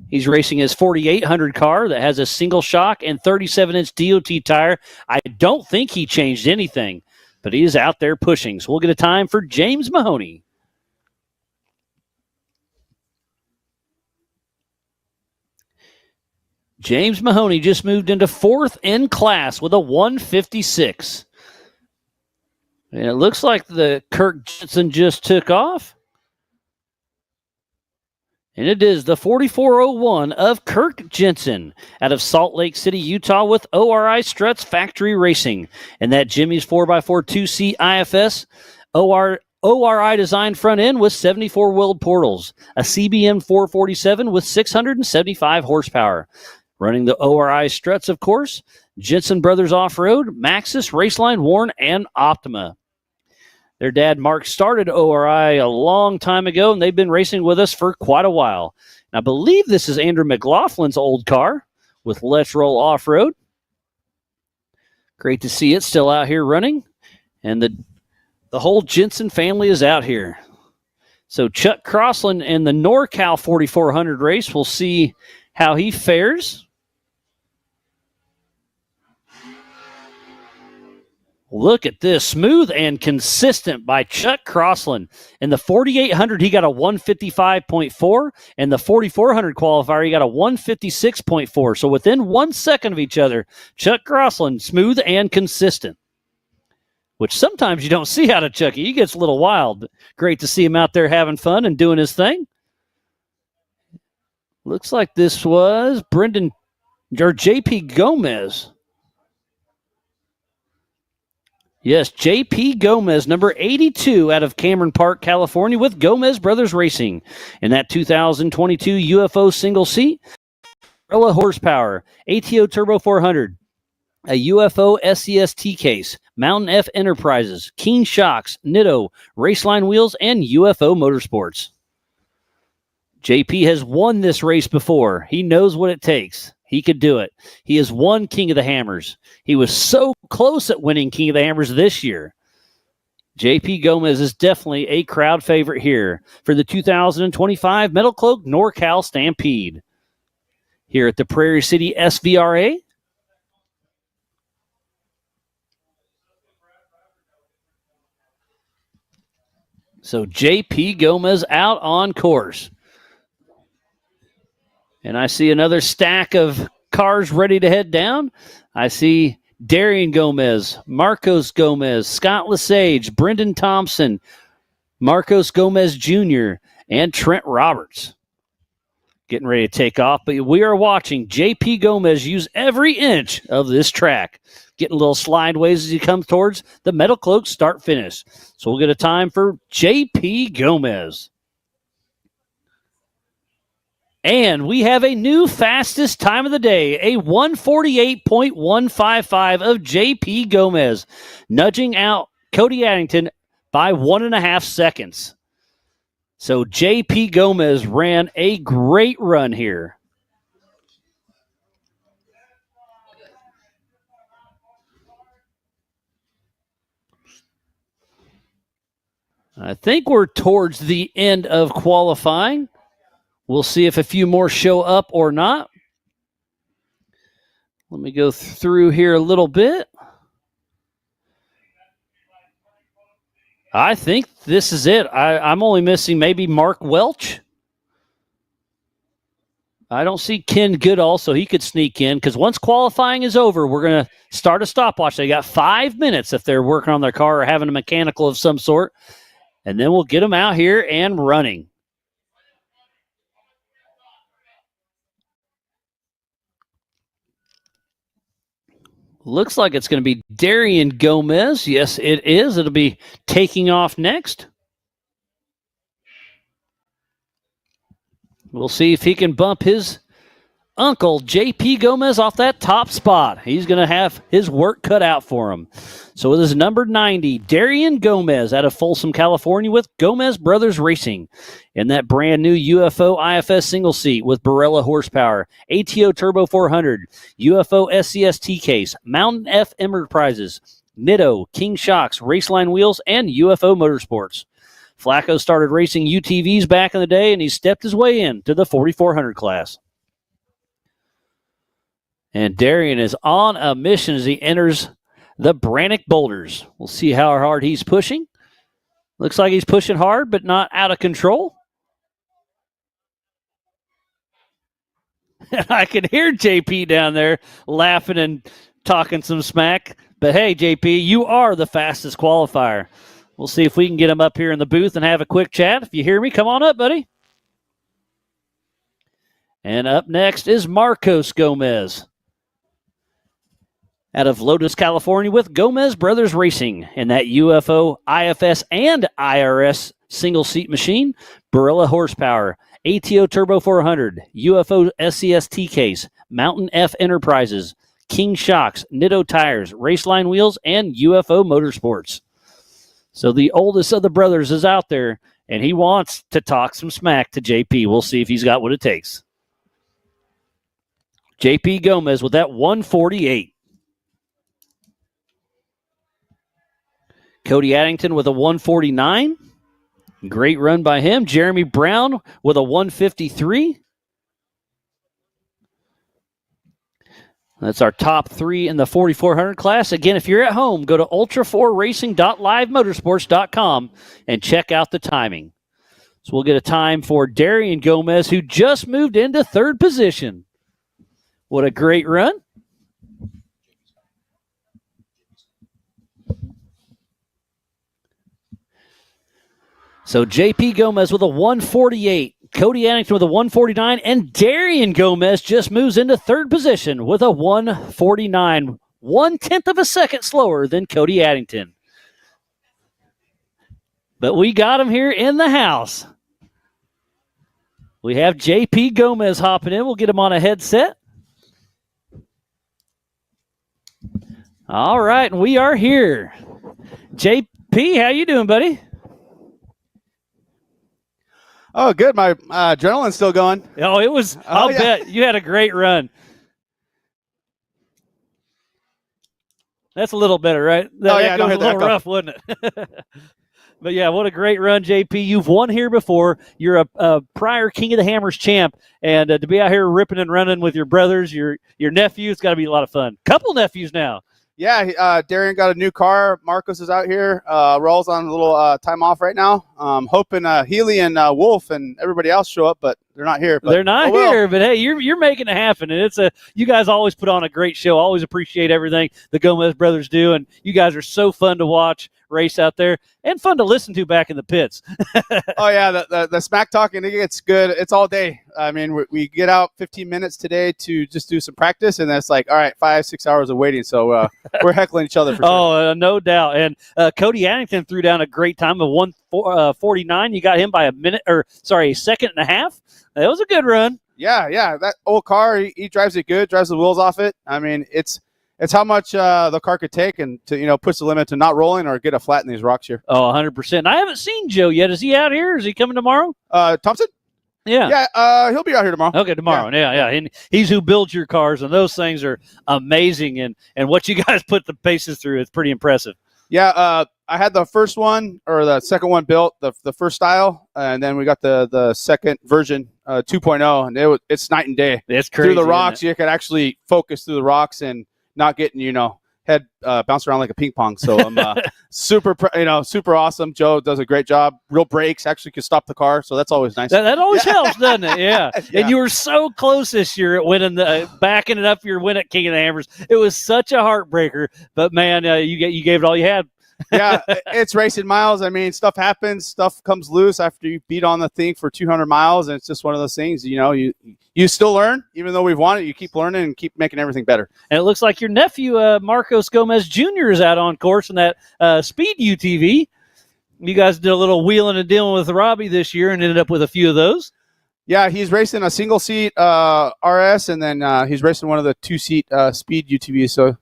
He's racing his 4,800 car that has a single shock and 37-inch DOT tire. I don't think he changed anything, but he is out there pushing. So we'll get a time for James Mahoney. James Mahoney just moved into fourth in class with a 156. And it looks like the Kirk Jensen just took off. And it is the 4401 of Kirk Jensen out of Salt Lake City, Utah, with ORI Struts Factory Racing. And that Jimmy's 4x4 2C IFS ORI designed front end with 74 wheeled portals. A CBM 447 with 675 horsepower. Running the ORI struts, of course. Jensen Brothers Off-Road, Maxxis, Raceline, Warn, and Optima. Their dad, Mark, started ORI a long time ago, and they've been racing with us for quite a while. And I believe this is Andrew McLaughlin's old car with Let's Roll Off-Road. Great to see it still out here running. And the whole Jensen family is out here. So Chuck Crossland in the NorCal 4400 race. We'll see how he fares. Look at this. Smooth and consistent by Chuck Crossland. In the 4,800, he got a 155.4. And the 4,400 qualifier, he got a 156.4. So within 1 second of each other, Chuck Crossland, smooth and consistent. Which sometimes you don't see out of Chucky. He gets a little wild. But great to see him out there having fun and doing his thing. Looks like this was Brendan or JP Gomez. Yes, JP Gomez, number 82 out of Cameron Park, California, with Gomez Brothers Racing. In that 2022 UFO single seat, umbrella horsepower, ATO Turbo 400, a UFO SCST case, Mountain F Enterprises, Keen Shocks, Nitto, Raceline Wheels, and UFO Motorsports. JP has won this race before. He knows what it takes. He could do it. He has won King of the Hammers. He was so close at winning King of the Hammers this year. JP Gomez is definitely a crowd favorite here for the 2025 MetalCloak NorCal Stampede. Here at the Prairie City SVRA. So JP Gomez out on course. And I see another stack of cars ready to head down. I see Darian Gomez, Marcos Gomez, Scott Lesage, Brendan Thompson, Marcos Gomez Jr., and Trent Roberts getting ready to take off. But we are watching JP Gomez use every inch of this track, getting a little slideways as he comes towards the MetalCloak start-finish. So we'll get a time for JP Gomez. And we have a new fastest time of the day, a 1:48.155 of JP Gomez, nudging out Cody Addington by 1.5 seconds. So JP Gomez ran a great run here. I think we're towards the end of qualifying. We'll see if a few more show up or not. Let me go through here a little bit. I think this is it. I'm only missing maybe Mark Welch. I don't see Ken Goodall, so he could sneak in, because once qualifying is over, we're going to start a stopwatch. They got 5 minutes if they're working on their car or having a mechanical of some sort, and then we'll get them out here and running. Looks like it's going to be Darian Gomez. Yes, it is. It'll be taking off next. We'll see if he can bump his uncle, JP Gomez, off that top spot. He's going to have his work cut out for him. So with his number 90, Darian Gomez out of Folsom, California, with Gomez Brothers Racing in that brand new UFO IFS single seat with Barella horsepower, ATO Turbo 400, UFO SCST case, Mountain F Enterprises, Nitto, King Shocks, Raceline wheels, and UFO Motorsports. Flacco started racing UTVs back in the day, and he stepped his way into the 4400 class. And Darian is on a mission as he enters the Brannock Boulders. We'll see how hard he's pushing. Looks like he's pushing hard, but not out of control. I can hear JP down there laughing and talking some smack. But hey, JP, you are the fastest qualifier. We'll see if we can get him up here in the booth and have a quick chat. If you hear me, come on up, buddy. And up next is Marcos Gomez out of Lotus, California, with Gomez Brothers Racing in that UFO IFS and IRS single-seat machine, Barella horsepower, ATO Turbo 400, UFO SCST case, Mountain F Enterprises, King Shocks, Nitto tires, Raceline wheels, and UFO Motorsports. So the oldest of the brothers is out there, and he wants to talk some smack to JP. We'll see if he's got what it takes. JP Gomez with that 148. Cody Addington with a 149. Great run by him. Jeremy Brown with a 153. That's our top 3 in the 4400 class. Again, if you're at home, go to ultra4racing.livemotorsports.com and check out the timing. So we'll get a time for Darian Gomez, who just moved into 3rd position. What a great run. So JP Gomez with a 148, Cody Addington with a 149, and Darian Gomez just moves into 3rd position with a 149, 1/10 of a second slower than Cody Addington. But we got him here in the house. We have JP Gomez hopping in. We'll get him on a headset. All right, and we are here. JP, how you doing, buddy? Oh, good. My adrenaline's still going. Oh, it was. I'll bet you had a great run. That's a little better, right? That goes a little rough, wasn't it? But yeah, what a great run, JP. You've won here before. You're a prior King of the Hammers champ, and to be out here ripping and running with your brothers, your nephew, it's got to be a lot of fun. Couple nephews now. Yeah, Darian got a new car. Marcos is out here. Raul's on a little time off right now. Hoping Healy and Wolf and everybody else show up, but they're not here. But, they're not here, but hey, you're making it happen, and you guys always put on a great show. Always appreciate everything the Gomez brothers do, and you guys are so fun to watch race out there and fun to listen to back in the pits. Oh yeah, the smack talking, it's good. It's all day. I mean, we get out 15 minutes today to just do some practice, and that's like, all right, 5-6 hours of waiting. So we're heckling each other for sure. Oh, no doubt. And Cody Addington threw down a great time of 1:49. You got him by a second and a half. That was a good run. Yeah. That old car, he drives it good, drives the wheels off it. I mean, it's how much the car could take, and to push the limit to not rolling or get a flat in these rocks here. Oh, 100%. I haven't seen Joe yet. Is he out here? Is he coming tomorrow? Thompson? Yeah. Yeah, he'll be out here tomorrow. Okay, tomorrow. Yeah. And he's who builds your cars, and those things are amazing. And what you guys put the paces through, it's pretty impressive. Yeah, I had the first one or the second one built, the first style, and then we got the second version, 2.0, and it's night and day. It's crazy. Through the rocks, you can actually focus through the rocks and not getting, head bounced around like a ping pong. So I'm super awesome. Joe does a great job. Real brakes, actually can stop the car. So that's always nice. That always helps, doesn't it? Yeah. Yeah. And you were so close this year at winning backing it up your win at King of the Hammers. It was such a heartbreaker, but man, you gave it all you had. Yeah, it's racing miles. I mean, stuff happens. Stuff comes loose after you beat on the thing for 200 miles, and it's just one of those things. You still learn, even though we've won it. You keep learning and keep making everything better. And it looks like your nephew, Marcos Gomez Jr., is out on course in that Speed UTV. You guys did a little wheeling and dealing with Robbie this year and ended up with a few of those. Yeah, he's racing a single-seat RS, and then he's racing one of the two-seat Speed UTVs. So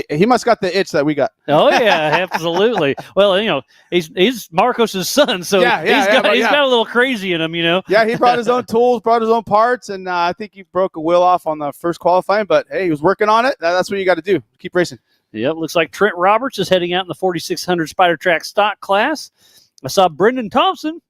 he must got the itch that we got. Oh yeah, absolutely. Well, he's Marcos's son, so he's got a little crazy in him, Yeah, he brought his own tools, brought his own parts, and I think he broke a wheel off on the first qualifying. But hey, he was working on it. That's what you got to do. Keep racing. Yep, looks like Trent Roberts is heading out in the 4600 Spider Track stock class. I saw Brendan Thompson.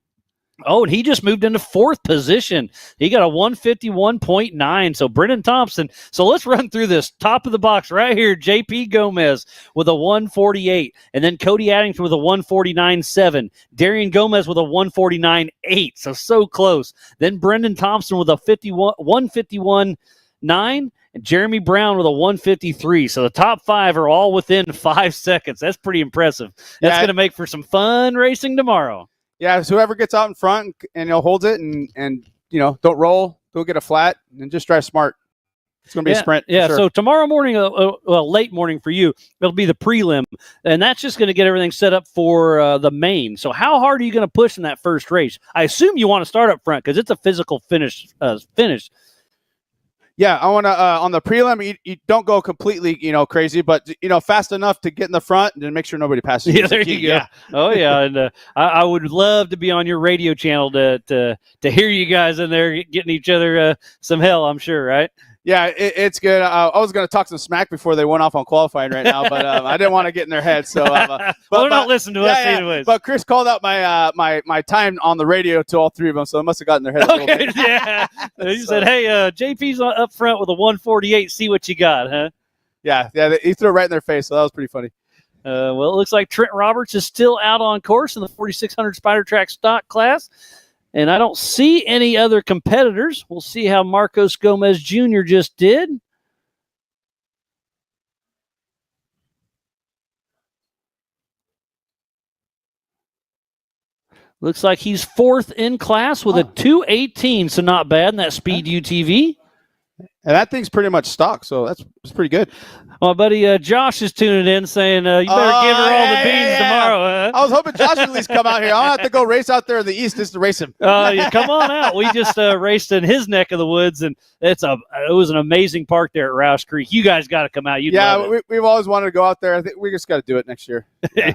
Oh, and he just moved into fourth position. He got a 151.9. So Brendan Thompson. So let's run through this. Top of the box right here, JP Gomez with a 148. And then Cody Addington with a 149.7. Darian Gomez with a 149.8. So close. Then Brendan Thompson with a 151.9. And Jeremy Brown with a 153. So the top five are all within 5 seconds. That's pretty impressive. That's going to make for some fun racing tomorrow. Yeah, so whoever gets out in front and holds it and don't roll, don't get a flat, and just drive smart. It's going to be a sprint. Yeah, sure. So tomorrow morning, late morning for you, it'll be the prelim, and that's just going to get everything set up for the main. So how hard are you going to push in that first race? I assume you want to start up front because it's a physical finish. Yeah, I want to on the prelim. You don't go completely, crazy, but fast enough to get in the front and then make sure nobody passes. Yeah, there you go. Yeah. Oh yeah, and I would love to be on your radio channel to hear you guys in there getting each other some hell. I'm sure, right? Yeah, it's good. I was going to talk some smack before they went off on qualifying right now, but I didn't want to get in their head. So, but they're not listening to us anyways. But Chris called out my time on the radio to all three of them, so it must have gotten their head. Okay, yeah. He said, "Hey, JP's up front with a 148. See what you got, huh?" Yeah. He threw it right in their face, so that was pretty funny. Well, it looks like Trent Roberts is still out on course in the 4600 Spider Track stock class. And I don't see any other competitors. We'll see how Marcos Gomez Jr. just did. Looks like he's fourth in class with a 218, so not bad in that Speed UTV. And that thing's pretty much stock, so that's pretty good. My buddy Josh is tuning in saying, you better give her all the beans tomorrow. Huh? I was hoping Josh would at least come out here. I'll have to go race out there in the east just to race him. Yeah, come on out. We just raced in his neck of the woods, and it was an amazing park there at Roush Creek. You guys got to come out. We've always wanted to go out there. I think we just got to do it next year.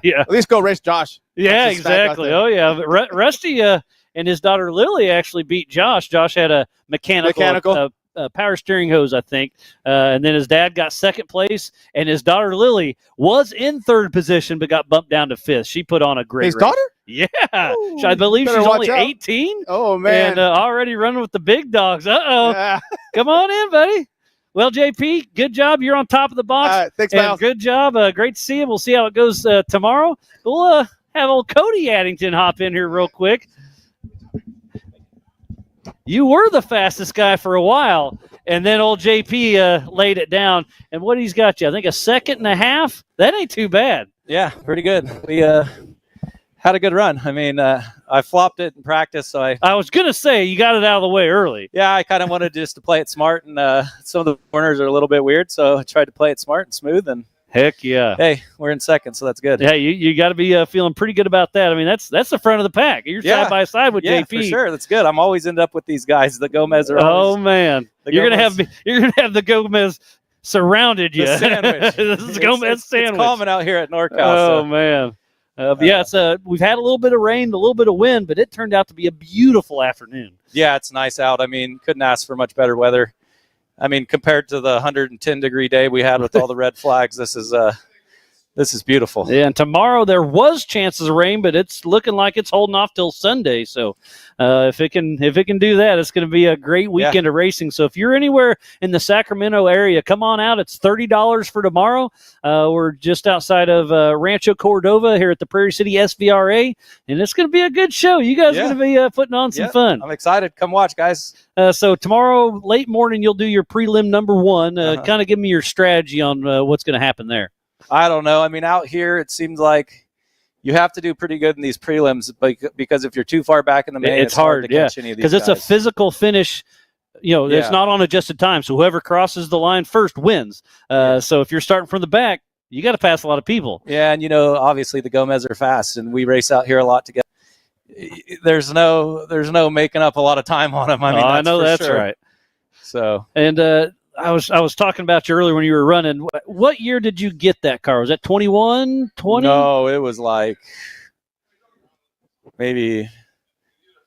Yeah. At least go race Josh. Yeah, exactly. Oh, yeah. But Rusty and his daughter Lily actually beat Josh. Josh had a mechanical power steering hose, I think. And then his dad got second place, and his daughter Lily was in third position but got bumped down to fifth. She put on a great race. His daughter? Yeah. Ooh, I believe she's only 18. Oh, man. And already running with the big dogs. Uh-oh. Yeah. Come on in, buddy. Well, JP, good job. You're on top of the box. Thanks, pal. Good job. Great to see you. We'll see how it goes tomorrow. We'll have old Cody Addington hop in here real quick. you were the fastest guy for a while, and then old JP laid it down. And what he's got you? I think a second and a half. That ain't too bad. Yeah, pretty good. We had a good run. I mean, I flopped it in practice, so I was gonna say you got it out of the way early. Yeah, I kind of wanted just to play it smart, and some of the corners are a little bit weird, so I tried to play it smart and smooth. And heck yeah, hey, we're in second, so that's good. Yeah, you got to be feeling pretty good about that. I mean, that's the front of the pack. You're side by side with JP. For sure. That's good. I'm always end up with these guys. The Gomez are always. Oh man, you're gonna have the Gomez surrounded you. The sandwich. This is Gomez sandwich. It's common out here at NorCal. Oh man. It's we've had a little bit of rain, a little bit of wind, but it turned out to be a beautiful afternoon. Yeah, it's nice out. I mean, couldn't ask for much better weather. I mean, compared to the 110-degree day we had with all the red flags, this is beautiful. Yeah, and tomorrow there was chances of rain, but it's looking like it's holding off till Sunday. So if it can do that, it's going to be a great weekend of racing. So if you're anywhere in the Sacramento area, come on out. It's $30 for tomorrow. We're just outside of Rancho Cordova here at the Prairie City SVRA, and it's going to be a good show. You guys are going to be putting on some fun. I'm excited. Come watch, guys. So tomorrow, late morning, you'll do your prelim number one. Kind of give me your strategy on what's going to happen there. I don't know. I mean, out here, it seems like you have to do pretty good in these prelims because if you're too far back in the main, it's hard to catch any of these because it's a physical finish. It's not on adjusted time. So whoever crosses the line first wins. So if you're starting from the back, you got to pass a lot of people. Yeah, and obviously the Gomez are fast, and we race out here a lot together. There's no making up a lot of time on them. I mean, I know that's sure. right. So and I was talking about you earlier when you were running. What year did you get that car? Was that 21, 20? No, it was like maybe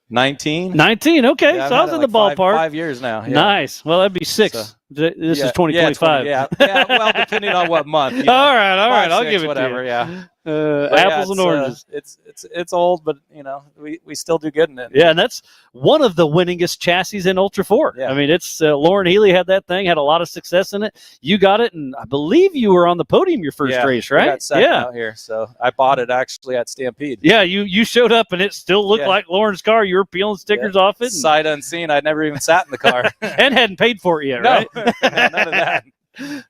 19. 19, okay. Yeah, so I was in the ballpark. 5 years now. Yeah. Nice. Well, that'd be 6. So, this is 2025. Yeah, well, depending on what month. All right. I'll 6, give it whatever, to you. Yeah. Apples and oranges. It's old, but we still do good in it. Yeah, and that's one of the winningest chassis in Ultra 4. Yeah. I mean, it's Lauren Healy had that thing, had a lot of success in it. You got it, and I believe you were on the podium your first race, right? I got second out here, so I bought it actually at Stampede. Yeah, you showed up, and it still looked like Lauren's car. You were peeling stickers off it. Sight unseen. I'd never even sat in the car. And hadn't paid for it yet, right? No, none of that.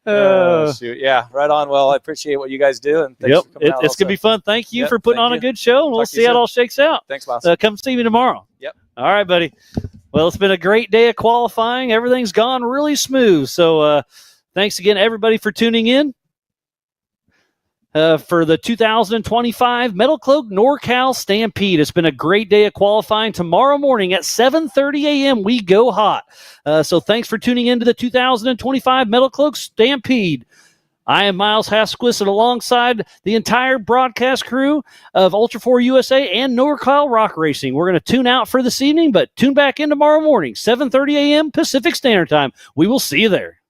Oh, shoot. Yeah, right on. Well, I appreciate what you guys do, and thanks for coming out it's going to be fun. Thank you for putting on a good show, and we'll see how it all shakes out. Thanks, boss. Come see me tomorrow. Yep. All right, buddy. Well, it's been a great day of qualifying. Everything's gone really smooth. So thanks again, everybody, for tuning in for the 2025 MetalCloak NorCal Stampede. It's been a great day of qualifying. Tomorrow morning at 7:30 a.m., we go hot. So thanks for tuning in to the 2025 MetalCloak Stampede. I am Miles Hasquist, and alongside the entire broadcast crew of Ultra 4 USA and NorCal Rock Racing, we're going to tune out for this evening, but tune back in tomorrow morning, 7:30 a.m. Pacific Standard Time. We will see you there.